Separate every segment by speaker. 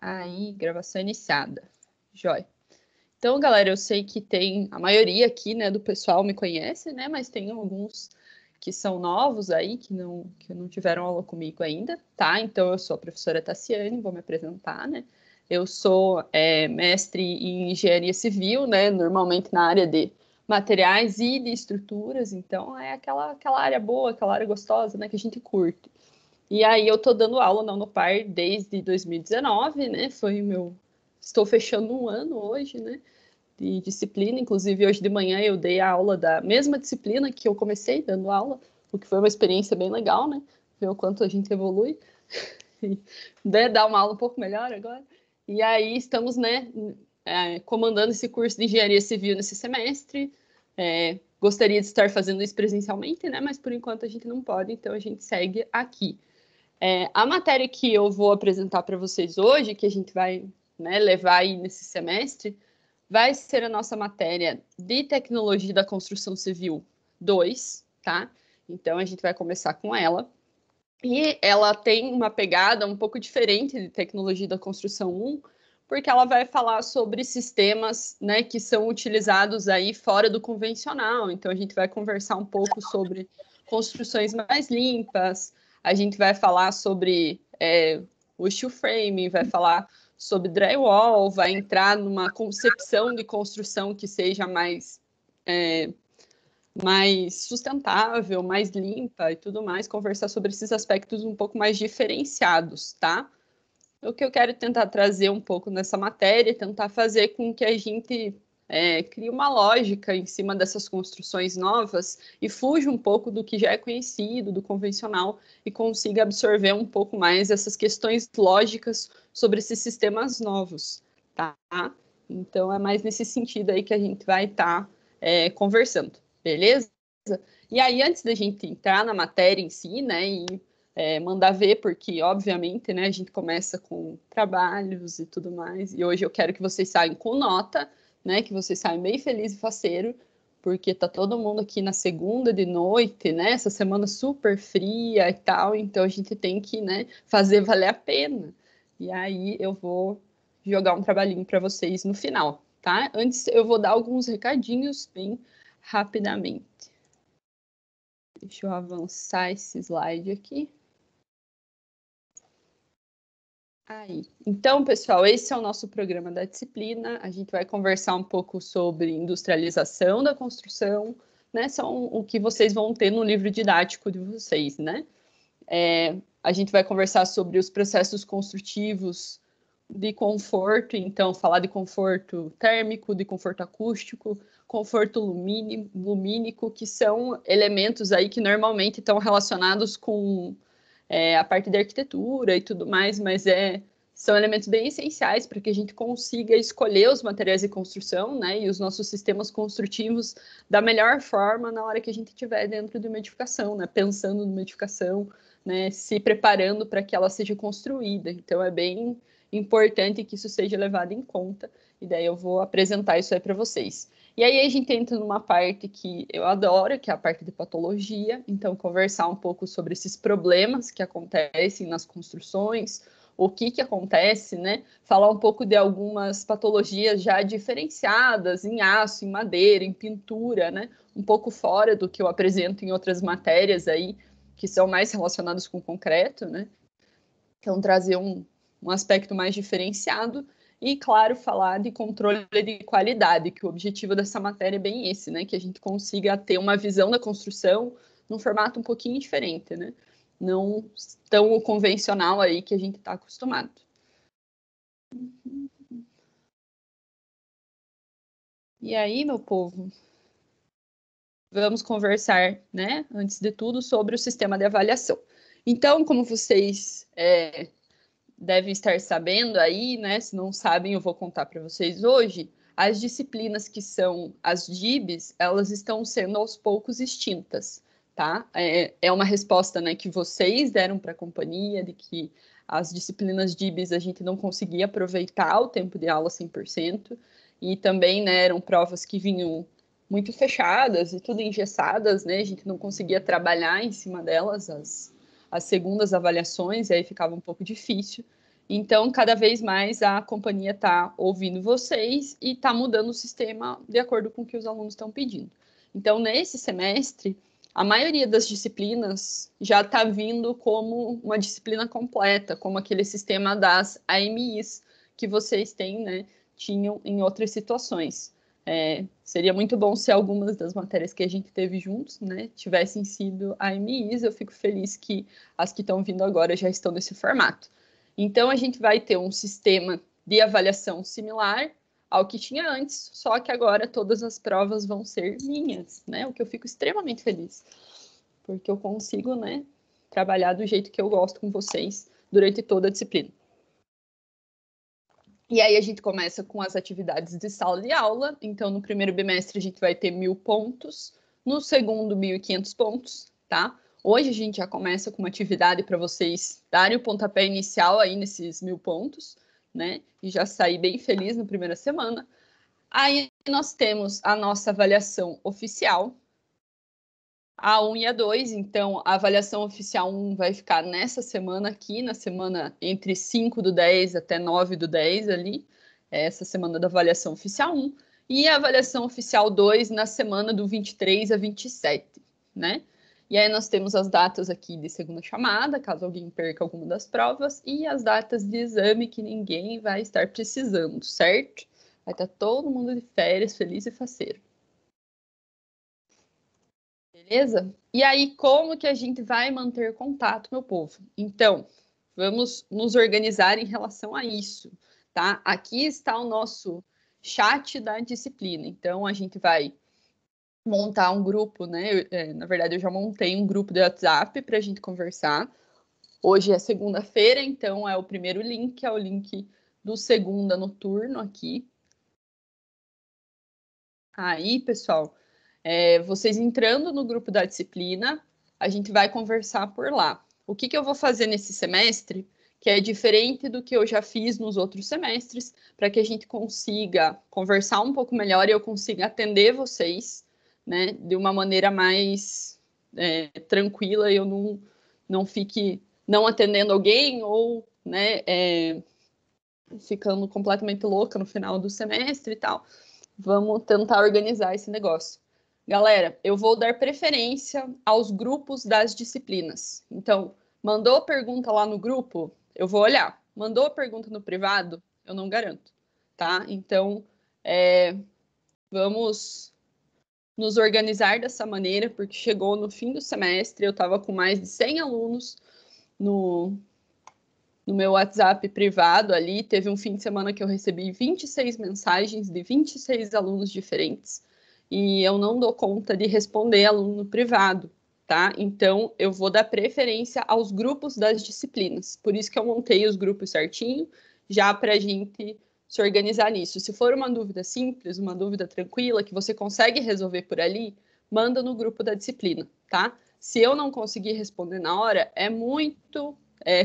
Speaker 1: Aí, gravação iniciada. Joia. Então, galera, eu sei que tem a maioria aqui, né, do pessoal me conhece, né, mas tem alguns que são novos aí, que não tiveram aula comigo ainda, tá? Então, eu sou a professora Tassiane, vou me apresentar, né? Eu sou mestre em engenharia civil, né, normalmente na área de materiais e de estruturas, então é aquela área boa, aquela área gostosa, né, que a gente curte. E aí eu tô dando aula na Unopar desde 2019, né? Estou fechando um ano hoje, né? De disciplina. Inclusive, hoje de manhã eu dei a aula da mesma disciplina que eu comecei dando aula, o que foi uma experiência bem legal, né? Ver o quanto a gente evolui. Dar uma aula um pouco melhor agora. E aí estamos, né, comandando esse curso de engenharia civil nesse semestre. Gostaria de estar fazendo isso presencialmente, né? Mas por enquanto a gente não pode, então a gente segue aqui. A matéria que eu vou apresentar para vocês hoje, que a gente vai, né, levar aí nesse semestre, vai ser a nossa matéria de Tecnologia da Construção Civil 2, tá? Então, a gente vai começar com ela. E ela tem uma pegada um pouco diferente de Tecnologia da Construção 1, porque ela vai falar sobre sistemas, né, que são utilizados aí fora do convencional. Então, a gente vai conversar um pouco sobre construções mais limpas, a gente vai falar sobre o steel frame, vai falar sobre drywall, vai entrar numa concepção de construção que seja mais sustentável, mais limpa e tudo mais, conversar sobre esses aspectos um pouco mais diferenciados, tá? O que eu quero tentar trazer um pouco nessa matéria, tentar fazer com que a gente crie uma lógica em cima dessas construções novas e fuja um pouco do que já é conhecido, do convencional, e consiga absorver um pouco mais essas questões lógicas sobre esses sistemas novos, tá? Então, é mais nesse sentido aí que a gente vai estar conversando, beleza? E aí, antes da gente entrar na matéria em si, né, e mandar ver, porque, obviamente, né, a gente começa com trabalhos e tudo mais, e hoje eu quero que vocês saiam com nota, né, que vocês saiam bem felizes e faceiro, porque tá todo mundo aqui na segunda de noite, né, essa semana super fria e tal, então a gente tem que, né, fazer valer a pena. E aí eu vou jogar um trabalhinho para vocês no final, tá? Antes eu vou dar alguns recadinhos bem rapidamente. Deixa eu avançar esse slide aqui. Aí. Então, pessoal, esse é o nosso programa da disciplina. A gente vai conversar um pouco sobre industrialização da construção, né? São o que vocês vão ter no livro didático de vocês, né? A gente vai conversar sobre os processos construtivos de conforto, então falar de conforto térmico, de conforto acústico, conforto lumínico, que são elementos aí que normalmente estão relacionados com a parte da arquitetura e tudo mais, mas são elementos bem essenciais para que a gente consiga escolher os materiais de construção, né, e os nossos sistemas construtivos da melhor forma na hora que a gente estiver dentro de uma edificação, né, pensando numa edificação, né, se preparando para que ela seja construída. Então, é bem importante que isso seja levado em conta, e daí eu vou apresentar isso aí para vocês. E aí a gente entra numa parte que eu adoro, que é a parte de patologia, então conversar um pouco sobre esses problemas que acontecem nas construções, o que acontece, né? Falar um pouco de algumas patologias já diferenciadas em aço, em madeira, em pintura, né? Um pouco fora do que eu apresento em outras matérias aí, que são mais relacionadas com concreto, né? Então, trazer um aspecto mais diferenciado e, claro, falar de controle de qualidade, que o objetivo dessa matéria é bem esse, né? Que a gente consiga ter uma visão da construção num formato um pouquinho diferente, né? Não tão convencional aí que a gente está acostumado. E aí, meu povo, vamos conversar, né, antes de tudo, sobre o sistema de avaliação. Então, como vocês devem estar sabendo aí, né? Se não sabem, eu vou contar para vocês hoje. As disciplinas que são as DIBs, elas estão sendo aos poucos extintas, tá? É uma resposta, né, que vocês deram para a companhia, de que as disciplinas DIBs a gente não conseguia aproveitar o tempo de aula 100%, e também, né, eram provas que vinham muito fechadas e tudo engessadas, né? A gente não conseguia trabalhar em cima delas, as segundas avaliações, e aí ficava um pouco difícil. Então, cada vez mais a companhia está ouvindo vocês e está mudando o sistema de acordo com o que os alunos estão pedindo. Então, nesse semestre, a maioria das disciplinas já está vindo como uma disciplina completa, como aquele sistema das AMIs que vocês têm, né, tinham em outras situações. Seria muito bom se algumas das matérias que a gente teve juntos, né, tivessem sido AMIs. Eu fico feliz que as que estão vindo agora já estão nesse formato. Então, a gente vai ter um sistema de avaliação similar ao que tinha antes, só que agora todas as provas vão ser minhas, né? O que eu fico extremamente feliz, porque eu consigo, né, trabalhar do jeito que eu gosto com vocês durante toda a disciplina. E aí a gente começa com as atividades de sala de aula. Então, no primeiro bimestre a gente vai ter 1.000 pontos, no segundo 1.500 pontos, tá? Hoje a gente já começa com uma atividade para vocês darem o pontapé inicial aí nesses 1.000 pontos, né? E já sair bem feliz na primeira semana. Aí nós temos a nossa avaliação oficial, a 1 e a 2. Então, a avaliação oficial 1 vai ficar nessa semana aqui, na semana entre 5/10 até 9/10 ali, essa semana da avaliação oficial 1, e a avaliação oficial 2 na semana do 23 a 27, né? E aí nós temos as datas aqui de segunda chamada, caso alguém perca alguma das provas, e as datas de exame que ninguém vai estar precisando, certo? Vai estar todo mundo de férias, feliz e faceiro. Beleza? E aí, como que a gente vai manter contato, meu povo? Então, vamos nos organizar em relação a isso, tá? Aqui está o nosso chat da disciplina. Então, a gente vai montar um grupo, né? Na verdade, eu já montei um grupo de WhatsApp para a gente conversar. Hoje é segunda-feira, então é o primeiro link, é o link do segunda noturno aqui. Aí, pessoal, vocês entrando no grupo da disciplina, a gente vai conversar por lá. O que eu vou fazer nesse semestre, que é diferente do que eu já fiz nos outros semestres, para que a gente consiga conversar um pouco melhor e eu consiga atender vocês, né, de uma maneira mais tranquila e eu não fique não atendendo alguém ou, né, ficando completamente louca no final do semestre e tal. Vamos tentar organizar esse negócio. Galera, eu vou dar preferência aos grupos das disciplinas. Então, mandou pergunta lá no grupo, eu vou olhar. Mandou pergunta no privado, eu não garanto, tá? Então, vamos nos organizar dessa maneira, porque chegou no fim do semestre, eu estava com mais de 100 alunos no meu WhatsApp privado ali. Teve um fim de semana que eu recebi 26 mensagens de 26 alunos diferentes e eu não dou conta de responder aluno privado, tá? Então, eu vou dar preferência aos grupos das disciplinas. Por isso que eu montei os grupos certinho, já para a gente se organizar nisso. Se for uma dúvida simples, uma dúvida tranquila, que você consegue resolver por ali, manda no grupo da disciplina, tá? Se eu não conseguir responder na hora, é muito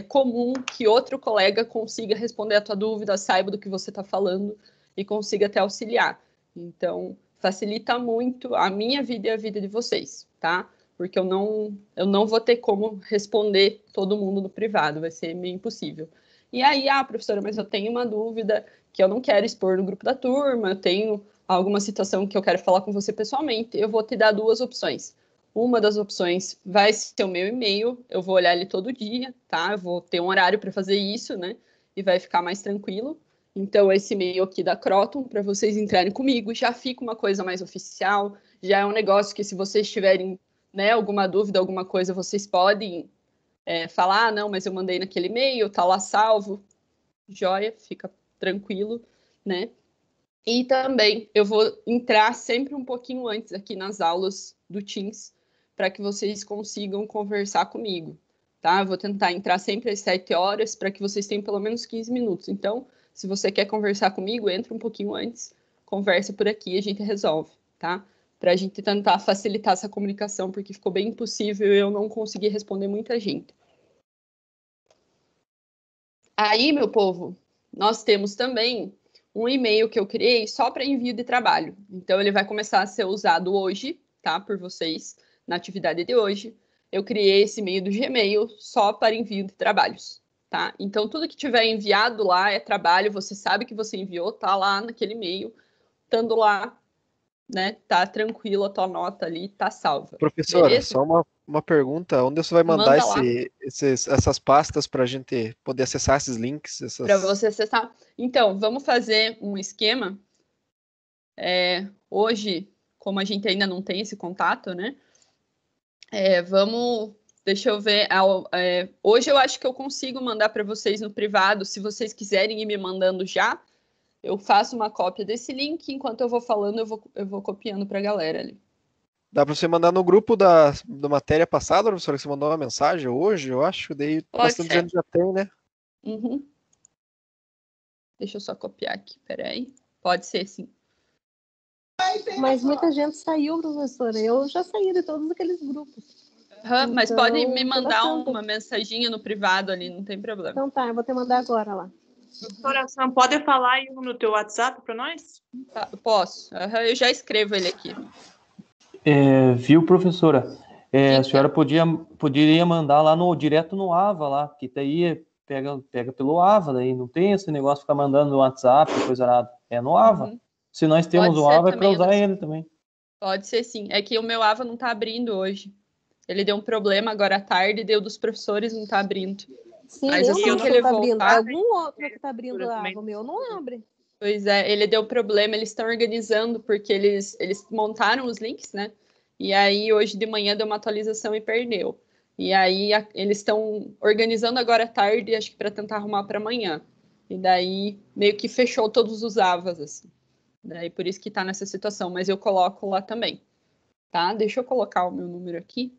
Speaker 1: comum que outro colega consiga responder a tua dúvida, saiba do que você está falando e consiga até auxiliar. Então, facilita muito a minha vida e a vida de vocês, tá? Porque eu não vou ter como responder todo mundo no privado, vai ser meio impossível. E aí, professora, mas eu tenho uma dúvida que eu não quero expor no grupo da turma, eu tenho alguma situação que eu quero falar com você pessoalmente, eu vou te dar duas opções. Uma das opções vai ser o meu e-mail, eu vou olhar ele todo dia, tá? Eu vou ter um horário para fazer isso, né? E vai ficar mais tranquilo. Então, esse e-mail aqui da Croton, para vocês entrarem comigo, já fica uma coisa mais oficial, já é um negócio que, se vocês tiverem, né, alguma dúvida, alguma coisa, vocês podem falar, não, mas eu mandei naquele e-mail, tá lá salvo, joia, fica tranquilo, né? E também eu vou entrar sempre um pouquinho antes aqui nas aulas do Teams, para que vocês consigam conversar comigo, tá? Eu vou tentar entrar sempre às 7 horas, para que vocês tenham pelo menos 15 minutos. Então, se você quer conversar comigo, entra um pouquinho antes, conversa por aqui e a gente resolve, tá? Para a gente tentar facilitar essa comunicação, porque ficou bem impossível eu não conseguir responder muita gente. Aí, meu povo, nós temos também um e-mail que eu criei só para envio de trabalho. Então, ele vai começar a ser usado hoje, tá? Por vocês, na atividade de hoje. Eu criei esse e-mail do Gmail só para envio de trabalhos, tá? Então, tudo que tiver enviado lá é trabalho, você sabe que você enviou, tá lá naquele e-mail, estando lá, né? Tá tranquilo, a tua nota ali tá salva.
Speaker 2: Professora,
Speaker 1: Beleza?
Speaker 2: só uma pergunta. Onde você vai mandar
Speaker 1: Manda lá
Speaker 2: essas pastas para a gente poder acessar esses links?
Speaker 1: para você acessar. Então, vamos fazer um esquema. Hoje, como a gente ainda não tem esse contato, né? Vamos. Deixa eu ver. Hoje eu acho que eu consigo mandar para vocês no privado. Se vocês quiserem ir me mandando já, eu faço uma cópia desse link. Enquanto eu vou falando, eu vou copiando para a galera ali.
Speaker 2: Dá para você mandar no grupo da matéria passada, professora, que você mandou uma mensagem hoje, eu acho. Daí
Speaker 1: Pode
Speaker 2: bastante
Speaker 1: ser.
Speaker 2: gente já tem, né?
Speaker 1: Uhum. Deixa eu só copiar aqui, peraí. Pode ser, sim.
Speaker 3: Mas muita gente saiu, professora. Eu já saí de todos aqueles grupos.
Speaker 1: Mas
Speaker 3: Então,
Speaker 1: pode me
Speaker 3: tem
Speaker 1: mandar
Speaker 3: bastante.
Speaker 1: uma mensaginha no privado ali, não tem problema.
Speaker 3: Então tá, eu vou te mandar agora lá.
Speaker 4: Professora, você não pode falar aí no teu WhatsApp para nós?
Speaker 1: Tá, posso. Eu já escrevo ele aqui.
Speaker 5: Viu, professora?
Speaker 1: Diga.
Speaker 5: A senhora poderia mandar lá direto no AVA lá, que daí pega pelo AVA, daí não tem esse negócio de ficar mandando no WhatsApp, coisa nada. É no AVA.
Speaker 1: Uhum.
Speaker 5: Se nós temos
Speaker 1: Pode
Speaker 5: o
Speaker 1: ser
Speaker 5: AVA, é para
Speaker 1: também,
Speaker 5: usar
Speaker 1: Anderson.
Speaker 5: ele também.
Speaker 1: Pode ser, sim. É que o meu AVA não tá abrindo hoje. Ele deu um problema agora à tarde, deu dos professores, não tá abrindo.
Speaker 3: Sim,
Speaker 1: Mas
Speaker 3: eu
Speaker 1: assim
Speaker 3: não
Speaker 1: que ele
Speaker 3: tá abrindo.
Speaker 1: voltar...
Speaker 3: Algum outro que tá abrindo lá, o meu não abre.
Speaker 1: Pois é, ele deu problema, eles estão organizando, porque eles montaram os links, né? E aí, hoje de manhã, deu uma atualização e perdeu. E aí, eles estão organizando agora à tarde, acho que para tentar arrumar para amanhã. E daí, meio que fechou todos os AVAs, assim. Daí, por isso que tá nessa situação, mas eu coloco lá também, tá? Deixa eu colocar o meu número aqui.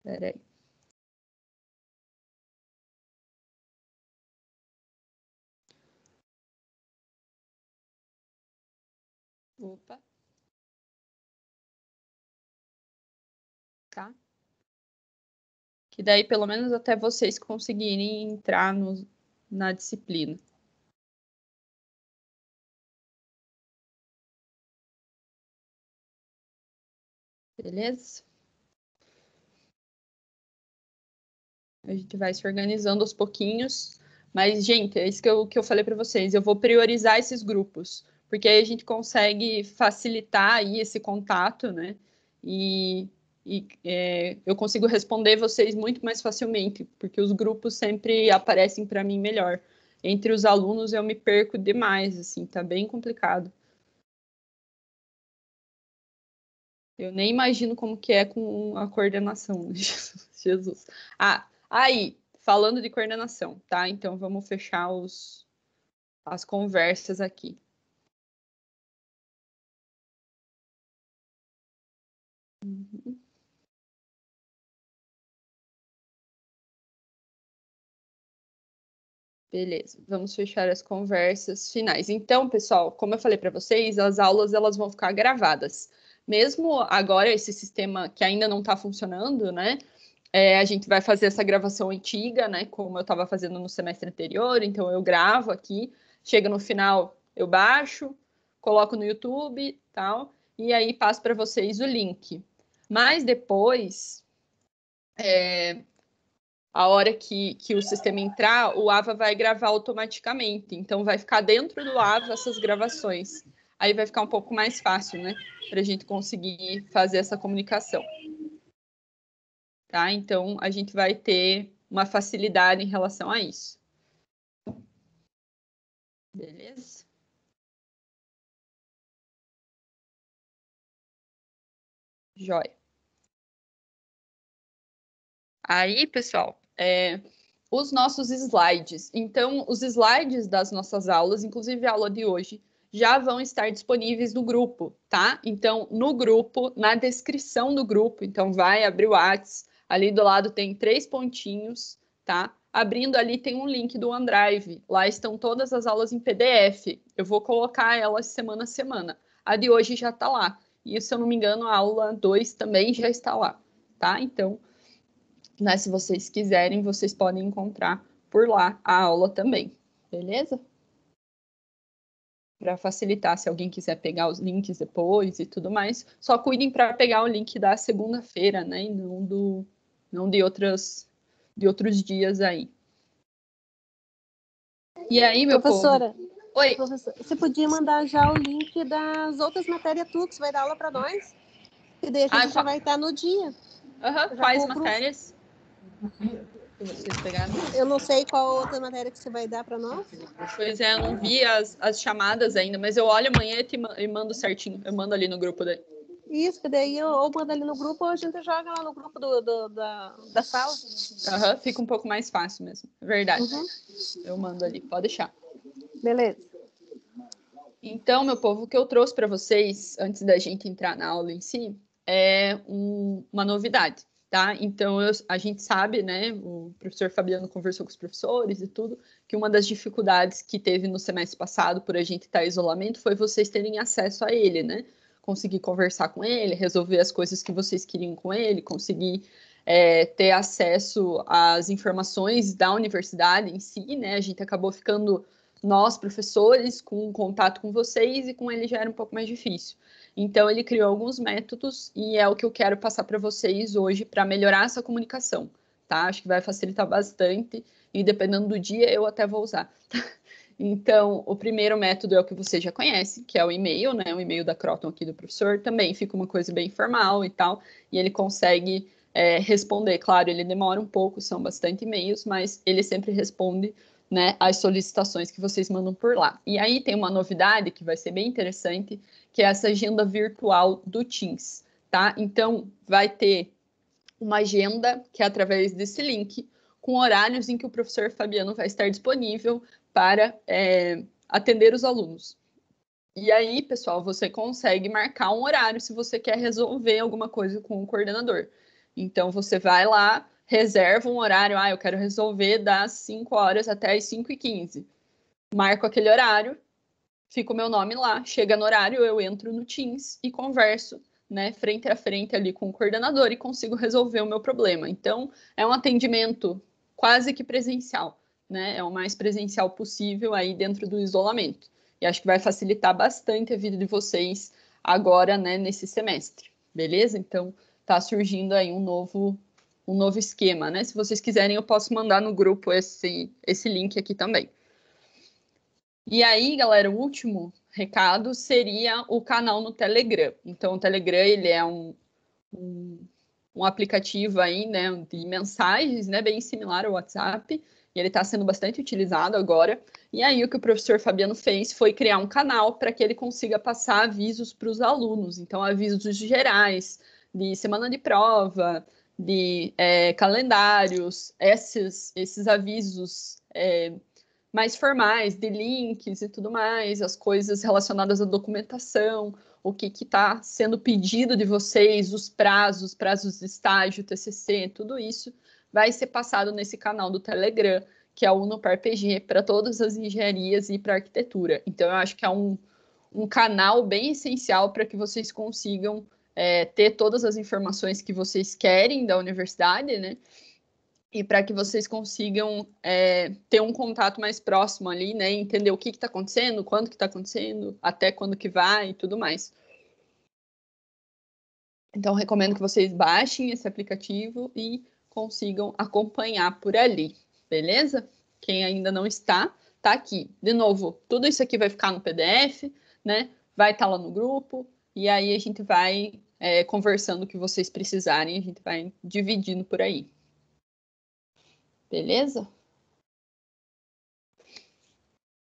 Speaker 1: Peraí. Opa. Tá? Que daí, pelo menos até vocês conseguirem entrar na disciplina. Beleza? A gente vai se organizando aos pouquinhos. Mas, gente, é isso que eu falei para vocês. Eu vou priorizar esses grupos, porque aí a gente consegue facilitar aí esse contato, né? E eu consigo responder vocês muito mais facilmente, porque os grupos sempre aparecem para mim melhor. Entre os alunos eu me perco demais, assim, tá bem complicado. Eu nem imagino como que é com a coordenação, né? Jesus. Aí, falando de coordenação, tá? Então vamos fechar as conversas aqui. Uhum. Beleza, vamos fechar as conversas finais. Então, pessoal, como eu falei para vocês, as aulas elas vão ficar gravadas. Mesmo agora, esse sistema que ainda não está funcionando, né? A gente vai fazer essa gravação antiga, né? Como eu estava fazendo no semestre anterior, então eu gravo aqui, chega no final, eu baixo, coloco no YouTube, tal, e aí passo para vocês o link. Mas depois, a hora que o sistema entrar, o AVA vai gravar automaticamente. Então, vai ficar dentro do AVA essas gravações. Aí vai ficar um pouco mais fácil, né? Para a gente conseguir fazer essa comunicação. Tá? Então, a gente vai ter uma facilidade em relação a isso. Beleza? Jóia. Aí, pessoal, os nossos slides. Então, os slides das nossas aulas, inclusive a aula de hoje, já vão estar disponíveis no grupo, tá? Então, no grupo, na descrição do grupo, então vai abrir o WhatsApp, ali do lado tem 3 pontinhos, tá? Abrindo ali tem um link do OneDrive, lá estão todas as aulas em PDF, eu vou colocar elas semana a semana. A de hoje já está lá, e se eu não me engano, a aula 2 também já está lá, tá? Então, né, se vocês quiserem, vocês podem encontrar por lá a aula também, beleza? para facilitar se alguém quiser pegar os links depois e tudo mais. Só cuidem para pegar o link da segunda-feira, né? E não de outros dias aí. E aí, meu
Speaker 3: Professora,
Speaker 1: povo? Oi.
Speaker 3: professora, você podia mandar já o link das outras matérias tudo que você vai dar aula para nós? E daí a gente já vai estar no dia.
Speaker 1: Quais matérias? Que vocês pegaram?
Speaker 3: Eu não sei qual outra matéria que você vai dar para nós.
Speaker 1: Pois é, eu não vi as chamadas ainda, mas eu olho amanhã e mando certinho. Eu mando ali no grupo daí.
Speaker 3: Isso, que daí eu ou mando ali no grupo ou a gente joga lá no grupo da sala.
Speaker 1: Fica um pouco mais fácil mesmo. É verdade. Eu mando ali, pode deixar.
Speaker 3: Beleza.
Speaker 1: Então, meu povo, o que eu trouxe para vocês, antes da gente entrar na aula em si, é uma novidade, tá? Então, a gente sabe, né, o professor Fabiano conversou com os professores e tudo, que uma das dificuldades que teve no semestre passado por a gente estar em isolamento foi vocês terem acesso a ele, né? Conseguir conversar com ele, resolver as coisas que vocês queriam com ele, conseguir ter acesso às informações da universidade em si, né? A gente acabou ficando, nós, professores, com contato com vocês, e com ele já era um pouco mais difícil. Então, ele criou alguns métodos e é o que eu quero passar para vocês hoje para melhorar essa comunicação, tá? Acho que vai facilitar bastante e, dependendo do dia, eu até vou usar. Então, o primeiro método é o que você já conhece, que é o e-mail, né? O e-mail da Croton aqui do professor. Também fica uma coisa bem formal e tal, e ele consegue responder. Claro, ele demora um pouco, são bastante e-mails, mas ele sempre responde, né, as solicitações que vocês mandam por lá. E aí tem uma novidade que vai ser bem interessante, que é essa agenda virtual do Teams, tá? Então, vai ter uma agenda que é através desse link, com horários em que o professor Fabiano vai estar disponível para atender os alunos. E aí, pessoal, você consegue marcar um horário se você quer resolver alguma coisa com o coordenador. Então, você vai lá, reserva um horário, eu quero resolver das 5 horas até as 5h15. Marco aquele horário, fica o meu nome lá, chega no horário, eu entro no Teams e converso, né, frente a frente ali com o coordenador e consigo resolver o meu problema. Então, é um atendimento quase que presencial, né? É o mais presencial possível aí dentro do isolamento. E acho que vai facilitar bastante a vida de vocês agora, né, nesse semestre. Beleza? Então, tá surgindo aí um novo esquema, né? Se vocês quiserem, eu posso mandar no grupo esse link aqui também. E aí, galera, o último recado seria o canal no Telegram. Então, o Telegram, ele é um aplicativo aí, né, de mensagens, né, bem similar ao WhatsApp, e ele está sendo bastante utilizado agora. E aí, o que o professor Fabiano fez foi criar um canal para que ele consiga passar avisos para os alunos. Então, avisos gerais, de semana de prova, de calendários, esses avisos mais formais, de links e tudo mais, as coisas relacionadas à documentação, o que está sendo pedido de vocês, os prazos de estágio, TCC, tudo isso vai ser passado nesse canal do Telegram, que é o UnoParPG, para todas as engenharias e para arquitetura. Então, eu acho que é um canal bem essencial para que vocês consigam ter todas as informações que vocês querem da universidade, né? E para que vocês consigam ter um contato mais próximo ali, né? Entender o que está acontecendo, quando que está acontecendo, até quando que vai e tudo mais. Então, recomendo que vocês baixem esse aplicativo e consigam acompanhar por ali, beleza? Quem ainda não está, tá aqui. De novo, tudo isso aqui vai ficar no PDF, né? Vai estar lá no grupo, e aí a gente vai conversando o que vocês precisarem, a gente vai dividindo por aí. Beleza?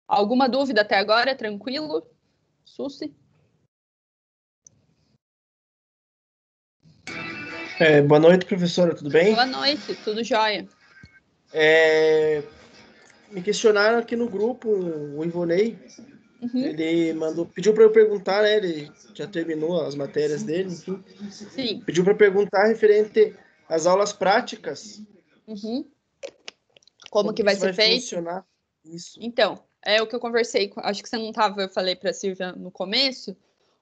Speaker 1: Alguma dúvida até agora? Tranquilo? Susi?
Speaker 6: Boa noite, professora, tudo bem?
Speaker 1: Boa noite, tudo jóia.
Speaker 6: Me questionaram aqui no grupo, o Ivonei, ele pediu para eu perguntar, né? Ele já terminou as matérias dele, enfim.
Speaker 1: Sim.
Speaker 6: Pediu para perguntar referente às aulas práticas.
Speaker 1: Como que vai ser feito?
Speaker 6: Funcionar? Isso.
Speaker 1: Então, é o que eu conversei, acho que você não estava, eu falei para a Silvia no começo.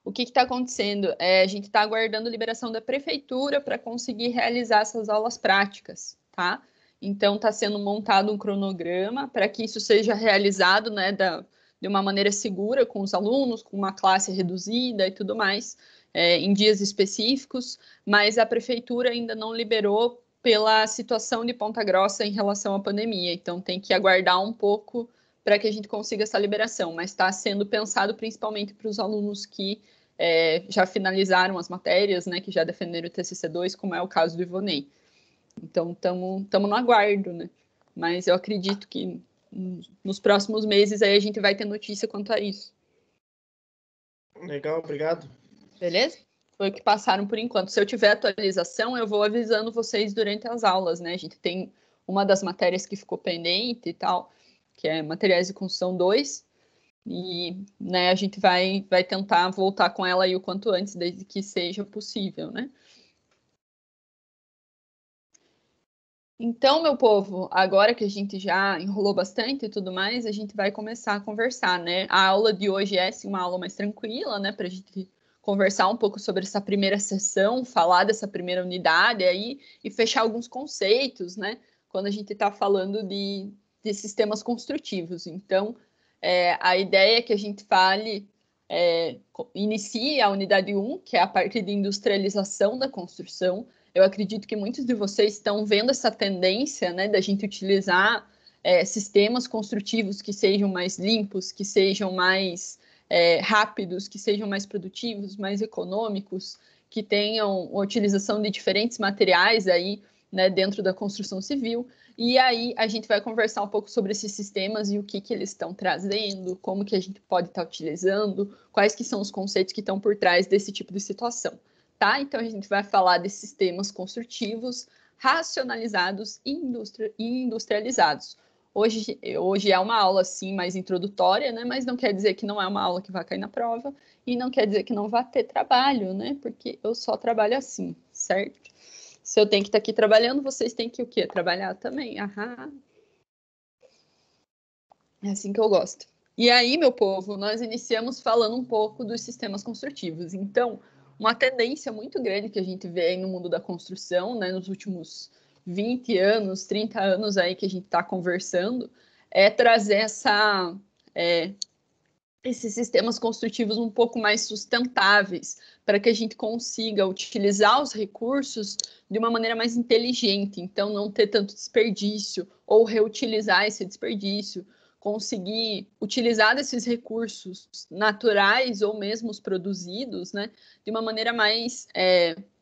Speaker 1: O que está acontecendo? A gente está aguardando liberação da prefeitura para conseguir realizar essas aulas práticas, tá? Então, está sendo montado um cronograma para que isso seja realizado, né, de uma maneira segura com os alunos, com uma classe reduzida e tudo mais, em dias específicos, mas a prefeitura ainda não liberou pela situação de Ponta Grossa em relação à pandemia, então tem que aguardar um pouco para que a gente consiga essa liberação, mas está sendo pensado principalmente para os alunos que já finalizaram as matérias, né, que já defenderam o TCC2, como é o caso do Ivonei. Então, estamos no aguardo, né? Mas eu acredito que nos próximos meses aí a gente vai ter notícia quanto a isso.
Speaker 6: Legal, obrigado.
Speaker 1: Beleza? Foi o que passaram por enquanto. Se eu tiver atualização, eu vou avisando vocês durante as aulas, né? A gente tem uma das matérias que ficou pendente e tal, que é Materiais de Construção 2, e né, a gente vai tentar voltar com ela aí o quanto antes, desde que seja possível, né? Então, meu povo, agora que a gente já enrolou bastante e tudo mais, a gente vai começar a conversar, né? A aula de hoje é, sim, uma aula mais tranquila, né? Para a gente conversar um pouco sobre essa primeira sessão, falar dessa primeira unidade aí e fechar alguns conceitos, né? Quando a gente está falando de sistemas construtivos. Então, a ideia é que a gente inicie a unidade 1, que é a parte de industrialização da construção. Eu acredito que muitos de vocês estão vendo essa tendência, né, da gente utilizar sistemas construtivos que sejam mais limpos, que sejam mais rápidos, que sejam mais produtivos, mais econômicos, que tenham a utilização de diferentes materiais aí, né, dentro da construção civil. E aí a gente vai conversar um pouco sobre esses sistemas e o que eles estão trazendo, como que a gente pode estar utilizando, quais que são os conceitos que estão por trás desse tipo de situação. Tá? Então, a gente vai falar de sistemas construtivos racionalizados e industrializados. Hoje é uma aula, sim, mais introdutória, né? Mas não quer dizer que não é uma aula que vai cair na prova e não quer dizer que não vai ter trabalho, né? Porque eu só trabalho assim, certo? Se eu tenho que estar aqui trabalhando, vocês têm que o quê? Trabalhar também. Aham. É assim que eu gosto. E aí, meu povo, nós iniciamos falando um pouco dos sistemas construtivos. Então, uma tendência muito grande que a gente vê aí no mundo da construção, né, nos últimos 20 anos, 30 anos aí que a gente está conversando, é trazer esses sistemas construtivos um pouco mais sustentáveis, para que a gente consiga utilizar os recursos de uma maneira mais inteligente, então não ter tanto desperdício, ou reutilizar esse desperdício, conseguir utilizar desses recursos naturais ou mesmo os produzidos, né, de uma maneira mais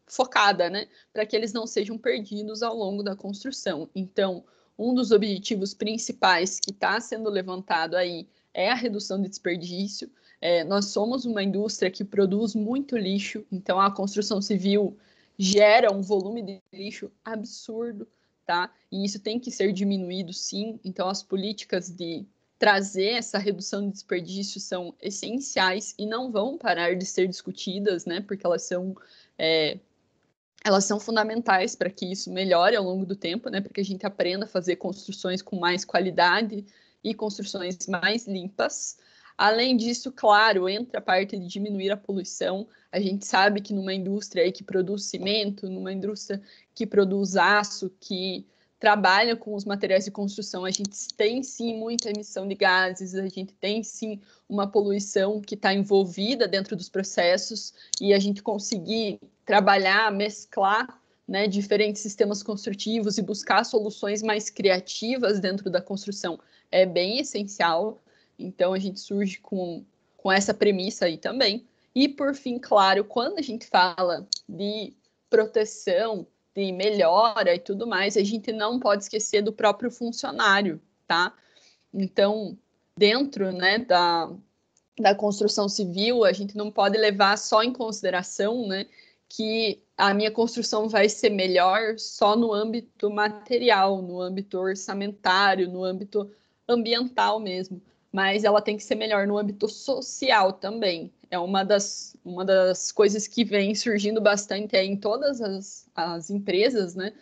Speaker 1: focada, né, para que eles não sejam perdidos ao longo da construção. Então, um dos objetivos principais que está sendo levantado aí é a redução de desperdício. Nós somos uma indústria que produz muito lixo, então a construção civil gera um volume de lixo absurdo, tá? E isso tem que ser diminuído, sim. Então, as políticas de trazer essa redução de desperdício são essenciais e não vão parar de ser discutidas, né? Porque elas são fundamentais para que isso melhore ao longo do tempo, né? Para que a gente aprenda a fazer construções com mais qualidade e construções mais limpas. Além disso, claro, entra a parte de diminuir a poluição. A gente sabe que numa indústria aí que produz cimento, numa indústria que produz aço, que trabalha com os materiais de construção, a gente tem sim muita emissão de gases, a gente tem sim uma poluição que está envolvida dentro dos processos, e a gente conseguir trabalhar, mesclar, né, diferentes sistemas construtivos e buscar soluções mais criativas dentro da construção é bem essencial. Então, a gente surge com essa premissa aí também. E, por fim, claro, quando a gente fala de proteção, de melhora e tudo mais, a gente não pode esquecer do próprio funcionário, tá? Então, dentro, né, da construção civil, a gente não pode levar só em consideração, né, que a minha construção vai ser melhor só no âmbito material, no âmbito orçamentário, no âmbito ambiental mesmo, mas ela tem que ser melhor no âmbito social também. É uma das coisas que vem surgindo bastante em todas as empresas, né?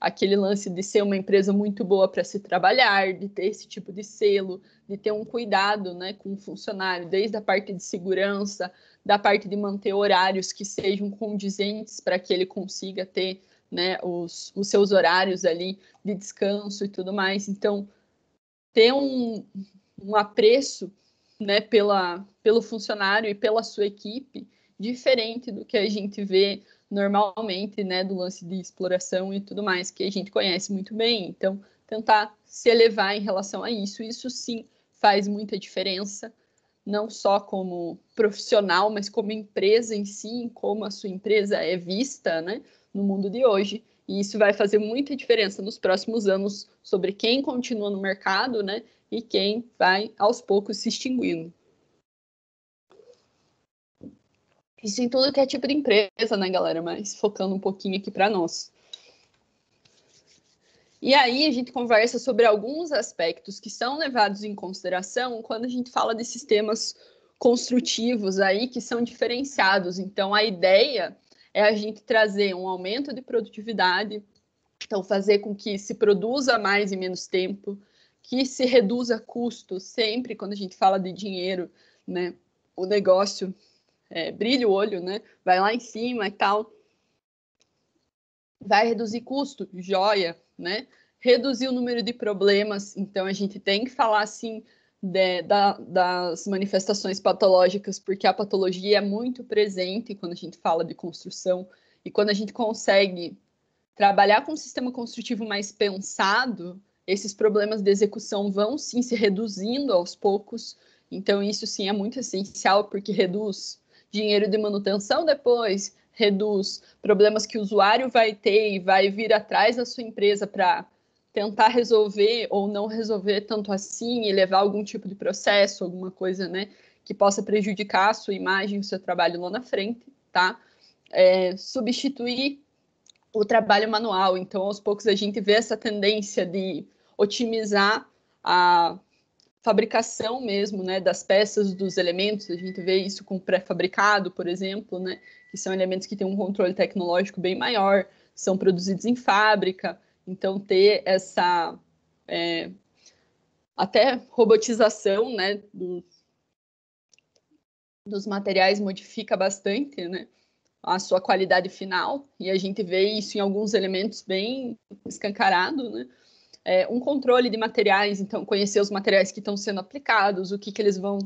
Speaker 1: Aquele lance de ser uma empresa muito boa para se trabalhar, de ter esse tipo de selo, de ter um cuidado, né, com o funcionário, desde a parte de segurança, da parte de manter horários que sejam condizentes para que ele consiga ter, né, os seus horários ali de descanso e tudo mais. Então, ter um apreço, né, pelo funcionário e pela sua equipe, diferente do que a gente vê normalmente, né, do lance de exploração e tudo mais, que a gente conhece muito bem. Então, tentar se elevar em relação a isso. Isso sim faz muita diferença, não só como profissional, mas como empresa em si, como a sua empresa é vista, né, no mundo de hoje. E isso vai fazer muita diferença nos próximos anos sobre quem continua no mercado, né, e quem vai aos poucos se extinguindo. Isso em tudo que é tipo de empresa, né, galera? Mas focando um pouquinho aqui para nós. E aí a gente conversa sobre alguns aspectos que são levados em consideração quando a gente fala de sistemas construtivos aí que são diferenciados. Então, a ideia é a gente trazer um aumento de produtividade, então fazer com que se produza mais em menos tempo, que se reduza custo sempre quando a gente fala de dinheiro, né? O negócio brilha o olho, né? Vai lá em cima e tal. Vai reduzir custo, joia, né? Reduzir o número de problemas, então a gente tem que falar assim das manifestações patológicas, porque a patologia é muito presente quando a gente fala de construção, e quando a gente consegue trabalhar com um sistema construtivo mais pensado, esses problemas de execução vão sim se reduzindo aos poucos, então isso sim é muito essencial, porque reduz dinheiro de manutenção depois, reduz problemas que o usuário vai ter e vai vir atrás da sua empresa para tentar resolver ou não resolver tanto assim e levar algum tipo de processo, alguma coisa, né, que possa prejudicar a sua imagem, o seu trabalho lá na frente, tá? Substituir o trabalho manual. Então, aos poucos, a gente vê essa tendência de otimizar a fabricação mesmo, né, das peças, dos elementos. A gente vê isso com pré-fabricado, por exemplo, né, que são elementos que têm um controle tecnológico bem maior, são produzidos em fábrica. Então, ter essa até robotização, né, dos materiais modifica bastante, né, a sua qualidade final, e a gente vê isso em alguns elementos bem escancarado, né? Um controle de materiais, então conhecer os materiais que estão sendo aplicados, o que eles vão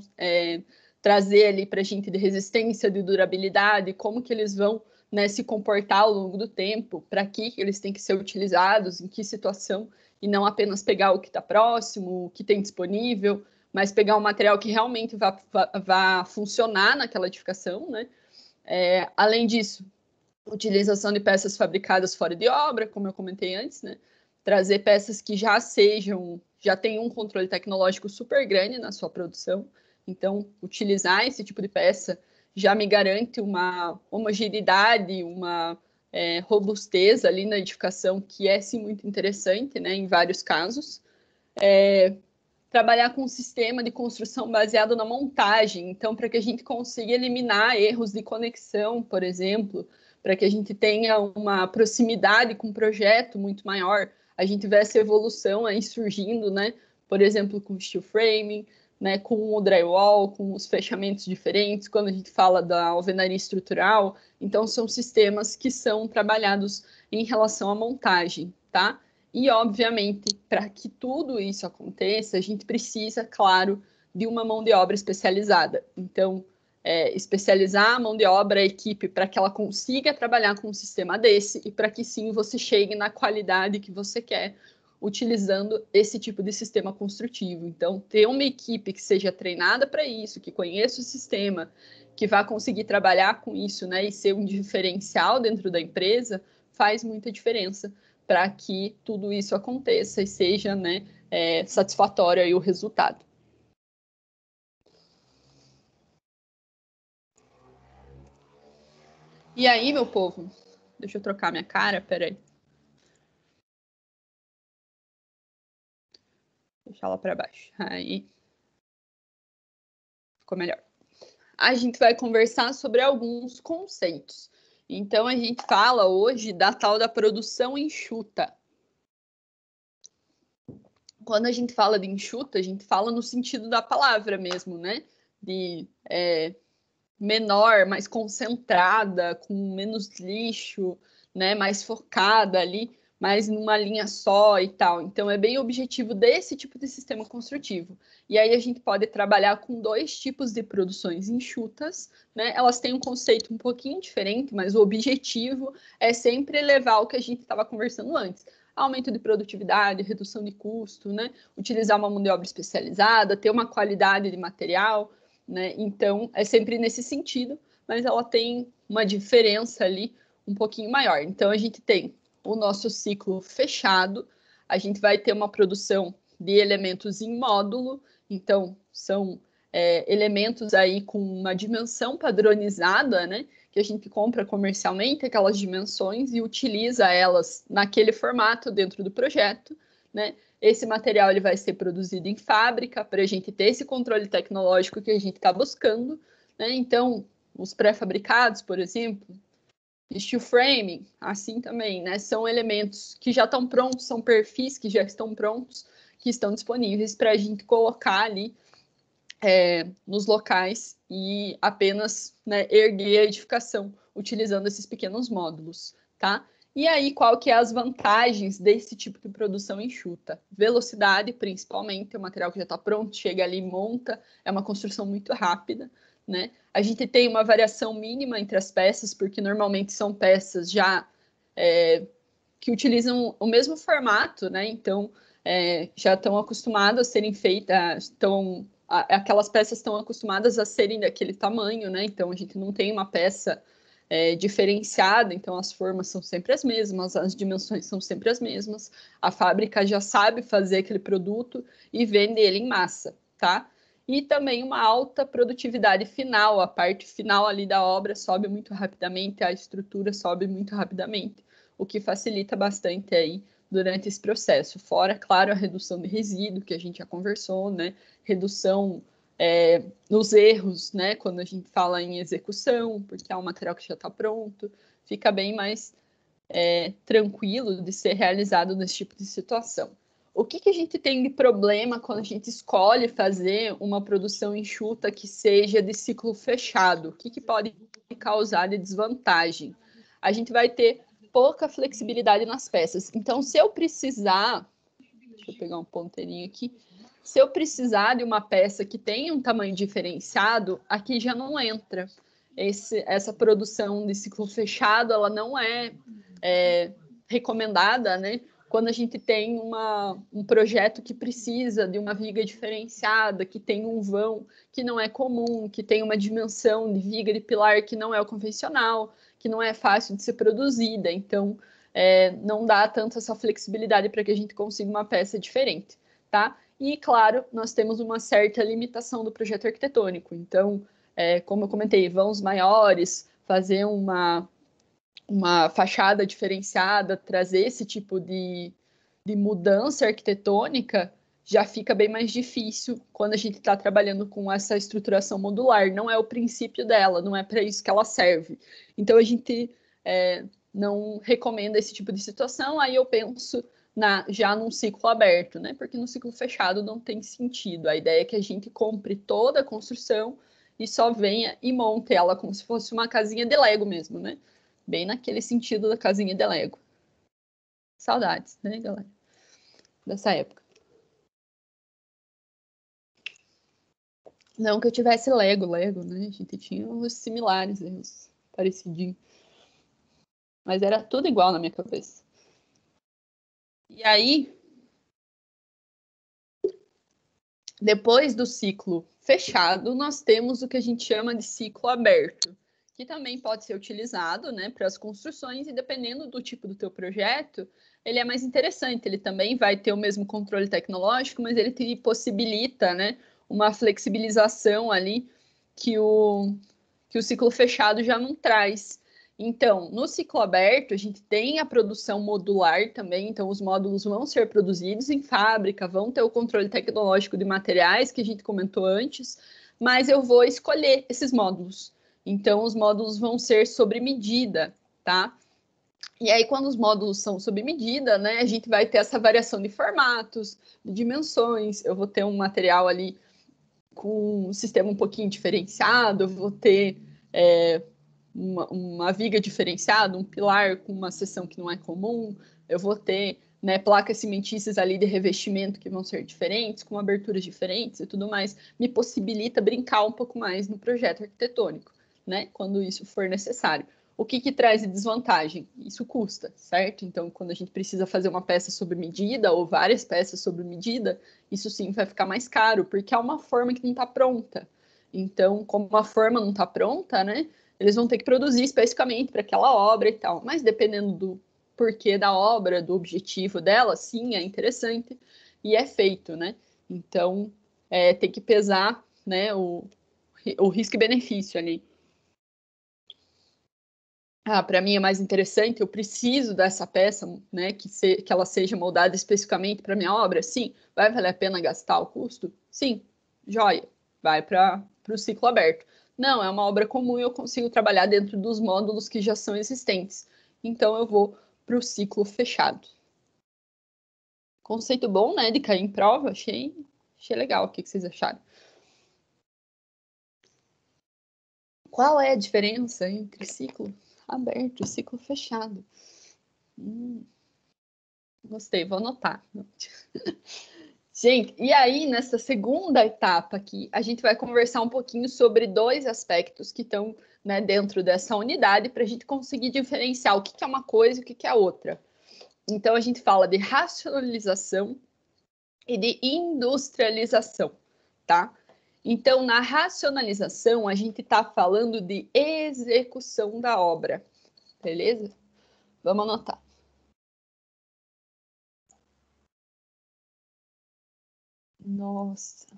Speaker 1: trazer ali para a gente de resistência, de durabilidade, como que eles vão, né, se comportar ao longo do tempo, para que eles têm que ser utilizados, em que situação, e não apenas pegar o que está próximo, o que tem disponível, mas pegar um material que realmente vá funcionar naquela edificação, né? Além disso, utilização de peças fabricadas fora de obra, como eu comentei antes, né? Trazer peças que já tenham um controle tecnológico super grande na sua produção. Então, utilizar esse tipo de peça já me garante uma homogeneidade, uma robustez ali na edificação, que é, sim, muito interessante, né, em vários casos. Trabalhar com um sistema de construção baseado na montagem, então, para que a gente consiga eliminar erros de conexão, por exemplo, para que a gente tenha uma proximidade com o projeto muito maior, a gente vê essa evolução aí surgindo, né? Por exemplo, com o steel framing, né? Com o drywall, com os fechamentos diferentes, quando a gente fala da alvenaria estrutural. Então, são sistemas que são trabalhados em relação à montagem, tá? E, obviamente, para que tudo isso aconteça, a gente precisa, claro, de uma mão de obra especializada. Então, especializar a mão de obra, a equipe, para que ela consiga trabalhar com um sistema desse e para que, sim, você chegue na qualidade que você quer utilizando esse tipo de sistema construtivo. Então, ter uma equipe que seja treinada para isso, que conheça o sistema, que vá conseguir trabalhar com isso, né, e ser um diferencial dentro da empresa, faz muita diferença para que tudo isso aconteça e seja, né, satisfatório aí o resultado. E aí, meu povo, deixa eu trocar minha cara, peraí. Deixar ela para baixo. Aí ficou melhor. A gente vai conversar sobre alguns conceitos. Então, a gente fala hoje da tal da produção enxuta. Quando a gente fala de enxuta, a gente fala no sentido da palavra mesmo, né? De menor, mais concentrada, com menos lixo, né? Mais focada ali. mais numa linha só e tal. Então, é bem objetivo desse tipo de sistema construtivo. E aí a gente pode trabalhar com 2 tipos de produções enxutas, né? Elas têm um conceito um pouquinho diferente, mas o objetivo é sempre elevar o que a gente estava conversando antes. Aumento de produtividade, redução de custo, né? Utilizar uma mão de obra especializada, ter uma qualidade de material, né? Então, é sempre nesse sentido, mas ela tem uma diferença ali um pouquinho maior. Então, a gente tem o nosso ciclo fechado, a gente vai ter uma produção de elementos em módulo, então, são elementos aí com uma dimensão padronizada, né? Que a gente compra comercialmente, aquelas dimensões, e utiliza elas naquele formato dentro do projeto, né? Esse material ele vai ser produzido em fábrica para a gente ter esse controle tecnológico que a gente está buscando, né? Então, os pré-fabricados, por exemplo, steel framing, assim também, né? São elementos que já estão prontos, são perfis que já estão prontos, que estão disponíveis para a gente colocar ali nos locais e apenas, né, erguer a edificação utilizando esses pequenos módulos, tá? E aí, qual que é as vantagens desse tipo de produção enxuta? Velocidade, principalmente, o material que já está pronto, chega ali, monta, é uma construção muito rápida, né? A gente tem uma variação mínima entre as peças, porque normalmente são peças já que utilizam o mesmo formato, né? Então, já estão acostumadas a serem feitas, aquelas peças estão acostumadas a serem daquele tamanho, né? Então, a gente não tem uma peça diferenciada, então as formas são sempre as mesmas, as dimensões são sempre as mesmas, a fábrica já sabe fazer aquele produto e vende ele em massa, tá? E também uma alta produtividade final, a parte final ali da obra sobe muito rapidamente, a estrutura sobe muito rapidamente, o que facilita bastante aí durante esse processo. Fora, claro, a redução de resíduo, que a gente já conversou, né? Redução nos erros, né? Quando a gente fala em execução, porque é um material que já está pronto, fica bem mais tranquilo de ser realizado nesse tipo de situação. O que a gente tem de problema quando a gente escolhe fazer uma produção enxuta que seja de ciclo fechado? O que pode causar de desvantagem? A gente vai ter pouca flexibilidade nas peças. Então, se eu precisar... Deixa eu pegar um ponteirinho aqui. Se eu precisar de uma peça que tenha um tamanho diferenciado, aqui já não entra. Essa produção de ciclo fechado, ela não é recomendada, né? Quando a gente tem um projeto que precisa de uma viga diferenciada, que tem um vão que não é comum, que tem uma dimensão de viga de pilar que não é o convencional, que não é fácil de ser produzida. Então, não dá tanto essa flexibilidade para que a gente consiga uma peça diferente, tá? E, claro, nós temos uma certa limitação do projeto arquitetônico. Então, como eu comentei, vãos maiores, fazer uma fachada diferenciada, trazer esse tipo de mudança arquitetônica, já fica bem mais difícil quando a gente está trabalhando com essa estruturação modular. Não é o princípio dela, não é para isso que ela serve. Então, a gente não recomenda esse tipo de situação. Aí eu penso já num ciclo aberto, né? Porque no ciclo fechado não tem sentido. A ideia é que a gente compre toda a construção e só venha e monte ela como se fosse uma casinha de Lego mesmo, né? Bem naquele sentido da casinha de Lego. Saudades, né, galera? Dessa época. Não que eu tivesse Lego, né? A gente tinha uns similares, uns parecidinhos. Mas era tudo igual na minha cabeça. E aí, depois do ciclo fechado, nós temos o que a gente chama de ciclo aberto, que também pode ser utilizado, né, para as construções, e dependendo do tipo do teu projeto, ele é mais interessante. Ele também vai ter o mesmo controle tecnológico, mas ele te possibilita, né, uma flexibilização ali que o ciclo fechado já não traz. Então, no ciclo aberto, a gente tem a produção modular também, então os módulos vão ser produzidos em fábrica, vão ter o controle tecnológico de materiais, que a gente comentou antes, mas eu vou escolher esses módulos. Então, os módulos vão ser sobre medida, tá? E aí, quando os módulos são sob medida, né, a gente vai ter essa variação de formatos, de dimensões, eu vou ter um material ali com um sistema um pouquinho diferenciado, eu vou ter uma viga diferenciada, um pilar com uma seção que não é comum, eu vou ter, né, placas cimentícias ali de revestimento que vão ser diferentes, com aberturas diferentes e tudo mais, me possibilita brincar um pouco mais no projeto arquitetônico, né, quando isso for necessário. O que traz de desvantagem? Isso custa, certo? Então, quando a gente precisa fazer uma peça sob medida ou várias peças sob medida, isso sim vai ficar mais caro, porque é uma forma que não está pronta. Então, como a forma não está pronta, né, eles vão ter que produzir especificamente para aquela obra e tal. Mas dependendo do porquê da obra, do objetivo dela, sim, é interessante e é feito, né? Então, tem que pesar, né, o risco e benefício ali. Para mim é mais interessante, eu preciso dessa peça, né, que ela seja moldada especificamente para minha obra? Sim. Vai valer a pena gastar o custo? Sim. Joia. Vai para o ciclo aberto. Não, é uma obra comum e eu consigo trabalhar dentro dos módulos que já são existentes. Então eu vou para o ciclo fechado. Conceito bom, né, de cair em prova, achei legal. O que vocês acharam? Qual é a diferença entre ciclo aberto e ciclo fechado? Gostei, vou anotar. Gente, e aí, nessa segunda etapa aqui, a gente vai conversar um pouquinho sobre 2 aspectos que estão, né, dentro dessa unidade para a gente conseguir diferenciar o que é uma coisa e o que é outra. Então, a gente fala de racionalização e de industrialização, tá? Então, na racionalização, a gente está falando de execução da obra, beleza? Vamos anotar. Nossa,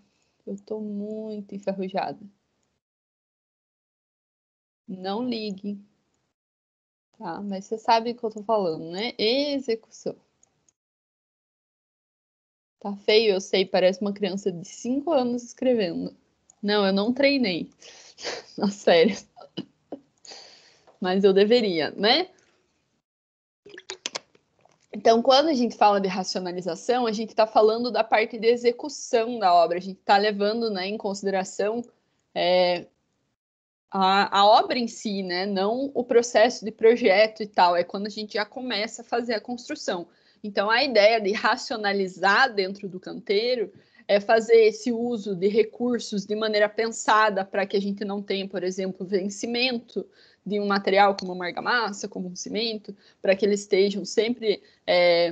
Speaker 1: eu tô muito enferrujada. Não ligue, tá? Mas você sabe o que eu tô falando, né? Execução. Tá feio, eu sei, parece uma criança de 5 anos escrevendo. Não, eu não treinei. Na sério. Mas eu deveria, né? Então, quando a gente fala de racionalização, a gente está falando da parte de execução da obra. A gente está levando, né, em consideração a obra em si, né? Não o processo de projeto e tal. É quando a gente já começa a fazer a construção. Então, a ideia de racionalizar dentro do canteiro é fazer esse uso de recursos de maneira pensada para que a gente não tenha, por exemplo, vencimento de um material como uma argamassa, como um cimento, para que eles estejam sempre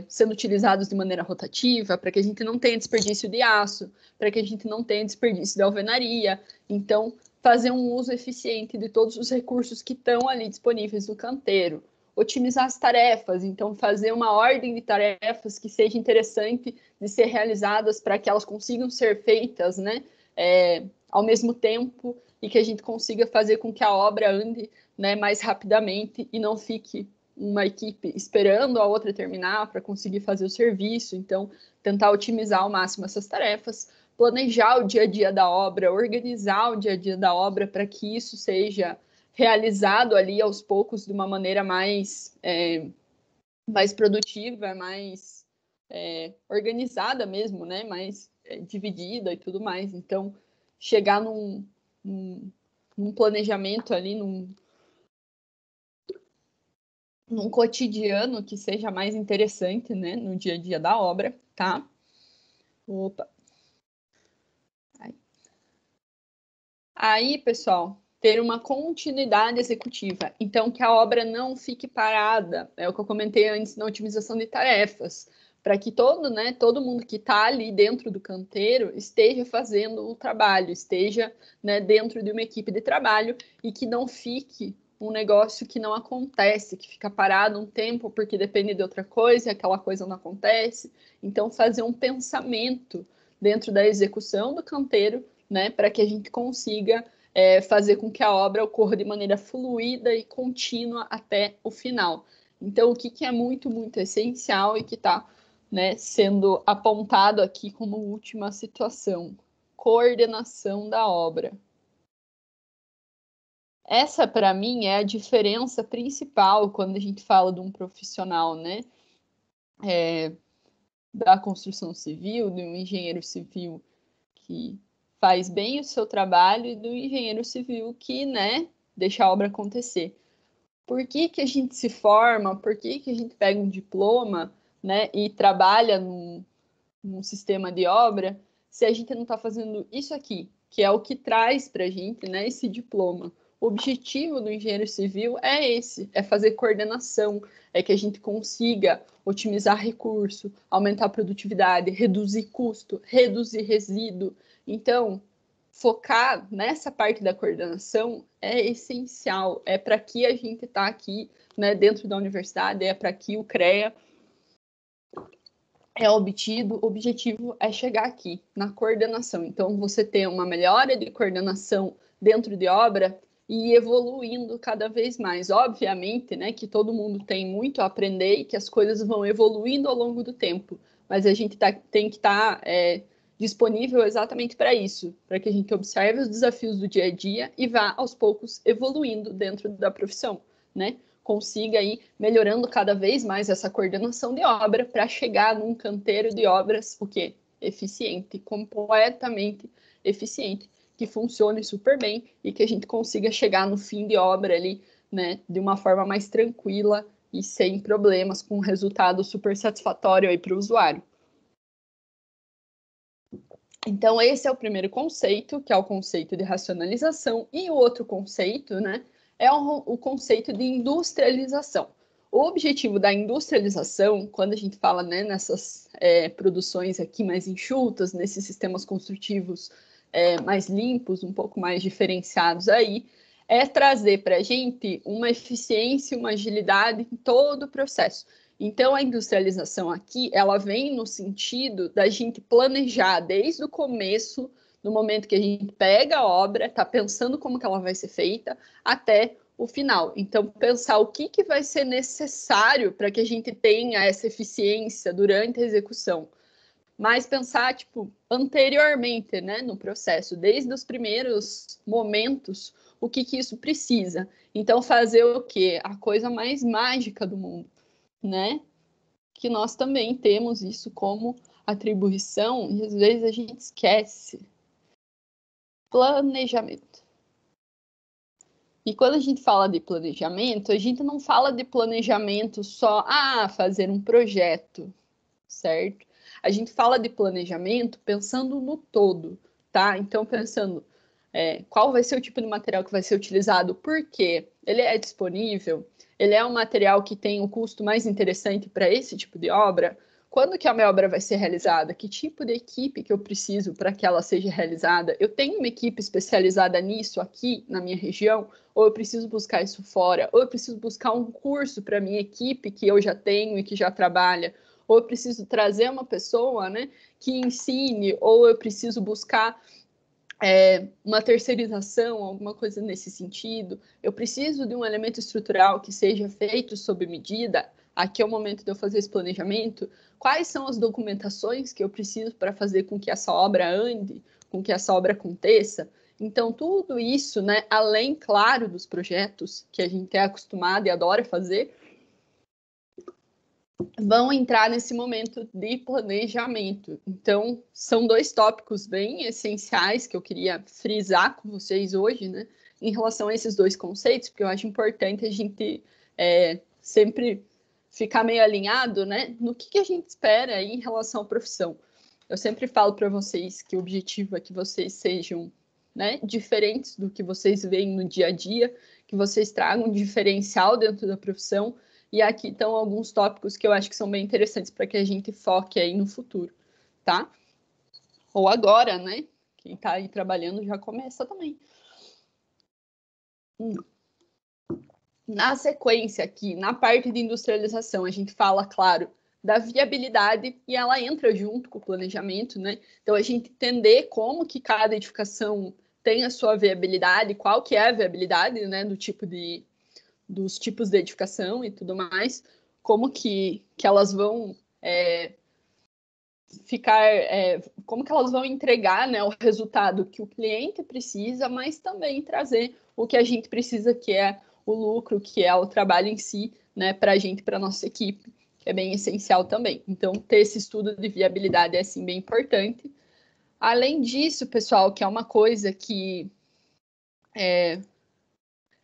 Speaker 1: sendo utilizados de maneira rotativa, para que a gente não tenha desperdício de aço, para que a gente não tenha desperdício de alvenaria. Então, fazer um uso eficiente de todos os recursos que estão ali disponíveis no canteiro. Otimizar as tarefas, então fazer uma ordem de tarefas que seja interessante de ser realizadas para que elas consigam ser feitas, né, ao mesmo tempo e que a gente consiga fazer com que a obra ande, né, mais rapidamente e não fique uma equipe esperando a outra terminar para conseguir fazer o serviço. Então, tentar otimizar ao máximo essas tarefas, planejar o dia a dia da obra, organizar o dia a dia da obra para que isso seja realizado ali aos poucos de uma maneira mais produtiva, mais organizada mesmo, né? Mais dividida e tudo mais. Então, chegar num planejamento ali, num cotidiano que seja mais interessante, né? No dia a dia da obra, tá? Opa! Aí, pessoal, ter uma continuidade executiva. Então, que a obra não fique parada. É o que eu comentei antes na otimização de tarefas. Para que todo mundo que está ali dentro do canteiro esteja fazendo o trabalho, esteja, né, dentro de uma equipe de trabalho e que não fique um negócio que não acontece, que fica parado um tempo porque depende de outra coisa e aquela coisa não acontece. Então, fazer um pensamento dentro da execução do canteiro, né, para que a gente consiga fazer com que a obra ocorra de maneira fluida e contínua até o final. Então, o que é muito, muito essencial e que está, né, sendo apontado aqui como última situação? Coordenação da obra. Essa, para mim, é a diferença principal quando a gente fala de um profissional, né, da construção civil, de um engenheiro civil que faz bem o seu trabalho e do engenheiro civil que, né, deixar a obra acontecer. Por que que a gente se forma? Por que que a gente pega um diploma, né, e trabalha num sistema de obra, se a gente não está fazendo isso aqui, que é o que traz para a gente, né, esse diploma? O objetivo do engenheiro civil é esse, é fazer coordenação, é que a gente consiga otimizar recurso, aumentar a produtividade, reduzir custo, reduzir resíduo. Então, focar nessa parte da coordenação é essencial, é para que a gente está aqui, né, dentro da universidade, é para que o CREA é obtido, o objetivo é chegar aqui, na coordenação. Então, você tem uma melhora de coordenação dentro de obra e evoluindo cada vez mais. Obviamente, né, que todo mundo tem muito a aprender e que as coisas vão evoluindo ao longo do tempo, mas a gente tem que estar disponível exatamente para isso, para que a gente observe os desafios do dia a dia e vá, aos poucos, evoluindo dentro da profissão, né? Consiga ir melhorando cada vez mais essa coordenação de obra para chegar num canteiro de obras, o quê? Eficiente, completamente eficiente, que funcione super bem e que a gente consiga chegar no fim de obra ali, né, de uma forma mais tranquila e sem problemas, com um resultado super satisfatório aí para o usuário. Então, esse é o primeiro conceito, que é o conceito de racionalização, e o outro conceito, né, é o conceito de industrialização. O objetivo da industrialização, quando a gente fala, né, nessas produções aqui mais enxutas, nesses sistemas construtivos mais limpos, um pouco mais diferenciados aí, é trazer para a gente uma eficiência, uma agilidade em todo o processo. Então, a industrialização aqui, ela vem no sentido da gente planejar desde o começo, no momento que a gente pega a obra, está pensando como que ela vai ser feita, até o final. Então, pensar o que vai ser necessário para que a gente tenha essa eficiência durante a execução. Mas pensar, tipo, anteriormente, né, no processo, desde os primeiros momentos, o que isso precisa. Então, fazer o quê? A coisa mais mágica do mundo, né? Que nós também temos isso como atribuição e às vezes a gente esquece. Planejamento. E quando a gente fala de planejamento, a gente não fala de planejamento só, fazer um projeto, certo? A gente fala de planejamento pensando no todo, tá? Então, pensando qual vai ser o tipo de material que vai ser utilizado, por quê? Ele é disponível? Ele é um material que tem um custo mais interessante para esse tipo de obra? Quando que a minha obra vai ser realizada? Que tipo de equipe que eu preciso para que ela seja realizada? Eu tenho uma equipe especializada nisso aqui na minha região? Ou eu preciso buscar isso fora? Ou eu preciso buscar um curso para a minha equipe que eu já tenho e que já trabalha? Ou eu preciso trazer uma pessoa, né, que ensine? Ou eu preciso buscar uma terceirização, alguma coisa nesse sentido? Eu preciso de um elemento estrutural que seja feito sob medida. Aqui é o momento de eu fazer esse planejamento. Quais são as documentações que eu preciso para fazer com que essa obra ande, com que essa obra aconteça? Então, tudo isso, né, além, claro, dos projetos que a gente é acostumado e adora fazer, vão entrar nesse momento de planejamento. Então, são dois tópicos bem essenciais que eu queria frisar com vocês hoje, né, em relação a esses dois conceitos, porque eu acho importante a gente sempre ficar meio alinhado, né, no que a gente espera aí em relação à profissão. Eu sempre falo para vocês que o objetivo é que vocês sejam, né, diferentes do que vocês veem no dia a dia, que vocês tragam um diferencial dentro da profissão. E aqui estão alguns tópicos que eu acho que são bem interessantes para que a gente foque aí no futuro, tá? Ou agora, né? Quem está aí trabalhando já começa também. Na sequência aqui, na parte de industrialização, a gente fala, claro, da viabilidade e ela entra junto com o planejamento, né? Então, a gente entender como que cada edificação tem a sua viabilidade, qual que é a viabilidade, né, dos tipos de edificação e tudo mais, como que elas vão como que elas vão entregar, né, o resultado que o cliente precisa, mas também trazer o que a gente precisa, que é o lucro, que é o trabalho em si, né, para a gente, para a nossa equipe, que é bem essencial também. Então, ter esse estudo de viabilidade é, assim, bem importante. Além disso, pessoal, que é uma coisa que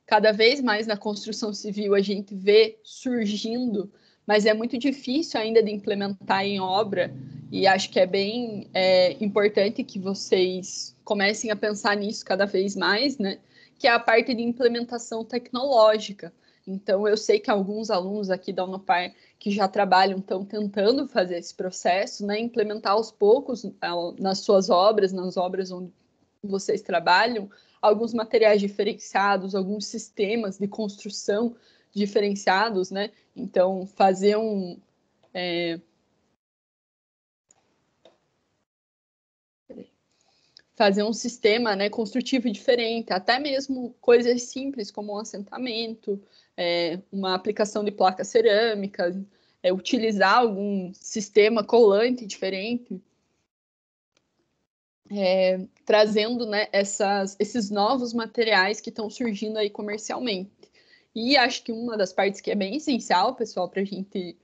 Speaker 1: cada vez mais na construção civil a gente vê surgindo, mas é muito difícil ainda de implementar em obra, e acho que é bem importante que vocês comecem a pensar nisso cada vez mais, né? Que é a parte de implementação tecnológica. Então, eu sei que alguns alunos aqui da Unopar que já trabalham estão tentando fazer esse processo, né? Implementar aos poucos nas suas obras, nas obras onde vocês trabalham, alguns materiais diferenciados, alguns sistemas de construção diferenciados, né? Então, fazer um sistema, né, construtivo diferente, até mesmo coisas simples como um assentamento, uma aplicação de placas cerâmicas, utilizar algum sistema colante diferente, trazendo, né, esses novos materiais que estão surgindo aí comercialmente. E acho que uma das partes que é bem essencial, pessoal, para a gente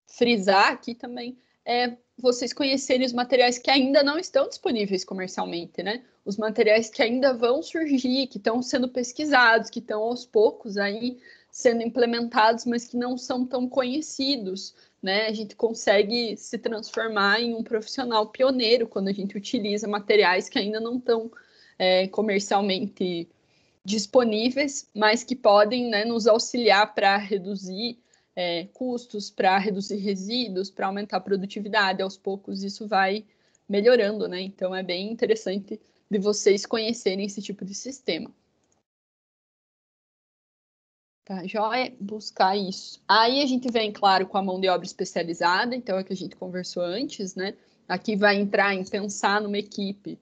Speaker 1: frisar aqui também, é vocês conhecerem os materiais que ainda não estão disponíveis comercialmente, né? Os materiais que ainda vão surgir, que estão sendo pesquisados, que estão aos poucos aí sendo implementados, mas que não são tão conhecidos, né? A gente consegue se transformar em um profissional pioneiro quando a gente utiliza materiais que ainda não estão comercialmente disponíveis, mas que podem, né, nos auxiliar para reduzir custos, para reduzir resíduos, para aumentar a produtividade. Aos poucos isso vai melhorando, né? Então é bem interessante de vocês conhecerem esse tipo de sistema. Tá, joia? Buscar isso. Aí a gente vem, claro, com a mão de obra especializada, então é o que a gente conversou antes, né? Aqui vai entrar em pensar numa equipe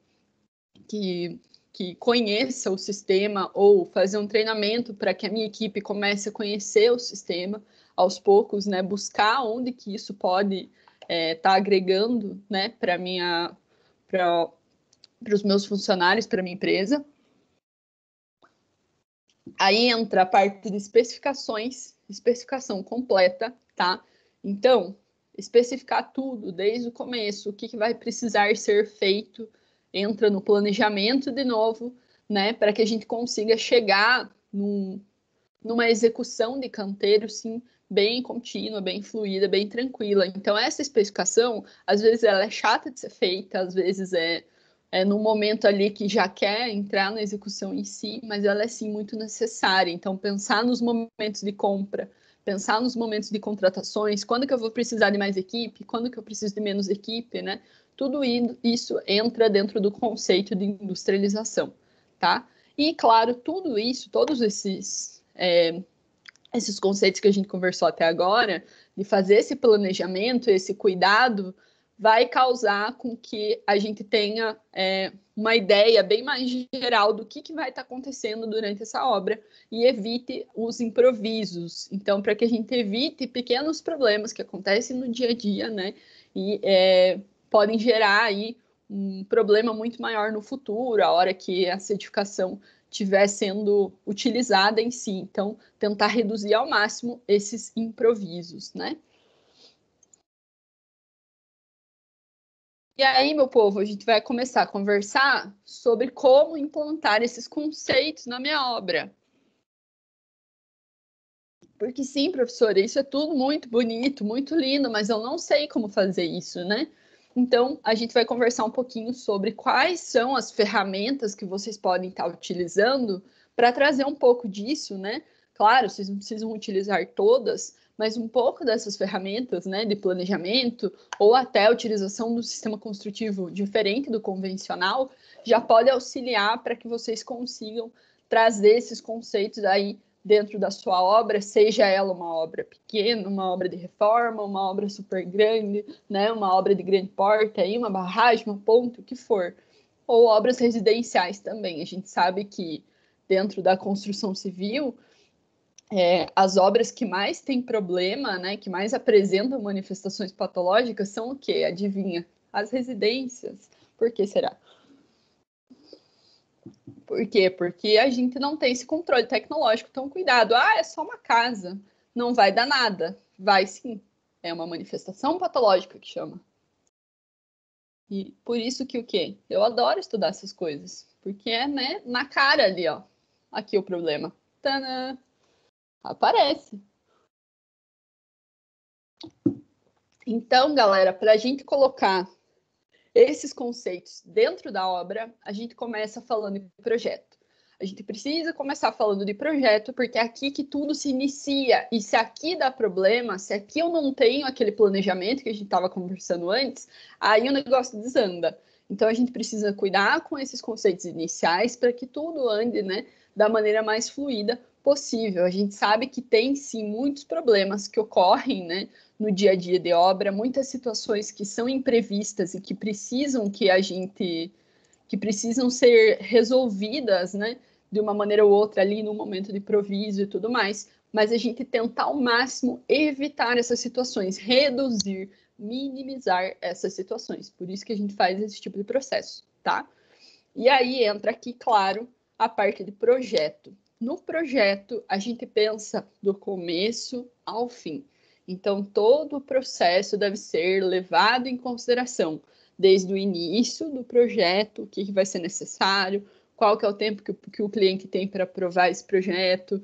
Speaker 1: que conheça o sistema ou fazer um treinamento para que a minha equipe comece a conhecer o sistema aos poucos, né? Buscar onde que isso pode estar agregando, né? Para os meus funcionários, para minha empresa. Aí entra a parte de especificações, especificação completa, tá? Então, especificar tudo desde o começo, o que vai precisar ser feito, entra no planejamento de novo, né? Para que a gente consiga chegar numa execução de canteiro, sim, bem contínua, bem fluida, bem tranquila. Então, essa especificação, às vezes ela é chata de ser feita, às vezes é no momento ali que já quer entrar na execução em si, mas ela é sim muito necessária. Então, pensar nos momentos de compra, pensar nos momentos de contratações, quando que eu vou precisar de mais equipe, quando que eu preciso de menos equipe, né? Tudo isso entra dentro do conceito de industrialização, tá? E, claro, tudo isso, todos esses conceitos que a gente conversou até agora, de fazer esse planejamento, esse cuidado, vai causar com que a gente tenha uma ideia bem mais geral do que vai estar acontecendo durante essa obra e evite os improvisos. Então, para que a gente evite pequenos problemas que acontecem no dia a dia, né? E podem gerar aí um problema muito maior no futuro, a hora que a certificação estiver sendo utilizada em si. Então, tentar reduzir ao máximo esses improvisos, né? E aí, meu povo, a gente vai começar a conversar sobre como implantar esses conceitos na minha obra. Porque sim, professora, isso é tudo muito bonito, muito lindo, mas eu não sei como fazer isso, né? Então, a gente vai conversar um pouquinho sobre quais são as ferramentas que vocês podem estar utilizando para trazer um pouco disso, né? Claro, vocês não precisam utilizar todas, mas um pouco dessas ferramentas, né, de planejamento ou até a utilização do sistema construtivo diferente do convencional, já pode auxiliar para que vocês consigam trazer esses conceitos aí dentro da sua obra, seja ela uma obra pequena, uma obra de reforma, uma obra super grande, né, uma obra de grande porte, aí, uma barragem, uma ponte, o que for. Ou obras residenciais também. A gente sabe que dentro da construção civil, as obras que mais têm problema, né, que mais apresentam manifestações patológicas são o quê? Adivinha? As residências. Por que será? Por quê? Porque a gente não tem esse controle tecnológico, então cuidado. É só uma casa, não vai dar nada. Vai sim. É uma manifestação patológica que chama. E por isso que o quê? Eu adoro estudar essas coisas, porque né, na cara ali, ó. aqui o problema. Tadã! Aparece. Então, galera, para a gente colocar esses conceitos dentro da obra, a gente começa falando de projeto. A gente precisa começar falando de projeto, porque é aqui que tudo se inicia. E se aqui dá problema, se aqui eu não tenho aquele planejamento que a gente estava conversando antes, aí o negócio desanda. Então, a gente precisa cuidar com esses conceitos iniciais para que tudo ande, né, da maneira mais fluida possível. A gente sabe que tem, sim, muitos problemas que ocorrem, né, no dia a dia de obra, muitas situações que são imprevistas e que precisam ser resolvidas, né, de uma maneira ou outra ali no momento de improviso e tudo mais, mas a gente tentar ao máximo evitar essas situações, reduzir, minimizar essas situações. Por isso que a gente faz esse tipo de processo, tá? E aí entra aqui, claro, a parte de projeto. No projeto, a gente pensa do começo ao fim. Então, todo o processo deve ser levado em consideração, desde o início do projeto, o que vai ser necessário, qual que é o tempo que o cliente tem para aprovar esse projeto,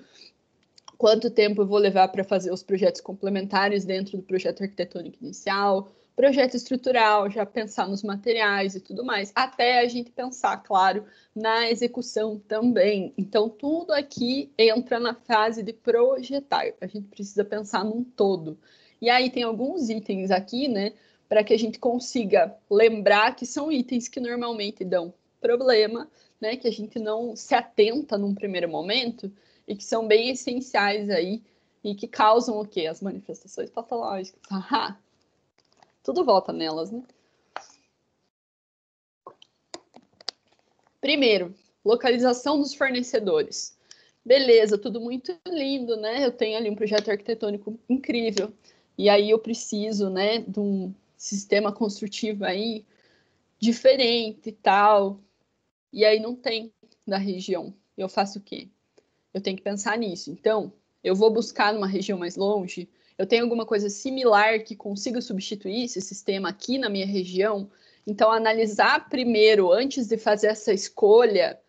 Speaker 1: quanto tempo eu vou levar para fazer os projetos complementares dentro do projeto arquitetônico inicial, projeto estrutural, já pensar nos materiais e tudo mais, até a gente pensar, claro, na execução também. Então, tudo aqui entra na fase de projetar. A gente precisa pensar num todo. E aí tem alguns itens aqui, né, para que a gente consiga lembrar que são itens que normalmente dão problema, né, que a gente não se atenta num primeiro momento e que são bem essenciais aí e que causam o quê? As manifestações patológicas. Aham. Tudo volta nelas, né? Primeiro, localização dos fornecedores. Beleza, tudo muito lindo, né? Eu tenho ali um projeto arquitetônico incrível. E aí eu preciso, né, de um sistema construtivo aí diferente e tal. E aí não tem da região. Eu faço o quê? Eu tenho que pensar nisso. Então, eu vou buscar numa região mais longe. Eu tenho alguma coisa similar que consiga substituir esse sistema aqui na minha região. Então, analisar primeiro, antes de fazer essa escolha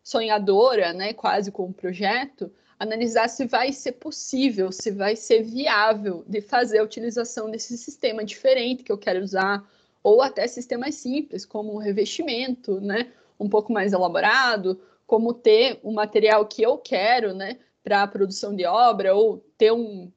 Speaker 1: sonhadora, né, quase com o projeto, analisar se vai ser possível, se vai ser viável de fazer a utilização desse sistema diferente que eu quero usar, ou até sistemas simples, como o revestimento, né, um pouco mais elaborado, como ter o material que eu quero, né, para a produção de obra, ou ter um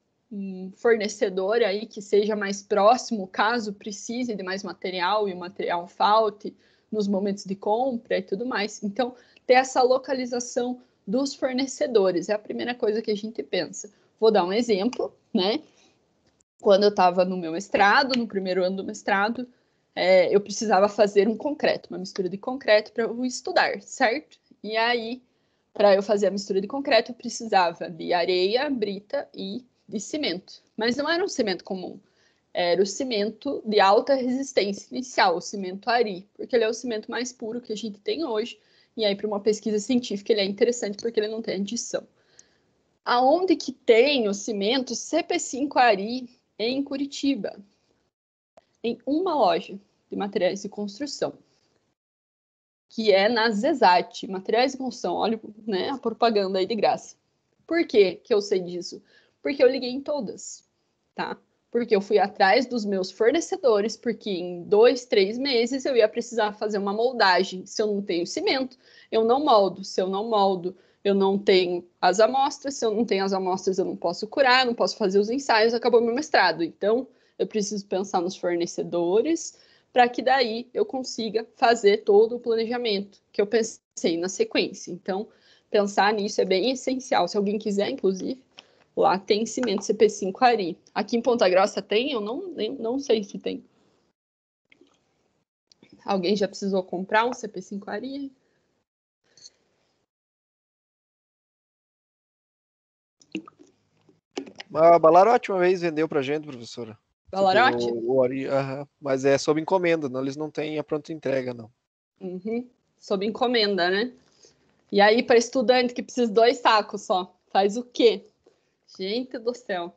Speaker 1: fornecedor aí que seja mais próximo, caso precise de mais material e o material falte nos momentos de compra e tudo mais. Então, ter essa localização dos fornecedores é a primeira coisa que a gente pensa. Vou dar um exemplo, né? Quando eu estava no meu mestrado, no primeiro ano do mestrado, eu precisava fazer um concreto, uma mistura de concreto para eu estudar, certo? E aí, para eu fazer a mistura de concreto, eu precisava de areia, brita e de cimento. Mas não era um cimento comum, era o cimento de alta resistência inicial, o cimento Ari, porque ele é o cimento mais puro que a gente tem hoje. E aí, para uma pesquisa científica, ele é interessante porque ele não tem adição. Aonde que tem o cimento CP5 Ari? Em Curitiba, em uma loja de materiais de construção, que é na Zesat, materiais de construção. Olha, né, a propaganda aí de graça. Por que que eu sei disso? Porque eu liguei em todas, tá? Porque eu fui atrás dos meus fornecedores, porque em 2, 3 meses eu ia precisar fazer uma moldagem. Se eu não tenho cimento, eu não moldo. Se eu não moldo, eu não tenho as amostras. Se eu não tenho as amostras, eu não posso curar, não posso fazer os ensaios, acabou meu mestrado. Então, eu preciso pensar nos fornecedores para que daí eu consiga fazer todo o planejamento que eu pensei na sequência. Então, pensar nisso é bem essencial. Se alguém quiser, inclusive, lá tem cimento CP5 Ari. Aqui em Ponta Grossa tem? Eu não sei se tem. Alguém já precisou comprar um CP5 Ari?
Speaker 2: A Balarote uma vez vendeu pra gente, professora.
Speaker 1: Balarote?
Speaker 2: Mas é sob encomenda, não, eles não têm a pronta entrega, não.
Speaker 1: Uhum. Sob encomenda, né? E aí, para estudante que precisa de 2 sacos só, faz o quê? Gente do céu.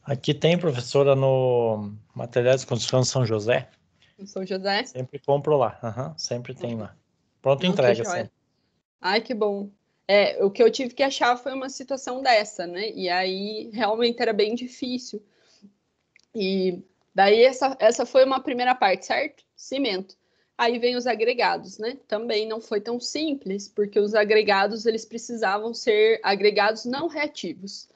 Speaker 7: Aqui tem, professora, no Materiais de Construção São José.
Speaker 1: Em São José?
Speaker 7: Sempre compro lá. Sempre tem lá. Pronto, entrega sempre.
Speaker 1: Ai, que bom. O que eu tive que achar foi uma situação dessa, né? E aí realmente era bem difícil. E daí essa foi uma primeira parte, certo? Cimento. Aí vem os agregados, né? Também não foi tão simples, porque os agregados eles precisavam ser agregados não reativos.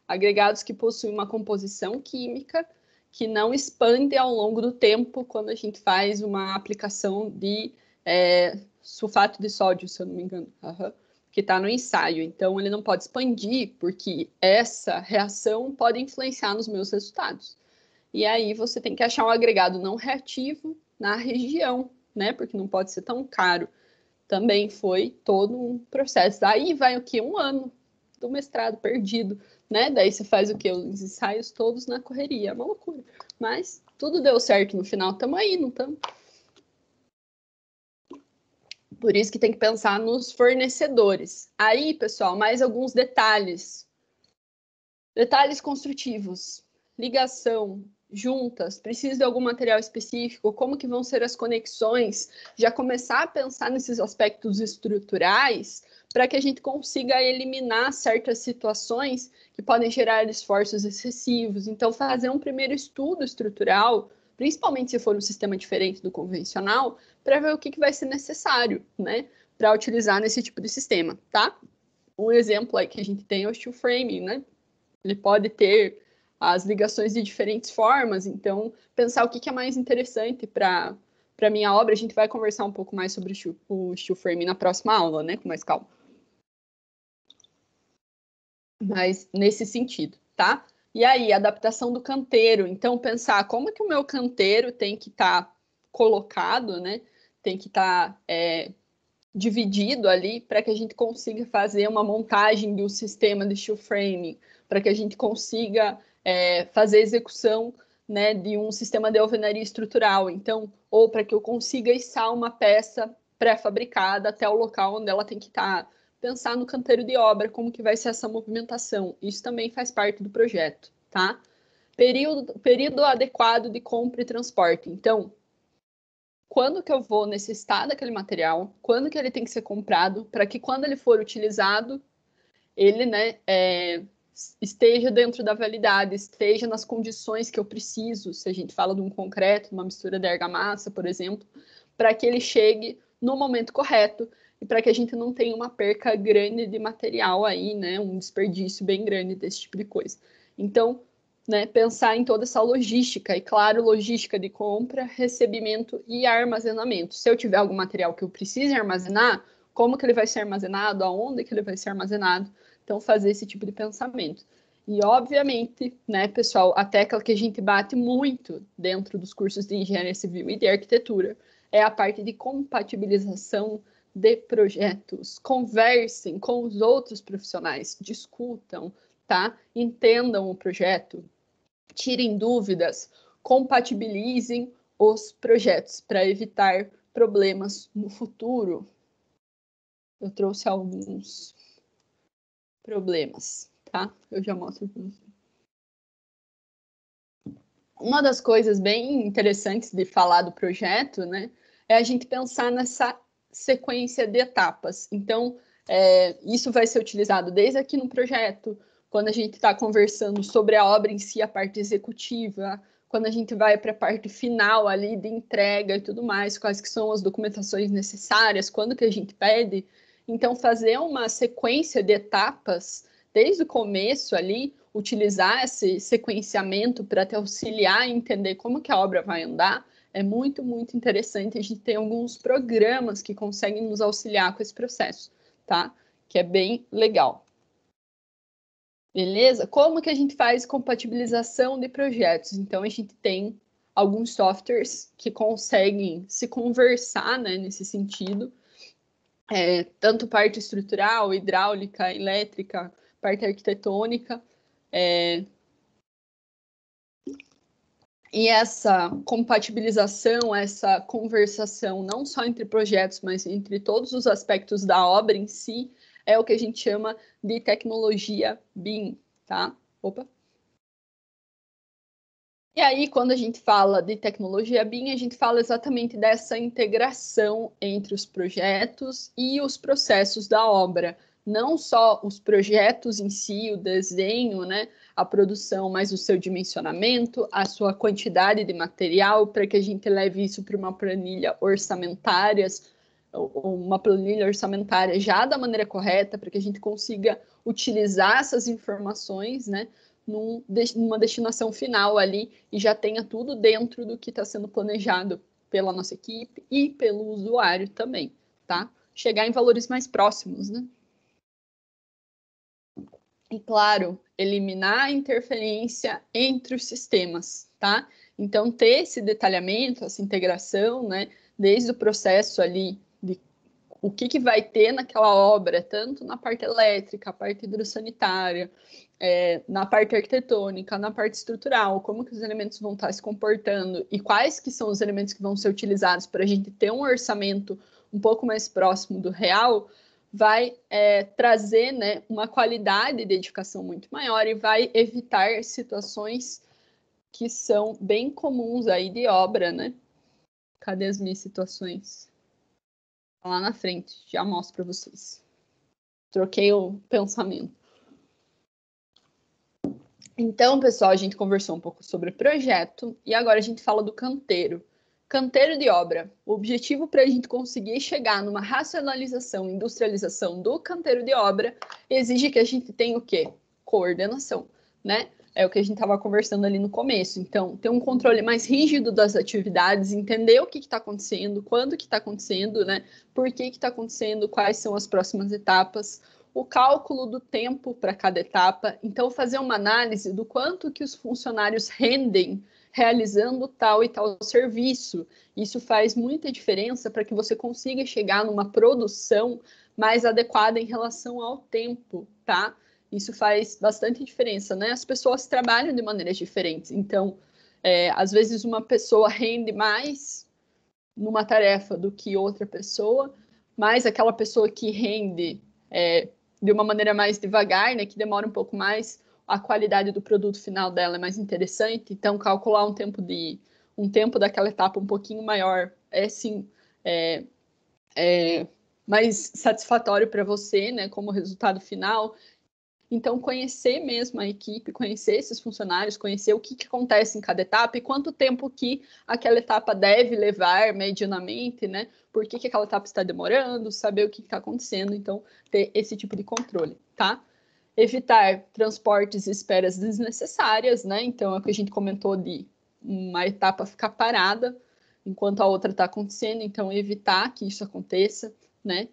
Speaker 1: Agregados que possuem uma composição química que não expande ao longo do tempo quando a gente faz uma aplicação de sulfato de sódio, se eu não me engano, que está no ensaio. Então, ele não pode expandir, porque essa reação pode influenciar nos meus resultados. E aí você tem que achar um agregado não reativo na região, né? Porque não pode ser tão caro. Também foi todo um processo. Daí vai o quê? 1 ano do mestrado perdido, né? Daí você faz o quê? Os ensaios todos na correria. É uma loucura. Mas tudo deu certo no final. Estamos aí, não estamos? Por isso que tem que pensar nos fornecedores. Aí, pessoal, mais alguns detalhes. Detalhes construtivos. Ligação, juntas, precisa de algum material específico, como que vão ser as conexões, já começar a pensar nesses aspectos estruturais para que a gente consiga eliminar certas situações que podem gerar esforços excessivos. Então, fazer um primeiro estudo estrutural, principalmente se for um sistema diferente do convencional, para ver o que vai ser necessário, né, para utilizar nesse tipo de sistema, tá? Um exemplo aí que a gente tem é o steel framing, né? Ele pode ter as ligações de diferentes formas, então pensar o que é mais interessante para a minha obra. A gente vai conversar um pouco mais sobre o steel frame na próxima aula, né, com mais calma. Mas nesse sentido, tá? E aí, adaptação do canteiro. Então, pensar como que o meu canteiro tem que estar colocado, né? Tem que estar dividido ali para que a gente consiga fazer uma montagem de um sistema de steel framing, para que a gente consiga fazer execução, né, de um sistema de alvenaria estrutural. Então, ou para que eu consiga içar uma peça pré-fabricada até o local onde ela tem que estar. Pensar no canteiro de obra, como que vai ser essa movimentação. Isso também faz parte do projeto, tá? Período adequado de compra e transporte. Então, quando que eu vou necessitar daquele material, quando que ele tem que ser comprado, para que quando ele for utilizado, ele, né, esteja dentro da validade, esteja nas condições que eu preciso, se a gente fala de um concreto, uma mistura de argamassa, por exemplo, para que ele chegue no momento correto e para que a gente não tenha uma perca grande de material aí, né, um desperdício bem grande desse tipo de coisa. Então, né, pensar em toda essa logística, e claro, logística de compra, recebimento e armazenamento. Se eu tiver algum material que eu precise armazenar, como que ele vai ser armazenado, aonde que ele vai ser armazenado, então fazer esse tipo de pensamento. E, obviamente, né, pessoal, a tecla que a gente bate muito dentro dos cursos de engenharia civil e de arquitetura é a parte de compatibilização de projetos. Conversem com os outros profissionais, discutam, tá? Entendam o projeto, tirem dúvidas, compatibilizem os projetos para evitar problemas no futuro. Eu trouxe alguns problemas, tá? Eu já mostro para vocês. Uma das coisas bem interessantes de falar do projeto, né, é a gente pensar nessa sequência de etapas. Então, isso vai ser utilizado desde aqui no projeto, quando a gente está conversando sobre a obra em si, a parte executiva, quando a gente vai para a parte final ali de entrega e tudo mais, quais que são as documentações necessárias, quando que a gente pede. Então, fazer uma sequência de etapas desde o começo ali, utilizar esse sequenciamento para te auxiliar a entender como que a obra vai andar, é muito, muito interessante. A gente tem alguns programas que conseguem nos auxiliar com esse processo, tá? Que é bem legal. Beleza? Como que a gente faz compatibilização de projetos? Então, a gente tem alguns softwares que conseguem se conversar, né, nesse sentido. Tanto parte estrutural, hidráulica, elétrica, parte arquitetônica. E essa compatibilização, essa conversação, não só entre projetos, mas entre todos os aspectos da obra em si, é o que a gente chama de tecnologia BIM, tá? Opa! E aí, quando a gente fala de tecnologia BIM, a gente fala exatamente dessa integração entre os projetos e os processos da obra. Não só os projetos em si, o desenho, né, a produção, mas o seu dimensionamento, a sua quantidade de material, para que a gente leve isso para uma planilha orçamentária, já da maneira correta, para que a gente consiga utilizar essas informações, né, numa destinação final ali e já tenha tudo dentro do que está sendo planejado pela nossa equipe e pelo usuário também, tá? Chegar em valores mais próximos, né? E, claro, eliminar a interferência entre os sistemas, tá? Então, ter esse detalhamento, essa integração, né? Desde o processo ali de o que vai ter naquela obra, tanto na parte elétrica, a parte hidrossanitária, na parte arquitetônica, na parte estrutural, como que os elementos vão estar se comportando e quais que são os elementos que vão ser utilizados para a gente ter um orçamento um pouco mais próximo do real, vai trazer, né, uma qualidade de edificação muito maior e vai evitar situações que são bem comuns aí de obra, né? Cadê as minhas situações? Lá na frente, já mostro para vocês. Troquei o pensamento. Então, pessoal, a gente conversou um pouco sobre o projeto e agora a gente fala do canteiro. Canteiro de obra. O objetivo para a gente conseguir chegar numa racionalização, industrialização do canteiro de obra exige que a gente tenha o quê? Coordenação, né? É o que a gente estava conversando ali no começo. Então, ter um controle mais rígido das atividades, entender o que está acontecendo, quando que está acontecendo, né? Por que está acontecendo, quais são as próximas etapas, o cálculo do tempo para cada etapa. Então, fazer uma análise do quanto que os funcionários rendem realizando tal e tal serviço. Isso faz muita diferença para que você consiga chegar numa produção mais adequada em relação ao tempo, tá? Isso faz bastante diferença, né? As pessoas trabalham de maneiras diferentes. Então, às vezes uma pessoa rende mais numa tarefa do que outra pessoa, mas aquela pessoa que rende de uma maneira mais devagar, né, que demora um pouco mais, a qualidade do produto final dela é mais interessante. Então, calcular um tempo daquela etapa um pouquinho maior sim, mais satisfatório para você, né, como resultado final. Então, conhecer mesmo a equipe, conhecer esses funcionários, conhecer o que acontece em cada etapa e quanto tempo que aquela etapa deve levar medianamente, né? Por que aquela etapa está demorando, saber o que está acontecendo. Então, ter esse tipo de controle, tá? Evitar transportes e esperas desnecessárias, né? Então, é o que a gente comentou de uma etapa ficar parada enquanto a outra está acontecendo. Então, evitar que isso aconteça, né?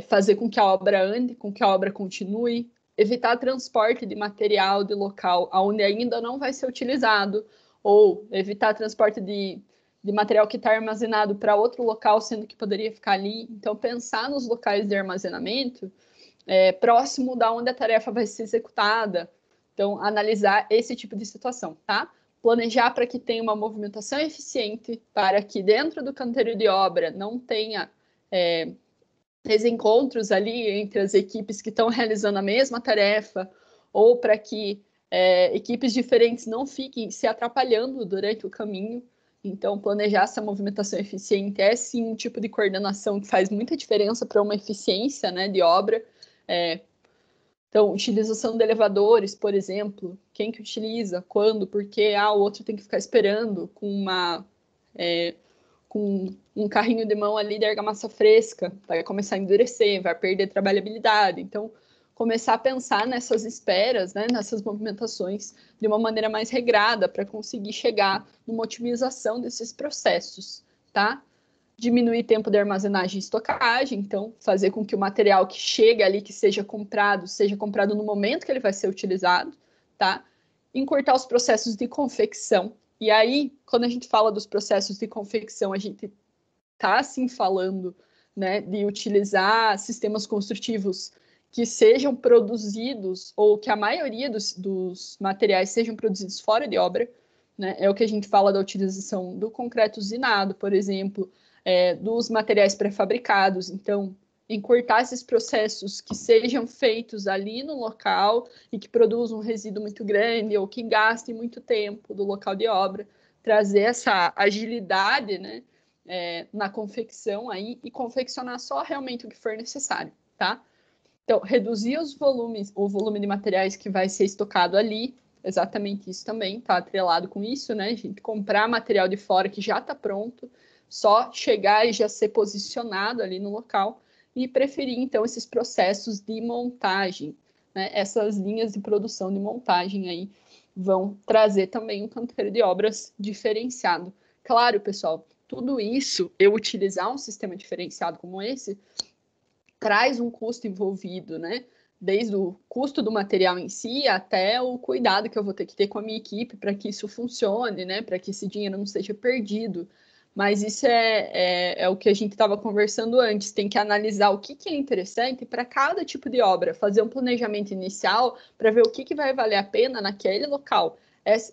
Speaker 1: Fazer com que a obra ande, com que a obra continue. Evitar transporte de material de local onde ainda não vai ser utilizado, ou evitar transporte de material que está armazenado para outro local, sendo que poderia ficar ali. Então, pensar nos locais de armazenamento próximo da onde a tarefa vai ser executada. Então, analisar esse tipo de situação, tá? Planejar para que tenha uma movimentação eficiente, para que dentro do canteiro de obra não tenha desencontros ali entre as equipes que estão realizando a mesma tarefa, ou para que equipes diferentes não fiquem se atrapalhando durante o caminho. Então, planejar essa movimentação eficiente é, sim, um tipo de coordenação que faz muita diferença para uma eficiência, né, de obra. Então, utilização de elevadores, por exemplo, quem que utiliza, quando, porque o outro tem que ficar esperando com um carrinho de mão ali de argamassa fresca, vai começar a endurecer, vai perder trabalhabilidade. Então, começar a pensar nessas esperas, né, nessas movimentações de uma maneira mais regrada para conseguir chegar numa otimização desses processos, tá? Diminuir tempo de armazenagem e estocagem, então fazer com que o material que chega ali, que seja comprado no momento que ele vai ser utilizado, tá? Encurtar os processos de confecção. E aí, quando a gente fala dos processos de confecção, a gente está, assim, falando, né, de utilizar sistemas construtivos que sejam produzidos, ou que a maioria dos materiais sejam produzidos fora de obra, né? É o que a gente fala da utilização do concreto usinado, por exemplo, dos materiais pré-fabricados. Então, encurtar esses processos que sejam feitos ali no local e que produzam um resíduo muito grande ou que gastem muito tempo do local de obra, trazer essa agilidade, né, na confecção aí e confeccionar só realmente o que for necessário, tá? Então, reduzir o volume de materiais que vai ser estocado ali, exatamente isso também, tá atrelado com isso, né? A gente comprar material de fora que já está pronto, só chegar e já ser posicionado ali no local e preferir, então, esses processos de montagem, né? Essas linhas de produção de montagem aí vão trazer também um canteiro de obras diferenciado. Claro, pessoal, tudo isso, eu utilizar um sistema diferenciado como esse, traz um custo envolvido, né? Desde o custo do material em si até o cuidado que eu vou ter que ter com a minha equipe para que isso funcione, né? Para que esse dinheiro não seja perdido. Mas isso é o que a gente estava conversando antes. Tem que analisar o que é interessante para cada tipo de obra, fazer um planejamento inicial para ver o que vai valer a pena naquele local.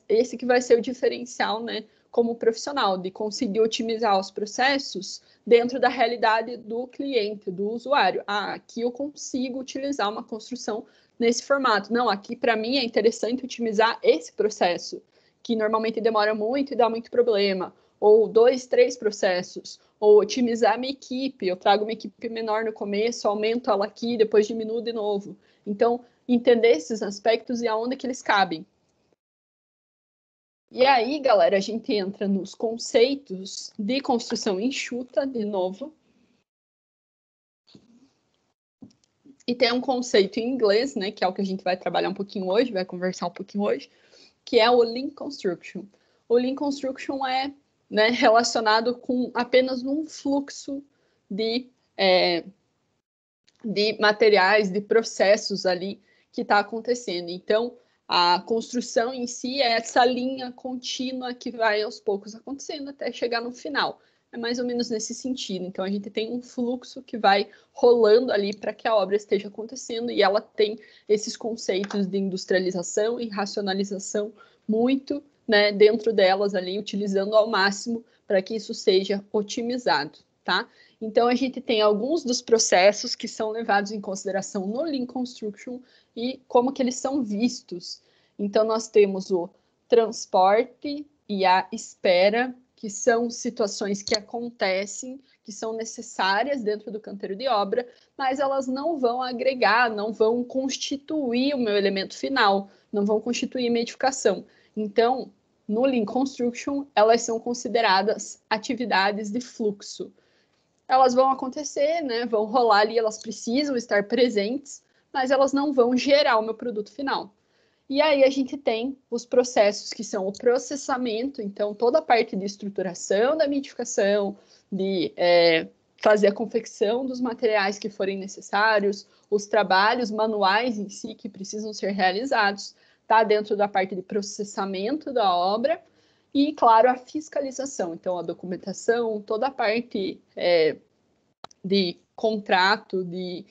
Speaker 1: Esse que vai ser o diferencial, né? Como profissional, de conseguir otimizar os processos dentro da realidade do cliente, do usuário. Aqui eu consigo utilizar uma construção nesse formato. Não, aqui para mim é interessante otimizar esse processo, que normalmente demora muito e dá muito problema. Ou 2, 3 processos. Ou otimizar a minha equipe. Eu trago uma equipe menor no começo, aumento ela aqui, depois diminuo de novo. Então, entender esses aspectos e aonde que eles cabem. E aí, galera, a gente entra nos conceitos de construção enxuta, de novo. E tem um conceito em inglês, né, que é o que a gente vai trabalhar um pouquinho hoje, vai conversar um pouquinho hoje, que é o Lean Construction. O Lean Construction é, né, relacionado com apenas um fluxo de materiais, de processos ali que está acontecendo. Então, a construção em si é essa linha contínua que vai aos poucos acontecendo até chegar no final. É mais ou menos nesse sentido. Então, a gente tem um fluxo que vai rolando ali para que a obra esteja acontecendo e ela tem esses conceitos de industrialização e racionalização muito, né, dentro delas ali, utilizando ao máximo para que isso seja otimizado, tá? Então, a gente tem alguns dos processos que são levados em consideração no Lean Construction e como que eles são vistos. Então, nós temos o transporte e a espera, que são situações que acontecem, que são necessárias dentro do canteiro de obra, mas elas não vão agregar, não vão constituir o meu elemento final, não vão constituir minha edificação. Então, no Lean Construction, elas são consideradas atividades de fluxo. Elas vão acontecer, né? Vão rolar ali, elas precisam estar presentes, mas elas não vão gerar o meu produto final. E aí a gente tem os processos que são o processamento, então toda a parte de estruturação da edificação, de fazer a confecção dos materiais que forem necessários, os trabalhos manuais em si que precisam ser realizados, tá dentro da parte de processamento da obra. E, claro, a fiscalização, então a documentação, toda a parte de contrato, de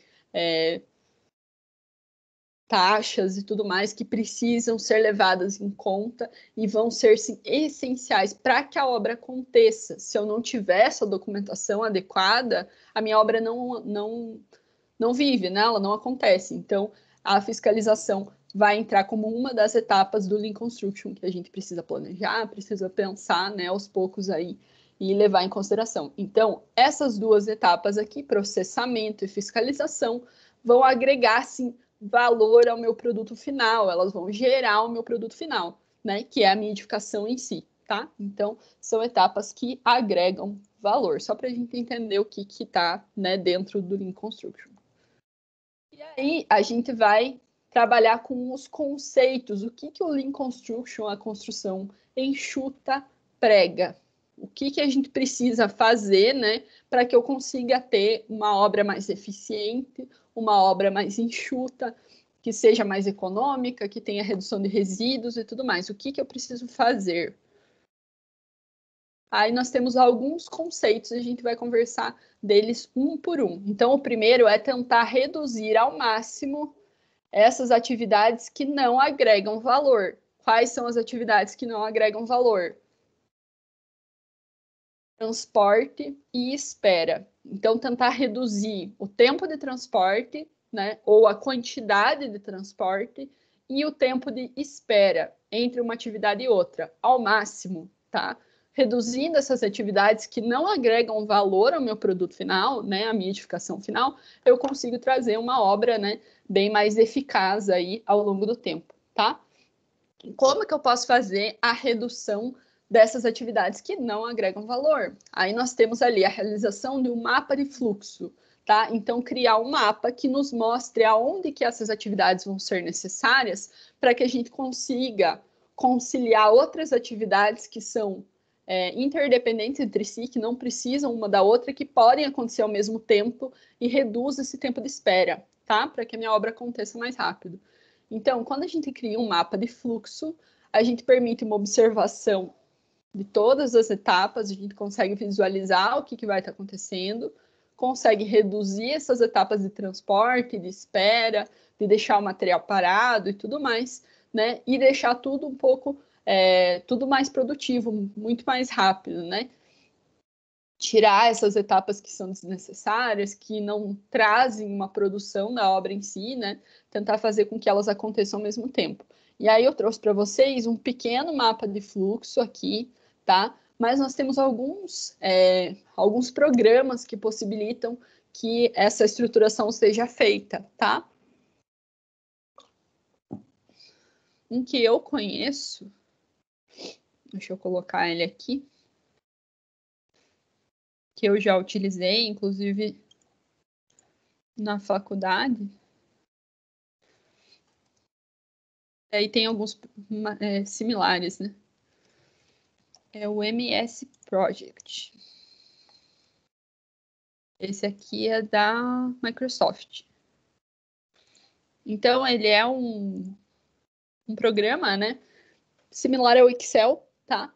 Speaker 1: taxas e tudo mais que precisam ser levadas em conta e vão ser sim, essenciais para que a obra aconteça. Se eu não tiver essa documentação adequada, a minha obra não vive, né? Ela não acontece. Então, a fiscalização vai entrar como uma das etapas do Lean Construction que a gente precisa planejar, precisa pensar, né, aos poucos aí e levar em consideração. Então, essas duas etapas aqui, processamento e fiscalização, vão agregar, sim, valor ao meu produto final, elas vão gerar o meu produto final, né, que é a minha edificação em si, tá? Então, são etapas que agregam valor, só para a gente entender o que está, né, dentro do Lean Construction. E aí, a gente vai trabalhar com os conceitos, o que o Lean Construction, a construção enxuta, prega. O que a gente precisa fazer, né, para que eu consiga ter uma obra mais eficiente, uma obra mais enxuta, que seja mais econômica, que tenha redução de resíduos e tudo mais. O que eu preciso fazer? Aí nós temos alguns conceitos e a gente vai conversar deles um por um. Então, o primeiro é tentar reduzir ao máximo essas atividades que não agregam valor. Quais são as atividades que não agregam valor? transporte e espera. Então, tentar reduzir o tempo de transporte, né, ou a quantidade de transporte e o tempo de espera entre uma atividade e outra, ao máximo, tá? Reduzindo essas atividades que não agregam valor ao meu produto final, né, à minha edificação final, eu consigo trazer uma obra, né, bem mais eficaz aí ao longo do tempo, tá? Como que eu posso fazer a redução dessas atividades que não agregam valor? Aí nós temos ali a realização de um mapa de fluxo, tá? Então, criar um mapa que nos mostre aonde que essas atividades vão ser necessárias para que a gente consiga conciliar outras atividades que são interdependentes entre si, que não precisam uma da outra, que podem acontecer ao mesmo tempo e reduz esse tempo de espera, tá? Para que a minha obra aconteça mais rápido. Então, quando a gente cria um mapa de fluxo, a gente permite uma observação de todas as etapas, a gente consegue visualizar o que vai estar acontecendo, consegue reduzir essas etapas de transporte, de espera, de deixar o material parado e tudo mais, né? E deixar tudo um pouco, tudo mais produtivo, muito mais rápido, né? Tirar essas etapas que são desnecessárias, que não trazem uma produção da obra em si, né? Tentar fazer com que elas aconteçam ao mesmo tempo. E aí eu trouxe para vocês um pequeno mapa de fluxo aqui, tá? Mas nós temos alguns programas que possibilitam que essa estruturação seja feita, tá? Um que eu conheço, deixa eu colocar ele aqui, que eu já utilizei, inclusive na faculdade. E tem alguns similares, né? É o MS Project. Esse aqui é da Microsoft. Então, ele é um programa, né? Similar ao Excel, tá?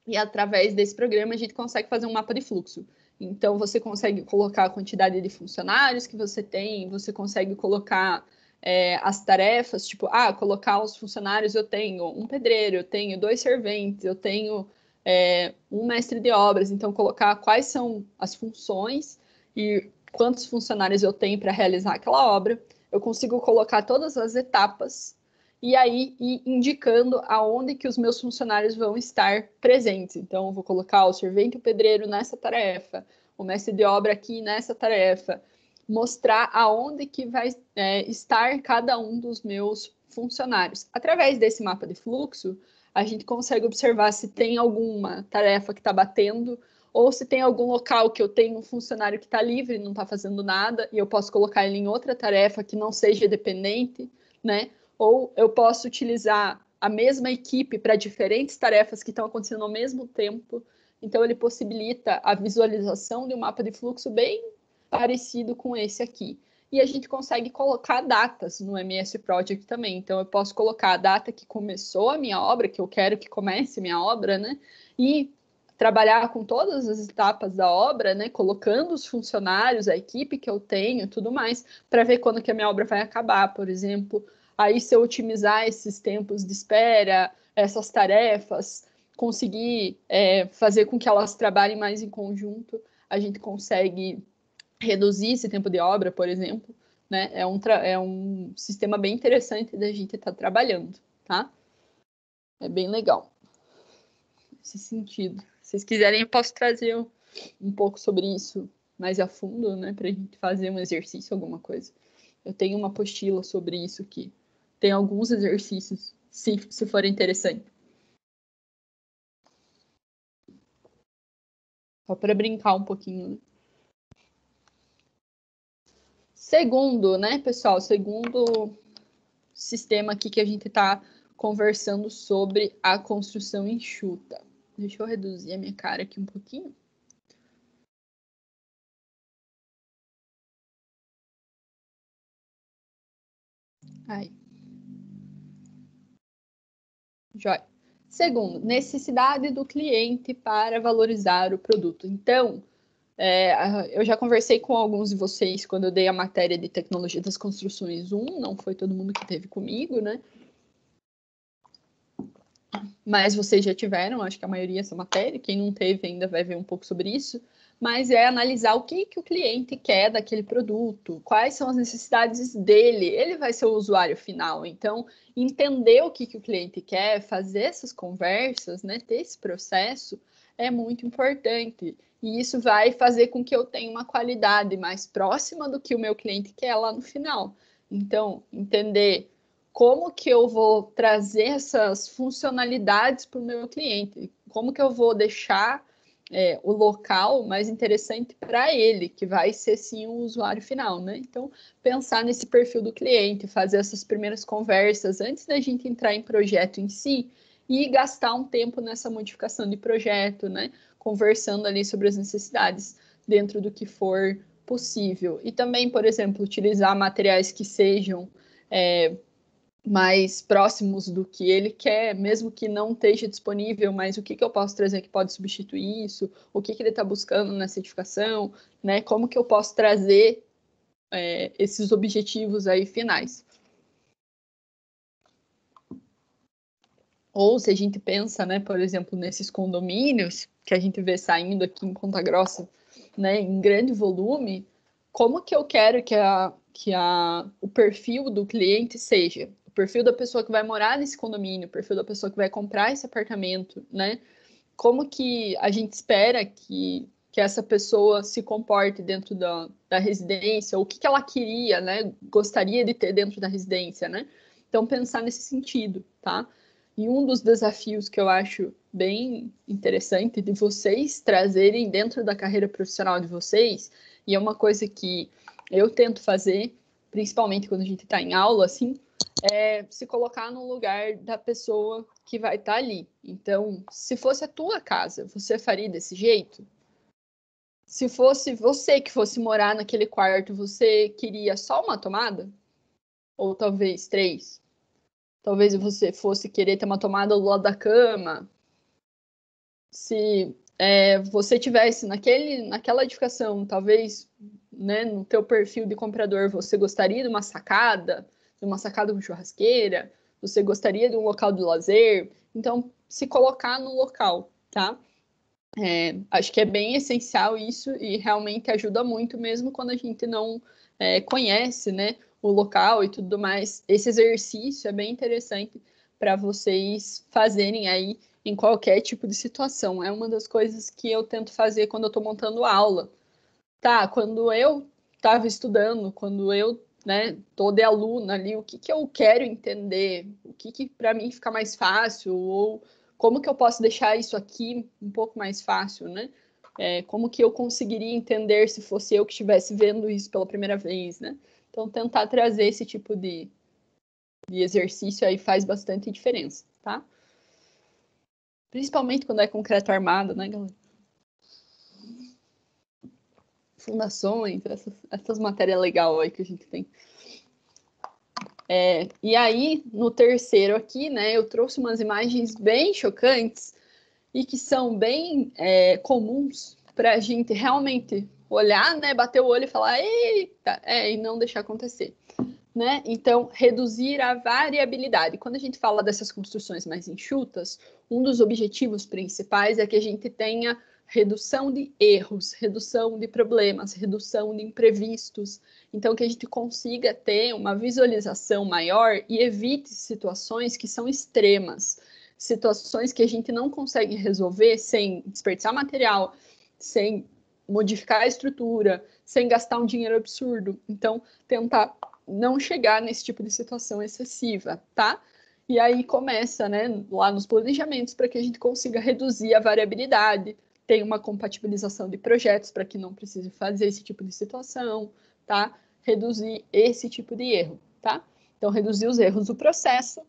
Speaker 1: E através desse programa a gente consegue fazer um mapa de fluxo. Então, você consegue colocar a quantidade de funcionários que você tem, você consegue colocar as tarefas, tipo, colocar os funcionários, eu tenho um pedreiro, eu tenho 2 serventes, eu tenho um mestre de obras, então colocar quais são as funções e quantos funcionários eu tenho para realizar aquela obra. Eu consigo colocar todas as etapas e aí ir indicando aonde que os meus funcionários vão estar presentes. Então, eu vou colocar o servente e o pedreiro nessa tarefa, o mestre de obra aqui nessa tarefa, mostrar aonde que vai estar cada um dos meus funcionários. Através desse mapa de fluxo, a gente consegue observar se tem alguma tarefa que está batendo, ou se tem algum local que eu tenho um funcionário que está livre, não está fazendo nada, e eu posso colocar ele em outra tarefa que não seja dependente, né? Ou eu posso utilizar a mesma equipe para diferentes tarefas que estão acontecendo ao mesmo tempo. Então, ele possibilita a visualização de um mapa de fluxo bem parecido com esse aqui. E a gente consegue colocar datas no MS Project também. Então, eu posso colocar a data que começou a minha obra, que eu quero que comece a minha obra, né? E trabalhar com todas as etapas da obra, né? Colocando os funcionários, a equipe que eu tenho, tudo mais, para ver quando que a minha obra vai acabar, por exemplo. Aí, se eu otimizar esses tempos de espera, essas tarefas, conseguir fazer com que elas trabalhem mais em conjunto, a gente consegue reduzir esse tempo de obra, por exemplo, né? É um sistema bem interessante da gente estar trabalhando, tá? É bem legal nesse sentido. Se vocês quiserem, eu posso trazer um pouco sobre isso mais a fundo, né? Para a gente fazer um exercício, alguma coisa. Eu tenho uma apostila sobre isso que tem alguns exercícios, se for interessante. Só para brincar um pouquinho, né? Segundo, né, pessoal? Segundo sistema aqui que a gente está conversando sobre a construção enxuta. Deixa eu reduzir a minha cara aqui um pouquinho. Aí. Jóia. Segundo, necessidade do cliente para valorizar o produto. Então, eu já conversei com alguns de vocês quando eu dei a matéria de tecnologia das construções 1, não foi todo mundo que teve comigo, né? mas vocês já tiveram, acho que a maioria essa matéria, quem não teve ainda vai ver um pouco sobre isso, mas é analisar o que o cliente quer daquele produto, quais são as necessidades dele, ele vai ser o usuário final, então entender o que o cliente quer, fazer essas conversas, né, ter esse processo é muito importante, e isso vai fazer com que eu tenha uma qualidade mais próxima do que o meu cliente quer lá no final. Então, entender como que eu vou trazer essas funcionalidades para o meu cliente, como que eu vou deixar o local mais interessante para ele, que vai ser sim o usuário final, né? Então, pensar nesse perfil do cliente, fazer essas primeiras conversas antes da gente entrar em projeto em si e gastar um tempo nessa modificação de projeto, né? Conversando ali sobre as necessidades dentro do que for possível. E também, por exemplo, utilizar materiais que sejam mais próximos do que ele quer, mesmo que não esteja disponível, mas o que eu posso trazer que pode substituir isso, o que ele está buscando na certificação, né? Como que eu posso trazer esses objetivos aí finais. Ou se a gente pensa, né, por exemplo, nesses condomínios que a gente vê saindo aqui em Ponta Grossa, né, em grande volume, como que eu quero que o perfil do cliente seja? O perfil da pessoa que vai morar nesse condomínio, o perfil da pessoa que vai comprar esse apartamento, né? Como que a gente espera que essa pessoa se comporte dentro da residência, o que ela queria, né? Gostaria de ter dentro da residência, né? Então, pensar nesse sentido, tá? E um dos desafios que eu acho bem interessante de vocês trazerem dentro da carreira profissional de vocês, e é uma coisa que eu tento fazer, principalmente quando a gente está em aula, assim, é se colocar no lugar da pessoa que vai estar ali. Então, se fosse a tua casa, você faria desse jeito? Se fosse você que fosse morar naquele quarto, você queria só uma tomada? Ou talvez 3? Talvez você fosse querer ter uma tomada do lado da cama. Se você tivesse naquela edificação, talvez, né, no teu perfil de comprador, você gostaria de uma sacada com churrasqueira, você gostaria de um local de lazer. Então, se colocar no local, tá? Acho que é bem essencial isso e realmente ajuda muito, mesmo quando a gente não conhece, né, o local e tudo mais. Esse exercício é bem interessante para vocês fazerem aí em qualquer tipo de situação. É uma das coisas que eu tento fazer quando eu estou montando aula. Tá, quando eu estava estudando, quando eu tô de aluna ali, o que eu quero entender, o que para mim fica mais fácil, ou como que eu posso deixar isso aqui um pouco mais fácil, né? Como que eu conseguiria entender se fosse eu que estivesse vendo isso pela primeira vez, né? Então, tentar trazer esse tipo de exercício aí faz bastante diferença, tá? Principalmente quando é concreto armado, né, galera? Fundações, essas matérias legais aí que a gente tem. E aí, no terceiro aqui, né, eu trouxe umas imagens bem chocantes e que são bem comuns para a gente realmente olhar, né, bater o olho e falar, eita, e não deixar acontecer. Né? Então, reduzir a variabilidade. Quando a gente fala dessas construções mais enxutas, um dos objetivos principais é que a gente tenha redução de erros, redução de problemas, redução de imprevistos. Então, que a gente consiga ter uma visualização maior e evite situações que são extremas, situações que a gente não consegue resolver sem desperdiçar material, sem modificar a estrutura, sem gastar um dinheiro absurdo. Então, tentar não chegar nesse tipo de situação excessiva, tá? E aí começa, né, lá nos planejamentos para que a gente consiga reduzir a variabilidade, tem uma compatibilização de projetos para que não precise fazer esse tipo de situação, tá? Reduzir esse tipo de erro, tá? Então, reduzir os erros do processo,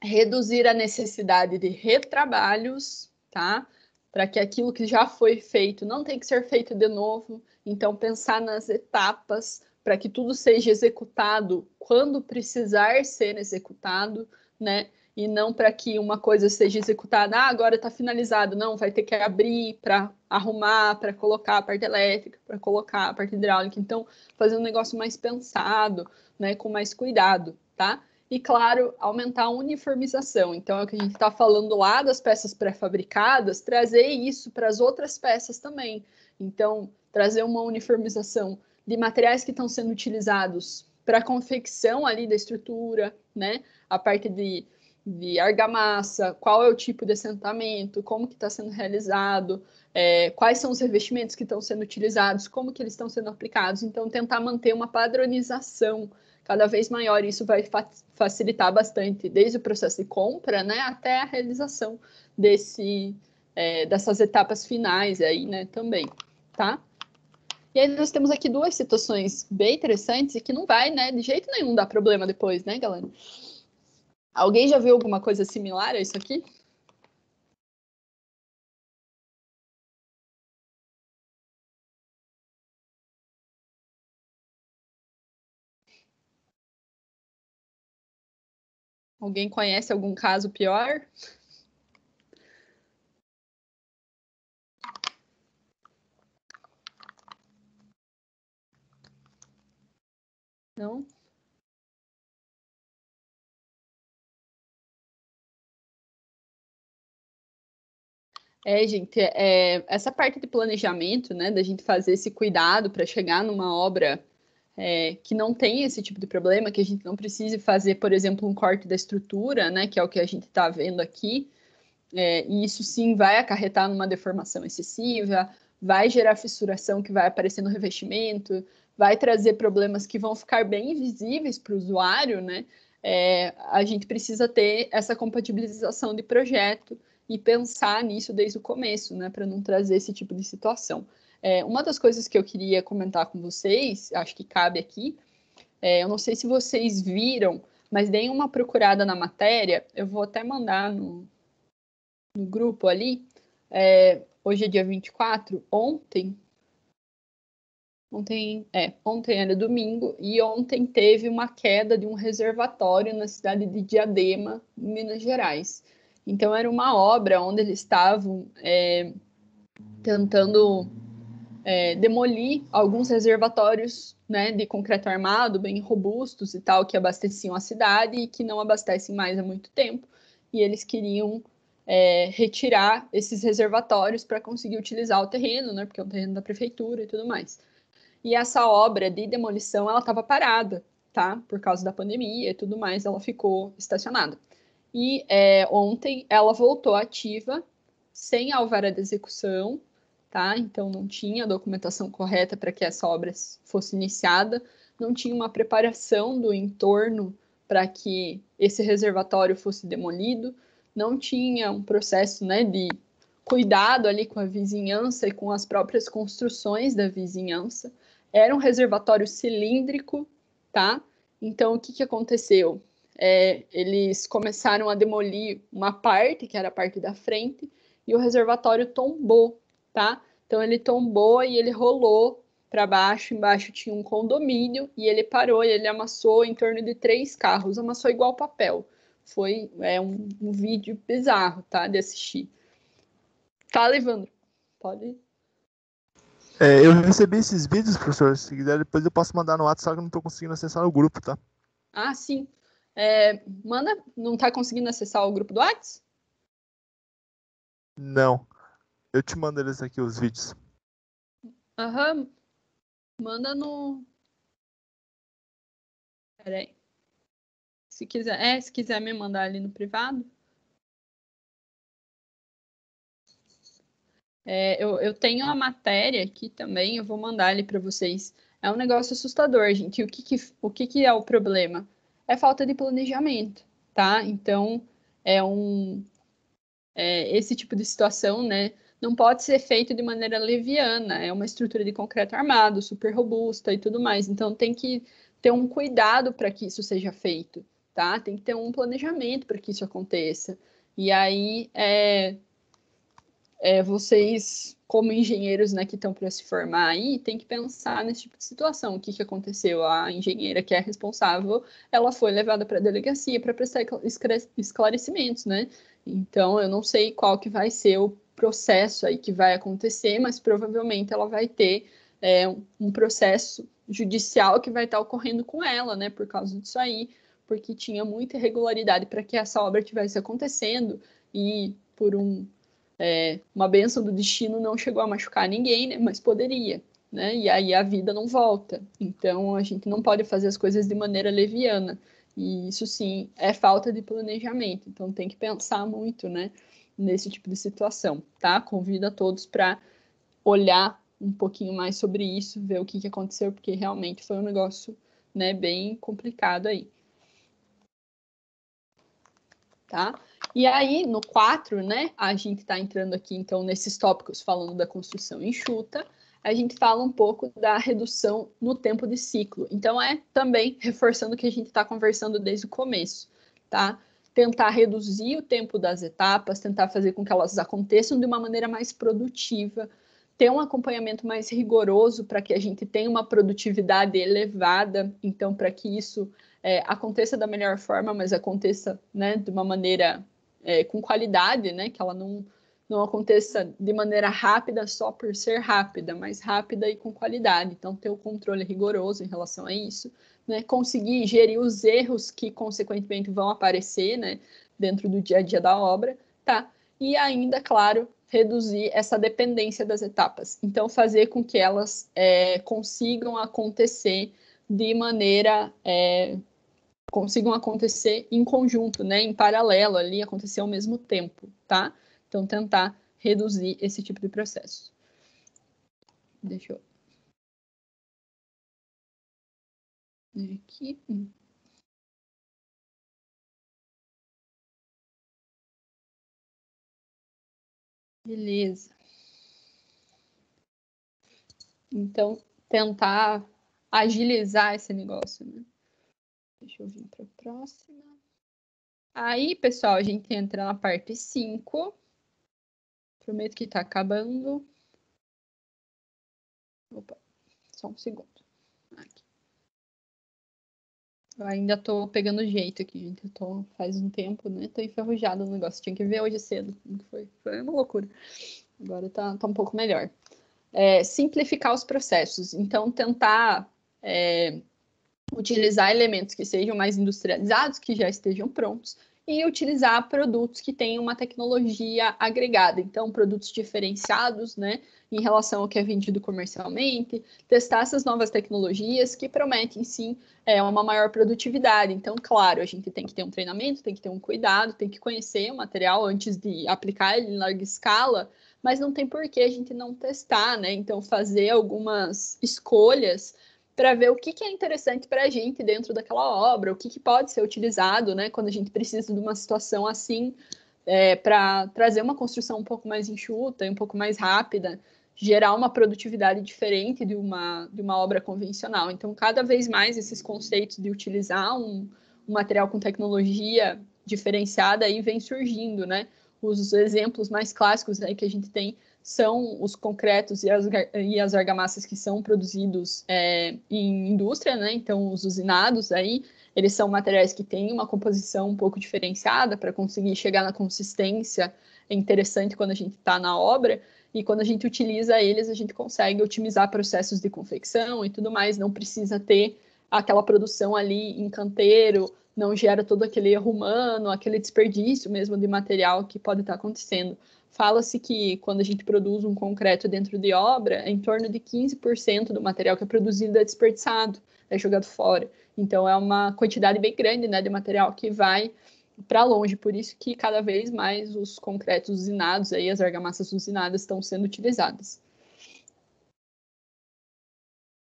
Speaker 1: reduzir a necessidade de retrabalhos, tá? Para que aquilo que já foi feito não tenha que ser feito de novo. Então, pensar nas etapas para que tudo seja executado quando precisar ser executado, né? E não para que uma coisa seja executada, agora está finalizado. Não, vai ter que abrir para arrumar, para colocar a parte elétrica, para colocar a parte hidráulica. Então, fazer um negócio mais pensado, né? Com mais cuidado, tá? e, claro, aumentar a uniformização. Então, é o que a gente está falando lá das peças pré-fabricadas, trazer isso para as outras peças também. Então, trazer uma uniformização de materiais que estão sendo utilizados para a confecção ali da estrutura, né? A parte de argamassa, qual é o tipo de assentamento, como que está sendo realizado, quais são os revestimentos que estão sendo utilizados, como que eles estão sendo aplicados. Então, tentar manter uma padronização cada vez maior. Isso vai facilitar bastante, desde o processo de compra, né, até a realização dessas etapas finais aí, né, também, tá? E aí nós temos aqui duas situações bem interessantes e que não vai, né, de jeito nenhum dar problema depois, né, galera? Alguém já viu alguma coisa similar a isso aqui? Alguém conhece algum caso pior? Não? Gente, essa parte de planejamento, né, da gente fazer esse cuidado para chegar numa obra que não tem esse tipo de problema, que a gente não precise fazer, por exemplo, um corte da estrutura, né, que é o que a gente está vendo aqui, e isso sim vai acarretar numa deformação excessiva, vai gerar fissuração que vai aparecer no revestimento, vai trazer problemas que vão ficar bem visíveis para o usuário, né? A gente precisa ter essa compatibilização de projeto e pensar nisso desde o começo, né, para não trazer esse tipo de situação. Uma das coisas que eu queria comentar com vocês, acho que cabe aqui, eu não sei se vocês viram, mas deem uma procurada na matéria, eu vou até mandar no grupo ali, hoje é dia 24, ontem era domingo, e ontem teve uma queda de um reservatório na cidade de Diadema, em Minas Gerais. Então, era uma obra onde eles estavam tentando demolir alguns reservatórios, né, de concreto armado, bem robustos e tal, que abasteciam a cidade e que não abastecem mais há muito tempo. E eles queriam retirar esses reservatórios para conseguir utilizar o terreno, né, porque é um terreno da prefeitura e tudo mais. E essa obra de demolição, ela estava parada, tá? Por causa da pandemia e tudo mais, ela ficou estacionada. E ontem ela voltou ativa, sem alvará de execução, tá? Então não tinha a documentação correta para que essa obra fosse iniciada, não tinha uma preparação do entorno para que esse reservatório fosse demolido, não tinha um processo, né, de cuidado ali com a vizinhança e com as próprias construções da vizinhança. Era um reservatório cilíndrico, tá? Então, o que aconteceu? Eles começaram a demolir uma parte, que era a parte da frente, e o reservatório tombou, tá? Então, ele tombou e ele rolou para baixo. Embaixo tinha um condomínio e ele parou e ele amassou em torno de 3 carros. Amassou igual papel. Foi um vídeo bizarro, tá? De assistir. Tá, Evandro? Pode ir.
Speaker 8: Eu recebi esses vídeos, professor. Se quiser, depois eu posso mandar no WhatsApp, só que eu não tô conseguindo acessar o grupo, tá?
Speaker 1: Ah, sim. Manda, não tá conseguindo acessar o grupo do WhatsApp?
Speaker 8: Não. Eu te mando eles aqui, os vídeos.
Speaker 1: Aham. Manda no... Peraí. Se quiser me mandar ali no privado. Eu tenho a matéria aqui também, eu vou mandar ali para vocês. É um negócio assustador, gente. E o que é o problema? É falta de planejamento, tá? Então, esse tipo de situação, né, não pode ser feito de maneira leviana. É uma estrutura de concreto armado, super robusta e tudo mais. Então, tem que ter um cuidado para que isso seja feito, tá? Tem que ter um planejamento para que isso aconteça. E aí, vocês, como engenheiros, né, que estão para se formar aí, tem que pensar nesse tipo de situação. O que aconteceu? A engenheira que é responsável, ela foi levada para a delegacia para prestar esclarecimentos, né? Então, eu não sei qual que vai ser o processo aí que vai acontecer, mas provavelmente ela vai ter um processo judicial que vai estar ocorrendo com ela, né, por causa disso aí, porque tinha muita irregularidade para que essa obra estivesse acontecendo e por uma bênção do destino não chegou a machucar ninguém, né? Mas poderia, né? E aí a vida não volta. Então a gente não pode fazer as coisas de maneira leviana. E isso sim é falta de planejamento. Então tem que pensar muito, né, nesse tipo de situação, tá? Convido a todos para olhar um pouquinho mais sobre isso, ver o que aconteceu, porque realmente foi um negócio, né, bem complicado aí. Tá? E aí, no 4, né, a gente está entrando aqui, então, nesses tópicos falando da construção enxuta, a gente fala um pouco da redução no tempo de ciclo. Então, também reforçando o que a gente está conversando desde o começo, tá? Tentar reduzir o tempo das etapas, tentar fazer com que elas aconteçam de uma maneira mais produtiva, ter um acompanhamento mais rigoroso para que a gente tenha uma produtividade elevada, então, para que isso aconteça da melhor forma, mas aconteça, né, de uma maneira com qualidade, né, que ela não aconteça de maneira rápida só por ser rápida, mas rápida e com qualidade. Então, ter o controle rigoroso em relação a isso, né, conseguir gerir os erros que, consequentemente, vão aparecer, né, dentro do dia a dia da obra, tá? E ainda, claro, reduzir essa dependência das etapas. Então, fazer com que elas consigam acontecer de maneira... consigam acontecer em conjunto, né, em paralelo ali, acontecer ao mesmo tempo, tá? Então, tentar reduzir esse tipo de processo. Deixa eu... aqui. Beleza. Então, tentar agilizar esse negócio, né? Deixa eu vir para a próxima. Aí, pessoal, a gente entra na parte 5. Prometo que está acabando. Opa, só um segundo. Aqui. Eu ainda estou pegando jeito aqui, gente. Faz um tempo, né? Tô enferrujada no negócio. Tinha que ver hoje cedo como foi. Foi uma loucura. Agora tá um pouco melhor. Simplificar os processos. Então, tentar utilizar elementos que sejam mais industrializados, que já estejam prontos, e utilizar produtos que tenham uma tecnologia agregada. Então, produtos diferenciados, né, em relação ao que é vendido comercialmente, testar essas novas tecnologias que prometem, sim, uma maior produtividade. Então, claro, a gente tem que ter um treinamento, tem que ter um cuidado, tem que conhecer o material antes de aplicar ele em larga escala, mas não tem por que a gente não testar, né? Então, fazer algumas escolhas para ver o que é interessante para a gente dentro daquela obra, o que pode ser utilizado, né, quando a gente precisa de uma situação assim, para trazer uma construção um pouco mais enxuta e um pouco mais rápida, gerar uma produtividade diferente de uma obra convencional. Então, cada vez mais esses conceitos de utilizar um material com tecnologia diferenciada aí vem surgindo, né? Os exemplos mais clássicos aí que a gente tem são os concretos e as argamassas que são produzidos em indústria, né? Então, os usinados aí, eles são materiais que têm uma composição um pouco diferenciada para conseguir chegar na consistência interessante quando a gente está na obra, e quando a gente utiliza eles, a gente consegue otimizar processos de confecção e tudo mais, não precisa ter aquela produção ali em canteiro, não gera todo aquele erro humano, aquele desperdício mesmo de material que pode estar acontecendo. Fala-se que quando a gente produz um concreto dentro de obra, em torno de 15% do material que é produzido é desperdiçado, é jogado fora. Então, é uma quantidade bem grande, né, de material que vai para longe. Por isso que cada vez mais os concretos usinados, aí, as argamassas usinadas estão sendo utilizadas.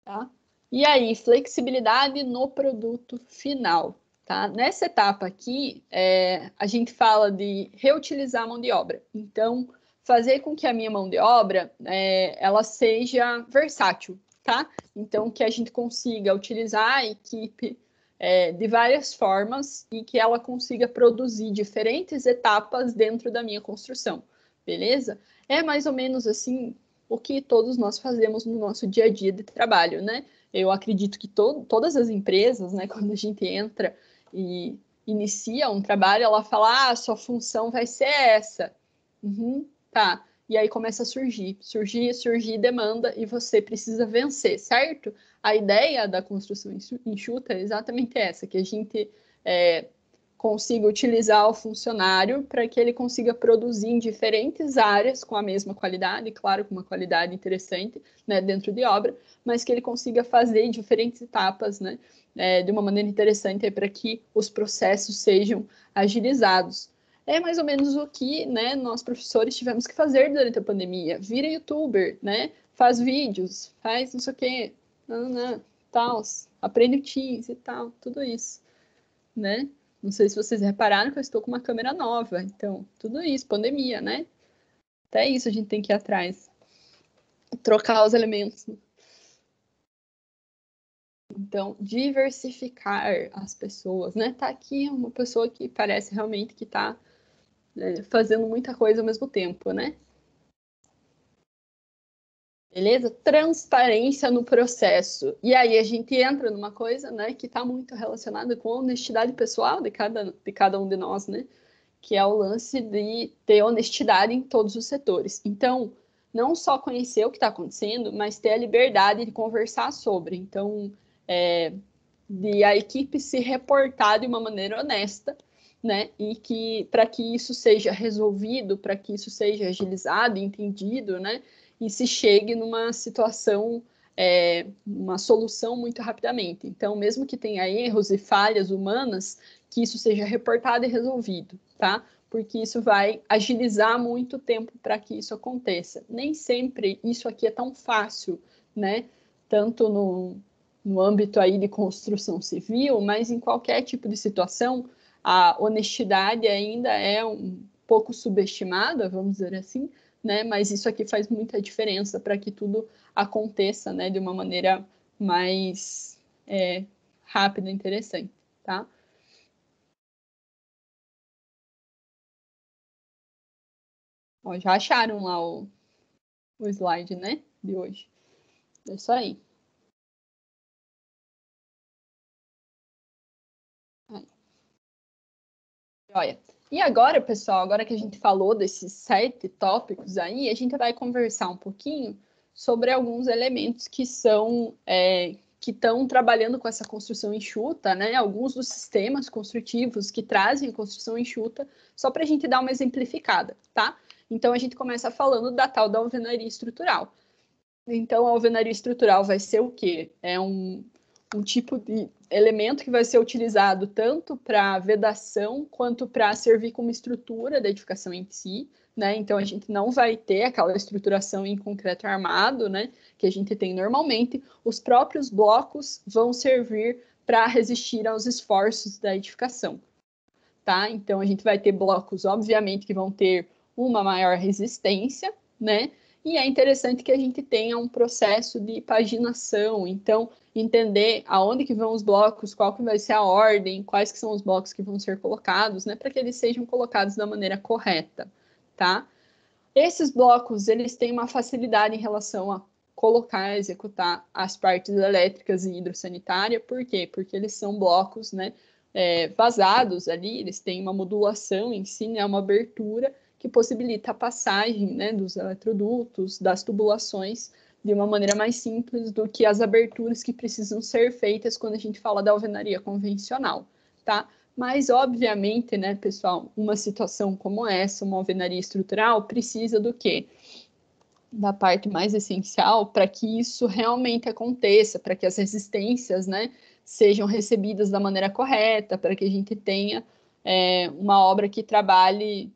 Speaker 1: Tá? E aí, flexibilidade no produto final. Tá? Nessa etapa aqui, a gente fala de reutilizar a mão de obra. Então, fazer com que a minha mão de obra ela seja versátil, tá? Então, que a gente consiga utilizar a equipe de várias formas e que ela consiga produzir diferentes etapas dentro da minha construção, beleza? É mais ou menos assim o que todos nós fazemos no nosso dia a dia de trabalho, né? Eu acredito que todas as empresas, né, quando a gente entra e inicia um trabalho, ela fala, sua função vai ser essa. Tá. E aí começa a surgir demanda e você precisa vencer, certo? A ideia da construção enxuta é exatamente essa, que a gente consiga utilizar o funcionário para que ele consiga produzir em diferentes áreas com a mesma qualidade, claro, com uma qualidade interessante, né, dentro de obra, mas que ele consiga fazer em diferentes etapas, né, de uma maneira interessante para que os processos sejam agilizados. É mais ou menos o que, né, nós professores tivemos que fazer durante a pandemia. Vira youtuber, né, faz vídeos, faz não sei o quê, tal, aprende o Teams e tal, tudo isso, né? Não sei se vocês repararam que eu estou com uma câmera nova. Então, tudo isso, pandemia, né? Até isso a gente tem que ir atrás. Trocar os elementos. Então, diversificar as pessoas, né? Tá aqui uma pessoa que parece realmente que tá fazendo muita coisa ao mesmo tempo, né? Beleza? Transparência no processo. E aí a gente entra numa coisa, né, que está muito relacionada com a honestidade pessoal de cada um de nós, né? Que é o lance de ter honestidade em todos os setores. Então, não só conhecer o que está acontecendo, mas ter a liberdade de conversar sobre. Então, de a equipe se reportar de uma maneira honesta, né? E que para que isso seja resolvido, para que isso seja agilizado, entendido, né? E se chegue numa situação, uma solução muito rapidamente. Então, mesmo que tenha erros e falhas humanas, que isso seja reportado e resolvido, tá? Porque isso vai agilizar muito o tempo para que isso aconteça. Nem sempre isso aqui é tão fácil, né? Tanto no âmbito aí de construção civil, mas em qualquer tipo de situação, a honestidade ainda é um pouco subestimada, vamos dizer assim, né? Mas isso aqui faz muita diferença para que tudo aconteça, né, de uma maneira mais rápida e interessante, tá? Ó, já acharam lá o slide, né, de hoje. É isso aí. Olha, e agora, pessoal, agora que a gente falou desses 7 tópicos aí, a gente vai conversar um pouquinho sobre alguns elementos que são que estão trabalhando com essa construção enxuta, né? Alguns dos sistemas construtivos que trazem construção enxuta, só para a gente dar uma exemplificada, tá? Então a gente começa falando da tal da alvenaria estrutural. Então a alvenaria estrutural vai ser o quê? É um tipo de elemento que vai ser utilizado tanto para vedação quanto para servir como estrutura da edificação em si, né? Então a gente não vai ter aquela estruturação em concreto armado, né, que a gente tem normalmente. Os próprios blocos vão servir para resistir aos esforços da edificação, tá? Então a gente vai ter blocos, obviamente, que vão ter uma maior resistência, né? E é interessante que a gente tenha um processo de paginação, então entender aonde que vão os blocos, qual que vai ser a ordem, quais que são os blocos que vão ser colocados, né, para que eles sejam colocados da maneira correta, tá? Esses blocos, eles têm uma facilidade em relação a colocar, executar as partes elétricas e hidrossanitária, por quê? Porque eles são blocos, né, vazados ali, eles têm uma modulação em si, né, uma abertura, que possibilita a passagem, né, dos eletrodutos, das tubulações, de uma maneira mais simples do que as aberturas que precisam ser feitas quando a gente fala da alvenaria convencional, tá? Mas, obviamente, né, pessoal, uma situação como essa, uma alvenaria estrutural, precisa do quê? Da parte mais essencial para que isso realmente aconteça, para que as resistências, né, sejam recebidas da maneira correta, para que a gente tenha uma obra que trabalhe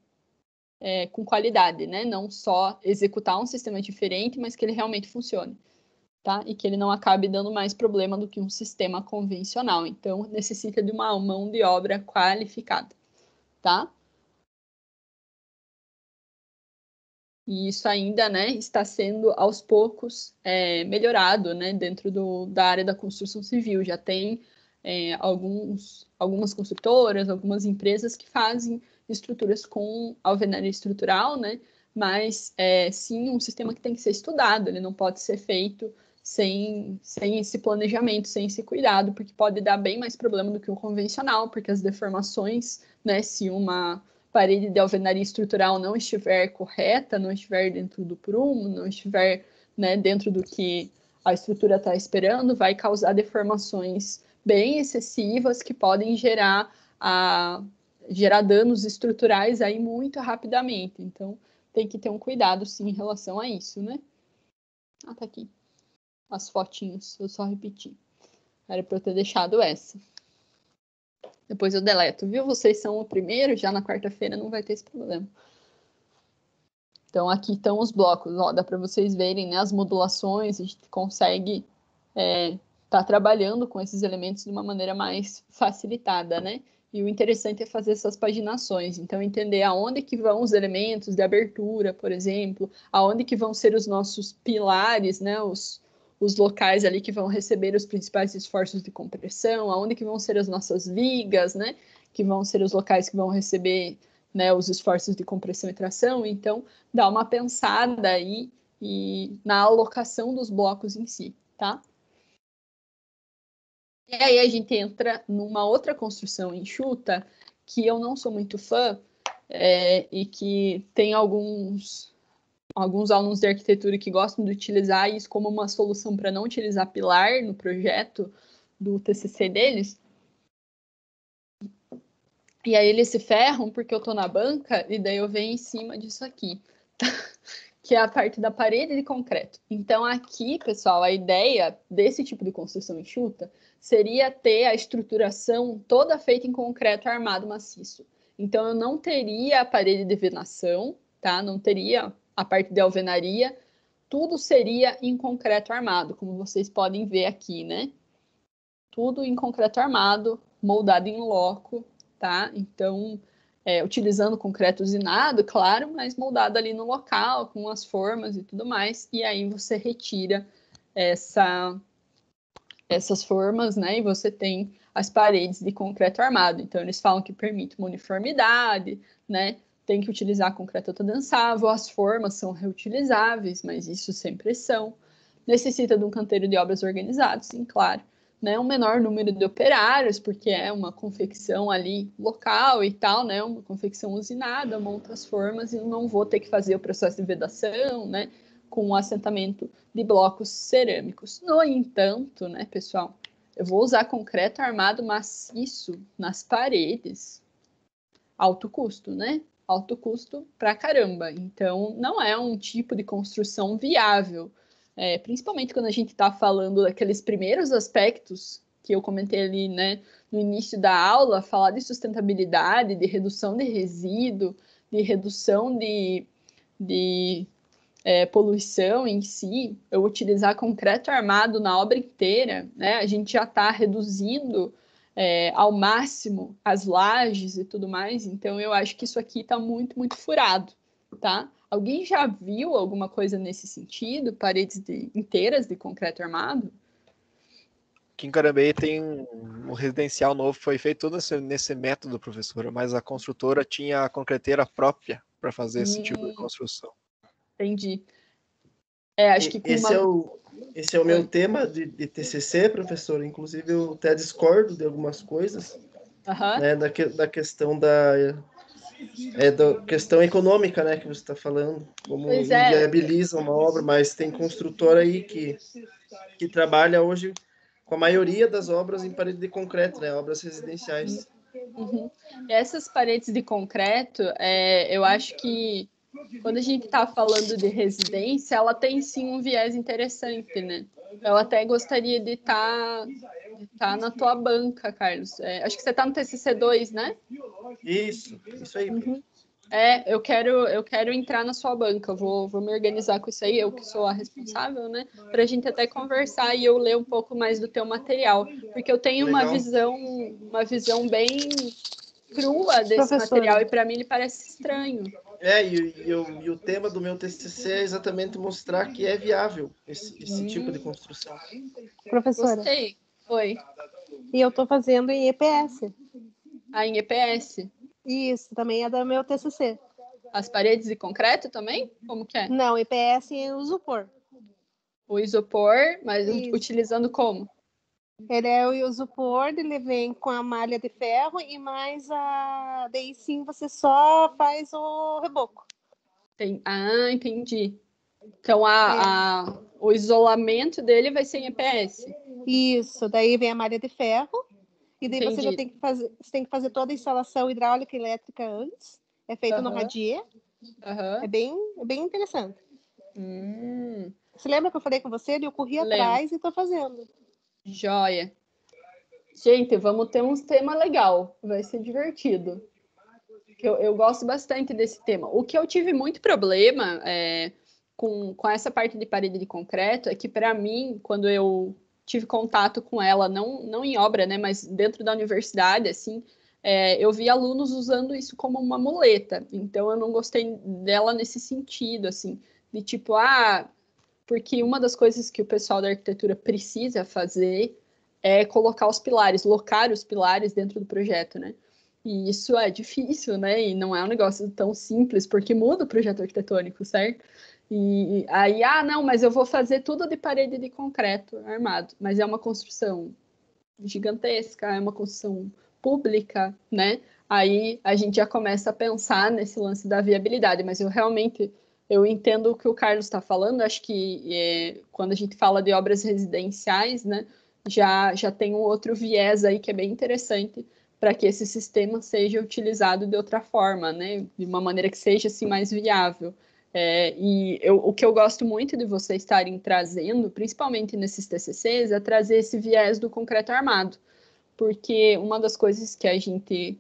Speaker 1: com qualidade, né? Não só executar um sistema diferente, mas que ele realmente funcione, tá? E que ele não acabe dando mais problema do que um sistema convencional. Então, necessita de uma mão de obra qualificada, tá? E isso ainda, né, está sendo aos poucos melhorado, né, dentro da área da construção civil. Já tem algumas construtoras, algumas empresas que fazem estruturas com alvenaria estrutural, né, mas sim um sistema que tem que ser estudado, ele não pode ser feito sem esse planejamento, sem esse cuidado, porque pode dar bem mais problema do que o convencional, porque as deformações, né, se uma parede de alvenaria estrutural não estiver correta, não estiver dentro do prumo, não estiver, né, dentro do que a estrutura está esperando, vai causar deformações bem excessivas que podem gerar danos estruturais aí muito rapidamente. Então, tem que ter um cuidado, sim, em relação a isso, né? Ah, tá aqui. As fotinhos, eu só repeti. Era para eu ter deixado essa. Depois eu deleto, viu? Vocês são o primeiro, já na quarta-feira não vai ter esse problema. Então, aqui estão os blocos, ó, dá para vocês verem, né, as modulações, a gente consegue tá trabalhando com esses elementos de uma maneira mais facilitada, né? E o interessante é fazer essas paginações, então entender aonde que vão os elementos de abertura, por exemplo, aonde que vão ser os nossos pilares, né, os locais ali que vão receber os principais esforços de compressão, aonde que vão ser as nossas vigas, né, que vão ser os locais que vão receber, né, os esforços de compressão e tração. Então, dá uma pensada aí na alocação dos blocos em si, tá? E aí a gente entra numa outra construção enxuta, que eu não sou muito fã, e que tem alguns alunos de arquitetura que gostam de utilizar isso como uma solução para não utilizar pilar no projeto do TCC deles. E aí eles se ferram porque eu estou na banca e daí eu venho em cima disso aqui, tá? Que é a parte da parede de concreto. Então aqui, pessoal, a ideia desse tipo de construção enxuta seria ter a estruturação toda feita em concreto armado maciço. Então eu não teria a parede de venação, tá? Não teria a parte de alvenaria, tudo seria em concreto armado, como vocês podem ver aqui, né? Tudo em concreto armado, moldado em loco, tá? Então, utilizando concreto usinado, claro, mas moldado ali no local, com as formas e tudo mais, e aí você retira essas formas, né? E você tem as paredes de concreto armado. Então, eles falam que permite uma uniformidade, né? Tem que utilizar concreto autodensável, as formas são reutilizáveis, mas isso sem pressão. Necessita de um canteiro de obras organizado, sim, claro. Né, um menor número de operários, porque é uma confecção ali local e tal, né, uma confecção usinada, monta as formas e não vou ter que fazer o processo de vedação, né, com o assentamento de blocos cerâmicos. No entanto, né, pessoal, eu vou usar concreto armado maciço nas paredes. Alto custo, né? Alto custo pra caramba. Então, não é um tipo de construção viável. Principalmente quando a gente está falando daqueles primeiros aspectos que eu comentei ali, né, no início da aula, falar de sustentabilidade, de redução de resíduo, de redução de poluição em si, eu utilizar concreto armado na obra inteira, né, a gente já está reduzindo ao máximo as lajes e tudo mais, então eu acho que isso aqui está muito, muito furado, tá? Alguém já viu alguma coisa nesse sentido? Paredes inteiras de concreto armado?
Speaker 2: Aqui em Carambeí tem um residencial novo, foi feito todo nesse método, professora, mas a construtora tinha a concreteira própria para fazer esse tipo de construção.
Speaker 1: Entendi. Acho que
Speaker 6: esse é o meu tema de TCC, professor. Inclusive, eu até discordo de algumas coisas, né, da questão da questão econômica, né, que você está falando, como inviabiliza uma obra, mas tem construtor aí que trabalha hoje com a maioria das obras em parede de concreto, né, obras residenciais.
Speaker 1: Uhum. Essas paredes de concreto, eu acho que quando a gente está falando de residência, ela tem sim um viés interessante, né? Eu até gostaria de estar na tua banca, Carlos. Acho que você está no TCC2, né?
Speaker 6: Isso aí.
Speaker 1: Uhum. Eu quero entrar na sua banca, vou me organizar com isso aí, eu que sou a responsável, né? Para a gente até conversar e eu ler um pouco mais do teu material, porque eu tenho uma visão bem crua desse material e para mim ele parece estranho.
Speaker 6: E o tema do meu TCC é exatamente mostrar que é viável esse tipo de construção.
Speaker 3: Professora.
Speaker 1: Gostei. Oi.
Speaker 3: E eu estou fazendo em EPS.
Speaker 1: Em EPS?
Speaker 3: Isso, também é do meu TCC.
Speaker 1: As paredes de concreto também? Como que é?
Speaker 3: Não, EPS é o isopor.
Speaker 1: O isopor, mas utilizando como?
Speaker 3: Ele é o isopor, ele vem com a malha de ferro e mais daí sim você só faz o reboco.
Speaker 1: Entendi. Então o isolamento dele vai ser em EPS.
Speaker 3: Isso, daí vem a malha de ferro, e daí
Speaker 1: Entendi.
Speaker 3: você já tem que fazer toda a instalação hidráulica e elétrica antes. É feito no
Speaker 1: Aham.
Speaker 3: radier.
Speaker 1: Aham.
Speaker 3: É bem interessante.
Speaker 1: Hum,
Speaker 3: Você lembra que eu falei com você? Eu corri
Speaker 1: Lembro.
Speaker 3: atrás e estou fazendo.
Speaker 1: Joia. Gente, vamos ter um tema legal. Vai ser divertido. Eu gosto bastante desse tema. O que eu tive muito problema com essa parte de parede de concreto é que, para mim, quando eu tive contato com ela, não em obra, né, mas dentro da universidade, assim, eu vi alunos usando isso como uma muleta. Então, eu não gostei dela nesse sentido, assim, de tipo, porque uma das coisas que o pessoal da arquitetura precisa fazer é colocar os pilares, locar os pilares dentro do projeto, né? E isso é difícil, né? E não é um negócio tão simples, porque muda o projeto arquitetônico, certo? E aí, não, mas eu vou fazer tudo de parede de concreto armado. Mas é uma construção gigantesca, é uma construção pública, né? Aí a gente já começa a pensar nesse lance da viabilidade, mas eu entendo o que o Carlos está falando. Acho que quando a gente fala de obras residenciais, né, já tem um outro viés aí que é bem interessante para que esse sistema seja utilizado de outra forma, né, de uma maneira que seja assim mais viável. O que eu gosto muito de vocês estarem trazendo, principalmente nesses TCCs, é trazer esse viés do concreto armado, porque uma das coisas que a gente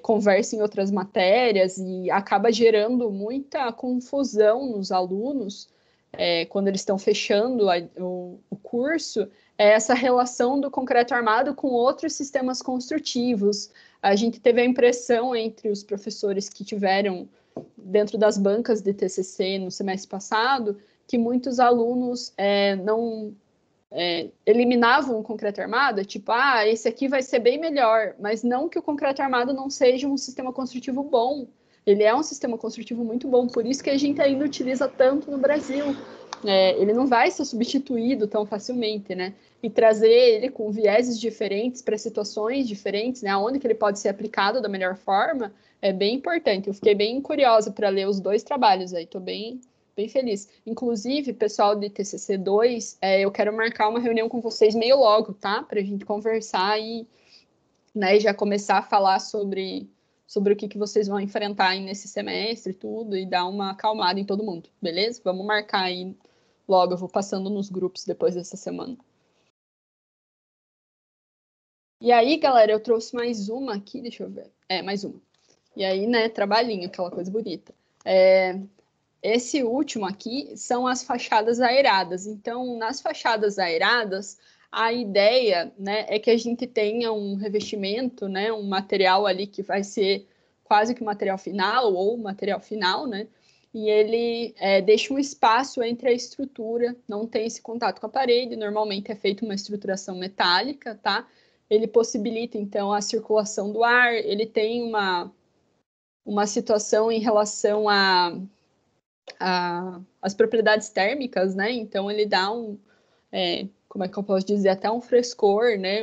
Speaker 1: conversa em outras matérias e acaba gerando muita confusão nos alunos quando eles estão fechando o curso, é essa relação do concreto armado com outros sistemas construtivos. A gente teve a impressão entre os professores que tiveram dentro das bancas de TCC no semestre passado, que muitos alunos não eliminavam o concreto armado, tipo, esse aqui vai ser bem melhor, mas não que o concreto armado não seja um sistema construtivo bom. Ele é um sistema construtivo muito bom, por isso que a gente ainda utiliza tanto no Brasil. Ele não vai ser substituído tão facilmente, né? E trazer ele com vieses diferentes para situações diferentes, né? Onde que ele pode ser aplicado da melhor forma, é bem importante. Eu fiquei bem curiosa para ler os dois trabalhos aí, estou bem feliz. Inclusive, pessoal de TCC2, eu quero marcar uma reunião com vocês meio logo, tá? Para a gente conversar e, né, já começar a falar sobre o que vocês vão enfrentar aí nesse semestre e tudo, e dar uma acalmada em todo mundo, beleza? Vamos marcar aí logo, eu vou passando nos grupos depois dessa semana. E aí, galera, eu trouxe mais uma aqui, deixa eu ver. Mais uma. E aí, né, trabalhinho, aquela coisa bonita. Esse último aqui são as fachadas aeradas. Então, nas fachadas aeradas, a ideia, né, é que a gente tenha um revestimento, né, um material ali que vai ser quase que o material final ou o material final, né? E ele deixa um espaço entre a estrutura, não tem esse contato com a parede. Normalmente é feita uma estruturação metálica, tá? Ele possibilita, então, a circulação do ar. Ele tem uma situação em relação as propriedades térmicas, né? Então ele dá como é que eu posso dizer, até um frescor, né?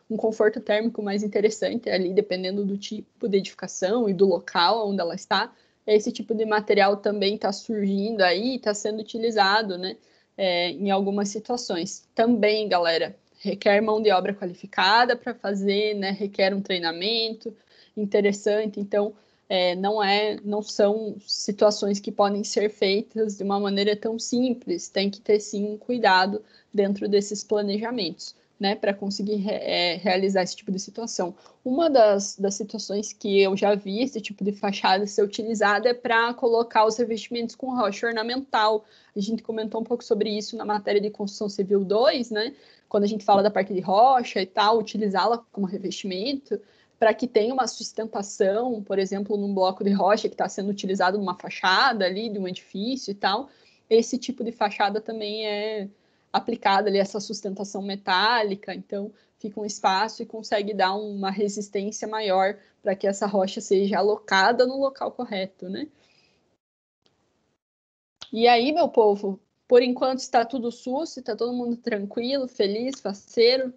Speaker 1: Um conforto térmico mais interessante ali, dependendo do tipo de edificação e do local onde ela está. Esse tipo de material também está surgindo aí, está sendo utilizado, né? Em algumas situações. Também, galera, requer mão de obra qualificada para fazer, né? Requer um treinamento interessante. Então, não são situações que podem ser feitas de uma maneira tão simples. Tem que ter, sim, um cuidado dentro desses planejamentos, né, para conseguir realizar esse tipo de situação. Uma das situações que eu já vi esse tipo de fachada ser utilizada é para colocar os revestimentos com rocha ornamental. A gente comentou um pouco sobre isso na matéria de Construção Civil 2, né, quando a gente fala da parte de rocha e tal, utilizá-la como revestimento, para que tenha uma sustentação, por exemplo, num bloco de rocha que está sendo utilizado numa fachada ali de um edifício e tal. Esse tipo de fachada também é aplicada ali, essa sustentação metálica, então fica um espaço e consegue dar uma resistência maior para que essa rocha seja alocada no local correto, né? E aí, meu povo, por enquanto está tudo sus, está todo mundo tranquilo, feliz, faceiro.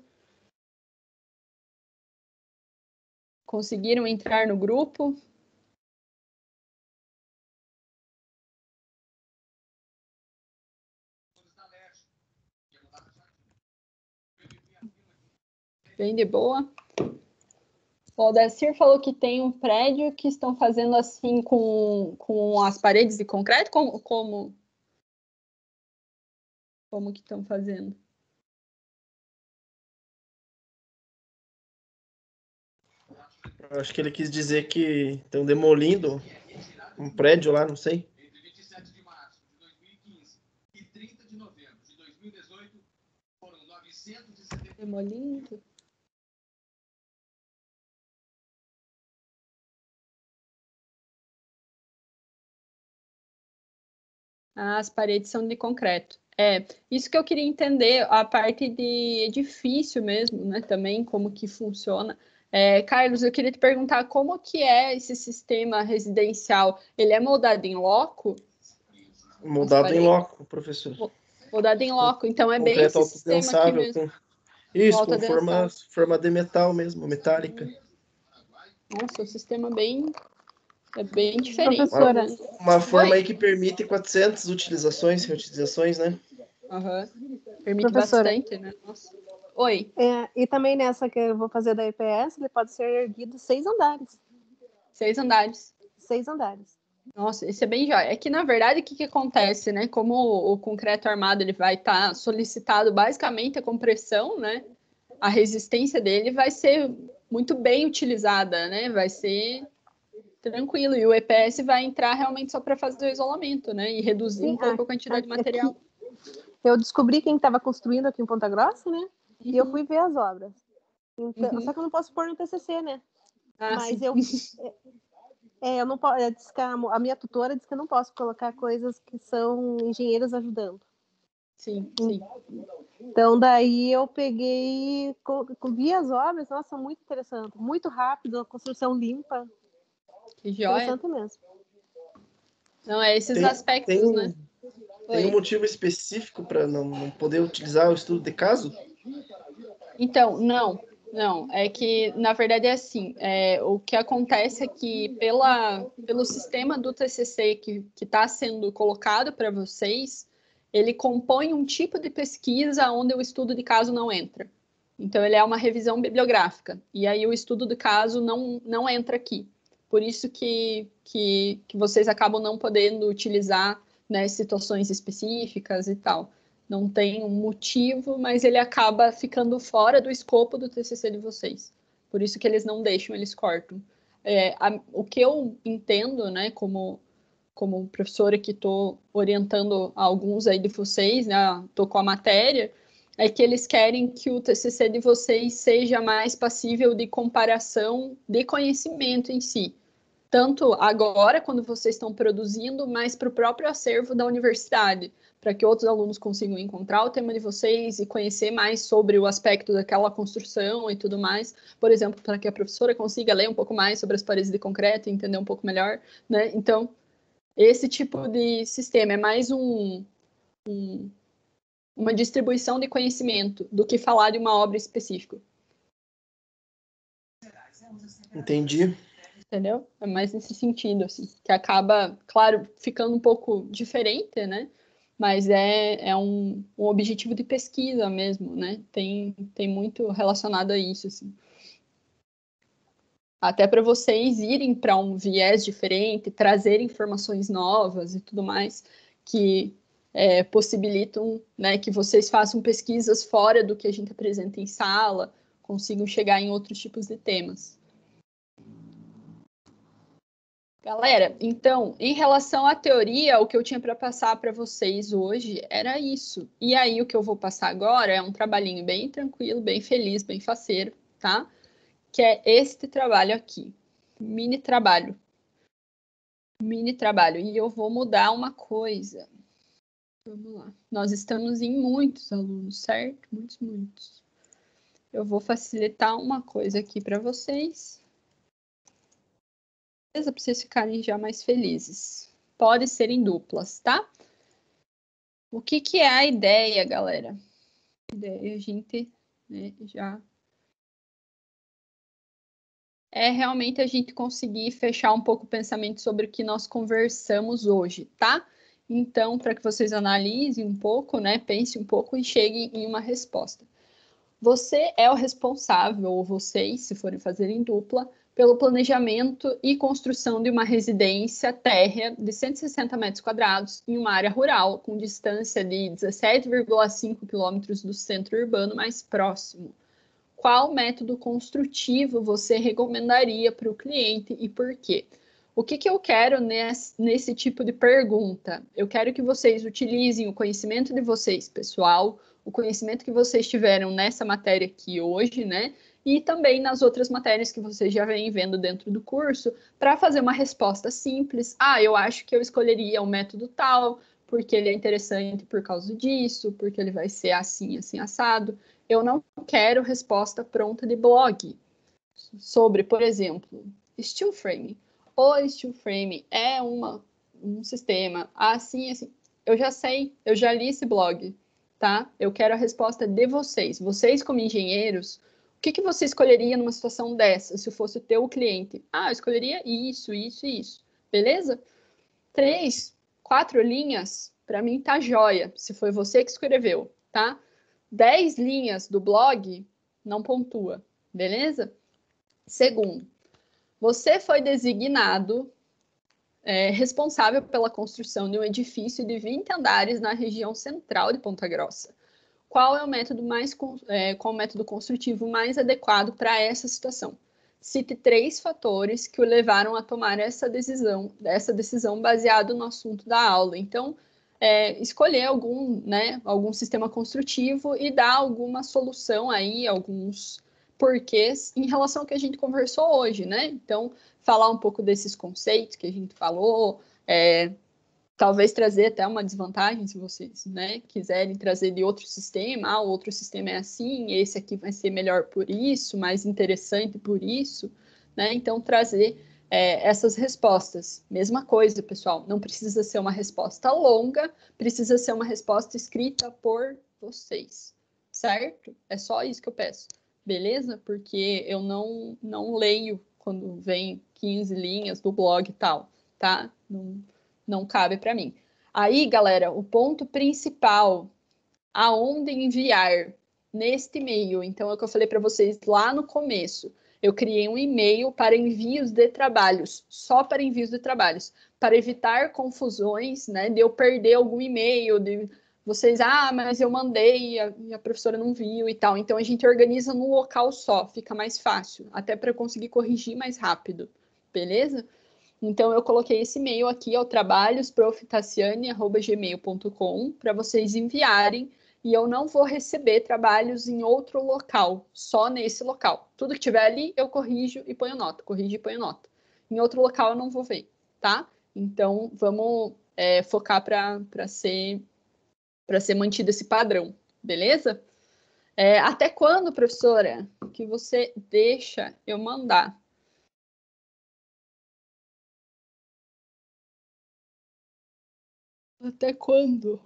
Speaker 1: Conseguiram entrar no grupo? bem de boa. O Aldacir falou que tem um prédio que estão fazendo assim com as paredes de concreto. Como que estão fazendo?
Speaker 6: Eu acho que ele quis dizer que estão demolindo um prédio lá, não sei.
Speaker 9: Entre 27 de março de 2015 e 30 de novembro de 2018, foram 970...
Speaker 1: Demolindo? As paredes são de concreto. Isso que eu queria entender, a parte de edifício mesmo, né, também, como que funciona. Carlos, eu queria te perguntar como que é esse sistema residencial? Ele é moldado em loco?
Speaker 6: Moldado em loco, professor.
Speaker 1: Moldado em loco, então é bem esse sistema aqui mesmo.
Speaker 6: Isso, com forma de metal mesmo, metálica.
Speaker 1: Nossa, o sistema é bem diferente.
Speaker 3: Professora.
Speaker 6: Uma forma aí que permite 400 reutilizações, né?
Speaker 1: Permite bastante, né? Nossa. Oi.
Speaker 3: E também nessa que eu vou fazer da EPS, ele pode ser erguido 6 andares.
Speaker 1: 6 andares.
Speaker 3: 6 andares.
Speaker 1: Nossa, isso é bem jóia. É que, na verdade, o que acontece, né? Como o concreto armado ele vai estar solicitado basicamente a compressão, né? A resistência dele vai ser muito bem utilizada, né? Vai ser tranquilo. E o EPS vai entrar realmente só para fazer o isolamento, né? E reduzir um pouco a quantidade de material.
Speaker 3: Eu descobri quem estava construindo aqui em Ponta Grossa, né? E eu fui ver as obras. Então, só que eu não posso pôr no TCC, né? Mas eu não posso. A minha tutora disse que eu não posso colocar coisas que são engenheiros ajudando.
Speaker 1: Sim.
Speaker 3: Então, daí eu peguei, vi as obras, nossa, muito interessante, muito rápido, a construção limpa.
Speaker 1: Que joia.
Speaker 3: Interessante mesmo.
Speaker 1: Não, esses aspectos, né?
Speaker 6: Tem um motivo específico para não poder utilizar o estudo de caso?
Speaker 1: Então, não. É que, na verdade, é assim, o que acontece é que pelo sistema do TCC que está sendo colocado para vocês, ele compõe um tipo de pesquisa onde o estudo de caso não entra. Então, ele é uma revisão bibliográfica. E aí, o estudo de caso não entra aqui. Por isso que vocês acabam não podendo utilizar, né, situações específicas e tal. Não tem um motivo, mas ele acaba ficando fora do escopo do TCC de vocês. Por isso que eles não deixam, eles cortam. O que eu entendo, né, como professora que estou orientando alguns aí de vocês, né, estou com a matéria, é que eles querem que o TCC de vocês seja mais passível de comparação de conhecimento em si. Tanto agora, quando vocês estão produzindo, mas para o próprio acervo da universidade, para que outros alunos consigam encontrar o tema de vocês e conhecer mais sobre o aspecto daquela construção e tudo mais. Por exemplo, para que a professora consiga ler um pouco mais sobre as paredes de concreto e entender um pouco melhor, né? Então, esse tipo de sistema é mais uma distribuição de conhecimento do que falar de uma obra específica.
Speaker 6: Entendi.
Speaker 1: Entendeu? É mais nesse sentido, assim, que acaba, claro, ficando um pouco diferente, né? Mas é um objetivo de pesquisa mesmo, né? Tem muito relacionado a isso, assim. Até para vocês irem para um viés diferente, trazer informações novas e tudo mais, que possibilitam, né, que vocês façam pesquisas fora do que a gente apresenta em sala, consigam chegar em outros tipos de temas. Galera, então, em relação à teoria, o que eu tinha para passar para vocês hoje era isso. E aí, o que eu vou passar agora é um trabalhinho bem tranquilo, bem feliz, bem faceiro, tá? Que é este trabalho aqui. Mini trabalho. E eu vou mudar uma coisa. Vamos lá. Nós estamos em muitos alunos, certo? Muitos. Eu vou facilitar uma coisa aqui para vocês. Para vocês ficarem já mais felizes. Pode ser em duplas, tá? O que é a ideia, galera? A ideia a gente, né, já é realmente a gente conseguir fechar um pouco o pensamento sobre o que nós conversamos hoje, tá? Então, para que vocês analisem um pouco, né, pensem um pouco e cheguem em uma resposta. Você é o responsável, ou vocês, se forem fazer em dupla, pelo planejamento e construção de uma residência térrea de 160 metros quadrados em uma área rural, com distância de 17,5 quilômetros do centro urbano mais próximo. Qual método construtivo você recomendaria para o cliente e por quê? O que eu quero nesse tipo de pergunta? Eu quero que vocês utilizem o conhecimento de vocês, pessoal, o conhecimento que vocês tiveram nessa matéria aqui hoje, né? E também nas outras matérias que vocês já vêm vendo dentro do curso, para fazer uma resposta simples. Ah, eu acho que eu escolheria o método tal, porque ele é interessante por causa disso, porque ele vai ser assim, assim, assado. Eu não quero resposta pronta de blog sobre, por exemplo, steel frame. O steel frame é um sistema assim, assim. Eu já sei, eu já li esse blog, tá? Eu quero a resposta de vocês. Vocês, como engenheiros, o que você escolheria numa situação dessa, se fosse o teu cliente? Ah, eu escolheria isso, isso e isso. Beleza? 3, 4 linhas, para mim tá joia, se foi você que escreveu, tá? 10 linhas do blog, não pontua, beleza? Segundo, você foi designado responsável pela construção de um edifício de 20 andares na região central de Ponta Grossa. Qual é o método qual o método construtivo mais adequado para essa situação? Cite 3 fatores que o levaram a tomar essa decisão baseado no assunto da aula. Então, escolher algum sistema construtivo e dar alguma solução aí, alguns porquês em relação ao que a gente conversou hoje, né? Então, falar um pouco desses conceitos que a gente falou, talvez trazer até uma desvantagem, se vocês, né, quiserem trazer de outro sistema, o outro sistema é assim, esse aqui vai ser melhor por isso, mais interessante por isso, né? Então, trazer essas respostas. Mesma coisa, pessoal, não precisa ser uma resposta longa, precisa ser uma resposta escrita por vocês, certo? É só isso que eu peço, beleza? Porque eu não leio quando vem 15 linhas do blog e tal, tá? Não cabe para mim. Aí, galera, o ponto principal, aonde enviar neste e-mail. Então, é o que eu falei para vocês lá no começo. Eu criei um e-mail para envios de trabalhos, só para envios de trabalhos, para evitar confusões, né, de eu perder algum e-mail, de vocês, mas eu mandei e a professora não viu e tal. Então, a gente organiza num local só, fica mais fácil, até para conseguir corrigir mais rápido, beleza? Então, eu coloquei esse e-mail aqui, trabalhos.profitaciane@gmail.com, para vocês enviarem, e eu não vou receber trabalhos em outro local, só nesse local. Tudo que tiver ali, eu corrijo e ponho nota, corrijo e ponho nota. Em outro local, eu não vou ver, tá? Então, vamos focar para ser mantido esse padrão, beleza? Até quando, professora, que você deixa eu mandar? Até quando?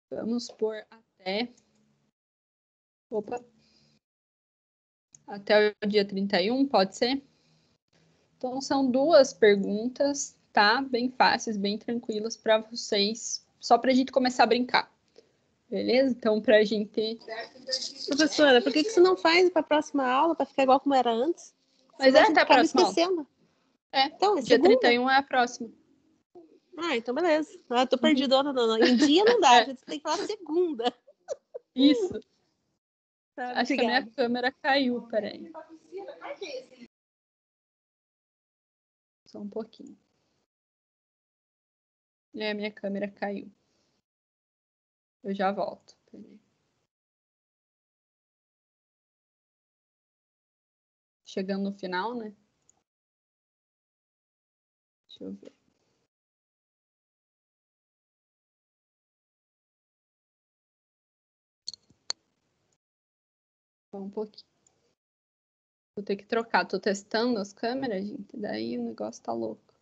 Speaker 1: Vamos por até o dia 31, pode ser? Então, são 2 perguntas, tá? Bem fáceis, bem tranquilas para vocês, só para a gente começar a brincar. Beleza? Então, para a gente...
Speaker 3: Professora, por que você não faz para a próxima aula, para ficar igual como era antes?
Speaker 1: Mas
Speaker 3: senão
Speaker 1: até a próxima
Speaker 3: esquecendo.
Speaker 1: aula.
Speaker 3: Então,
Speaker 1: dia 31 é a próxima.
Speaker 3: Então beleza. Tô perdidona. Não. Em dia não dá, a gente tem que falar segunda.
Speaker 1: Isso.
Speaker 3: Tá,
Speaker 1: acho que a minha câmera caiu, peraí. Só um pouquinho. A minha câmera caiu. Eu já volto. Peraí. Chegando no final, né? Deixa eu ver. Só um pouquinho. Vou ter que trocar. Tô testando as câmeras, gente. Daí o negócio tá louco.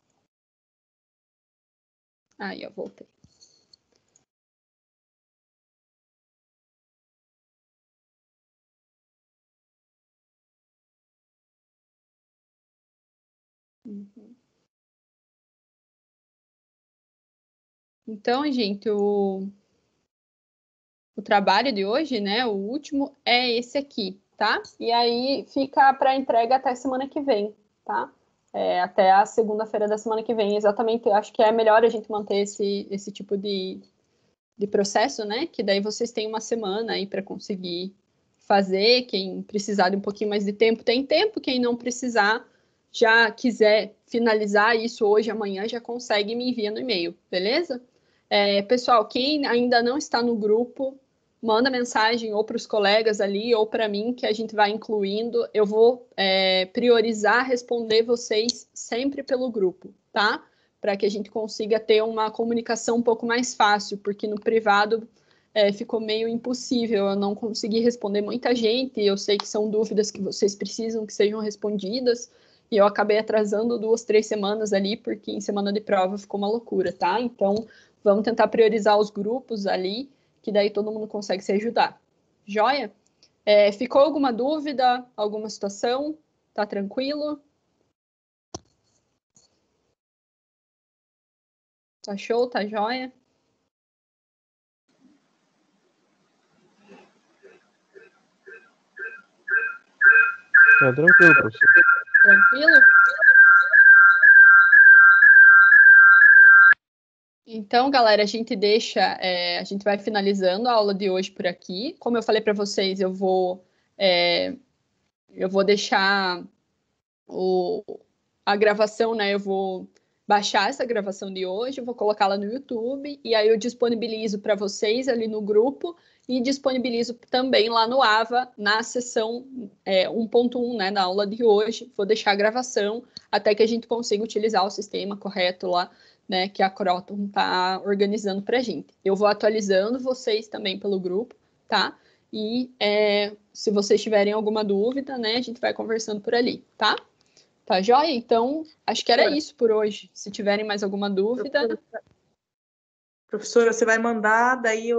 Speaker 1: Aí, eu voltei. Uhum. Então, gente, o trabalho de hoje, né? O último é esse aqui, tá? E aí fica para entrega até semana que vem, tá? Até a segunda-feira da semana que vem, exatamente. Eu acho que é melhor a gente manter esse tipo de processo, né? Que daí vocês têm uma semana aí para conseguir fazer. Quem precisar de um pouquinho mais de tempo, tem tempo. Quem não precisar, já quiser finalizar isso hoje, amanhã, já consegue, me envia no e-mail, beleza? Pessoal, quem ainda não está no grupo, manda mensagem ou para os colegas ali ou para mim, que a gente vai incluindo. Eu vou priorizar responder vocês sempre pelo grupo, tá? Para que a gente consiga ter uma comunicação um pouco mais fácil, porque no privado ficou meio impossível, eu não consegui responder muita gente, eu sei que são dúvidas que vocês precisam que sejam respondidas, e eu acabei atrasando 2, 3 semanas ali, porque em semana de prova ficou uma loucura, tá? Então, vamos tentar priorizar os grupos ali, que daí todo mundo consegue se ajudar. Joia? Ficou alguma dúvida, alguma situação? Tá tranquilo? Tá show? Tá joia?
Speaker 8: Tá tranquilo, professor.
Speaker 1: Tranquilo? Então, galera, a gente vai finalizando a aula de hoje por aqui. Como eu falei para vocês, eu vou deixar a gravação, né? Eu vou baixar essa gravação de hoje, vou colocá-la no YouTube e aí eu disponibilizo para vocês ali no grupo e disponibilizo também lá no AVA, na sessão 1.1, né, na aula de hoje. Vou deixar a gravação até que a gente consiga utilizar o sistema correto lá, né, que a Croton está organizando para a gente. Eu vou atualizando vocês também pelo grupo, tá? E se vocês tiverem alguma dúvida, né, a gente vai conversando por ali, tá? Tá joia? Então, acho que era isso por hoje. Se tiverem mais alguma dúvida...
Speaker 4: Professora, você vai mandar daí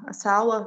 Speaker 4: essa aula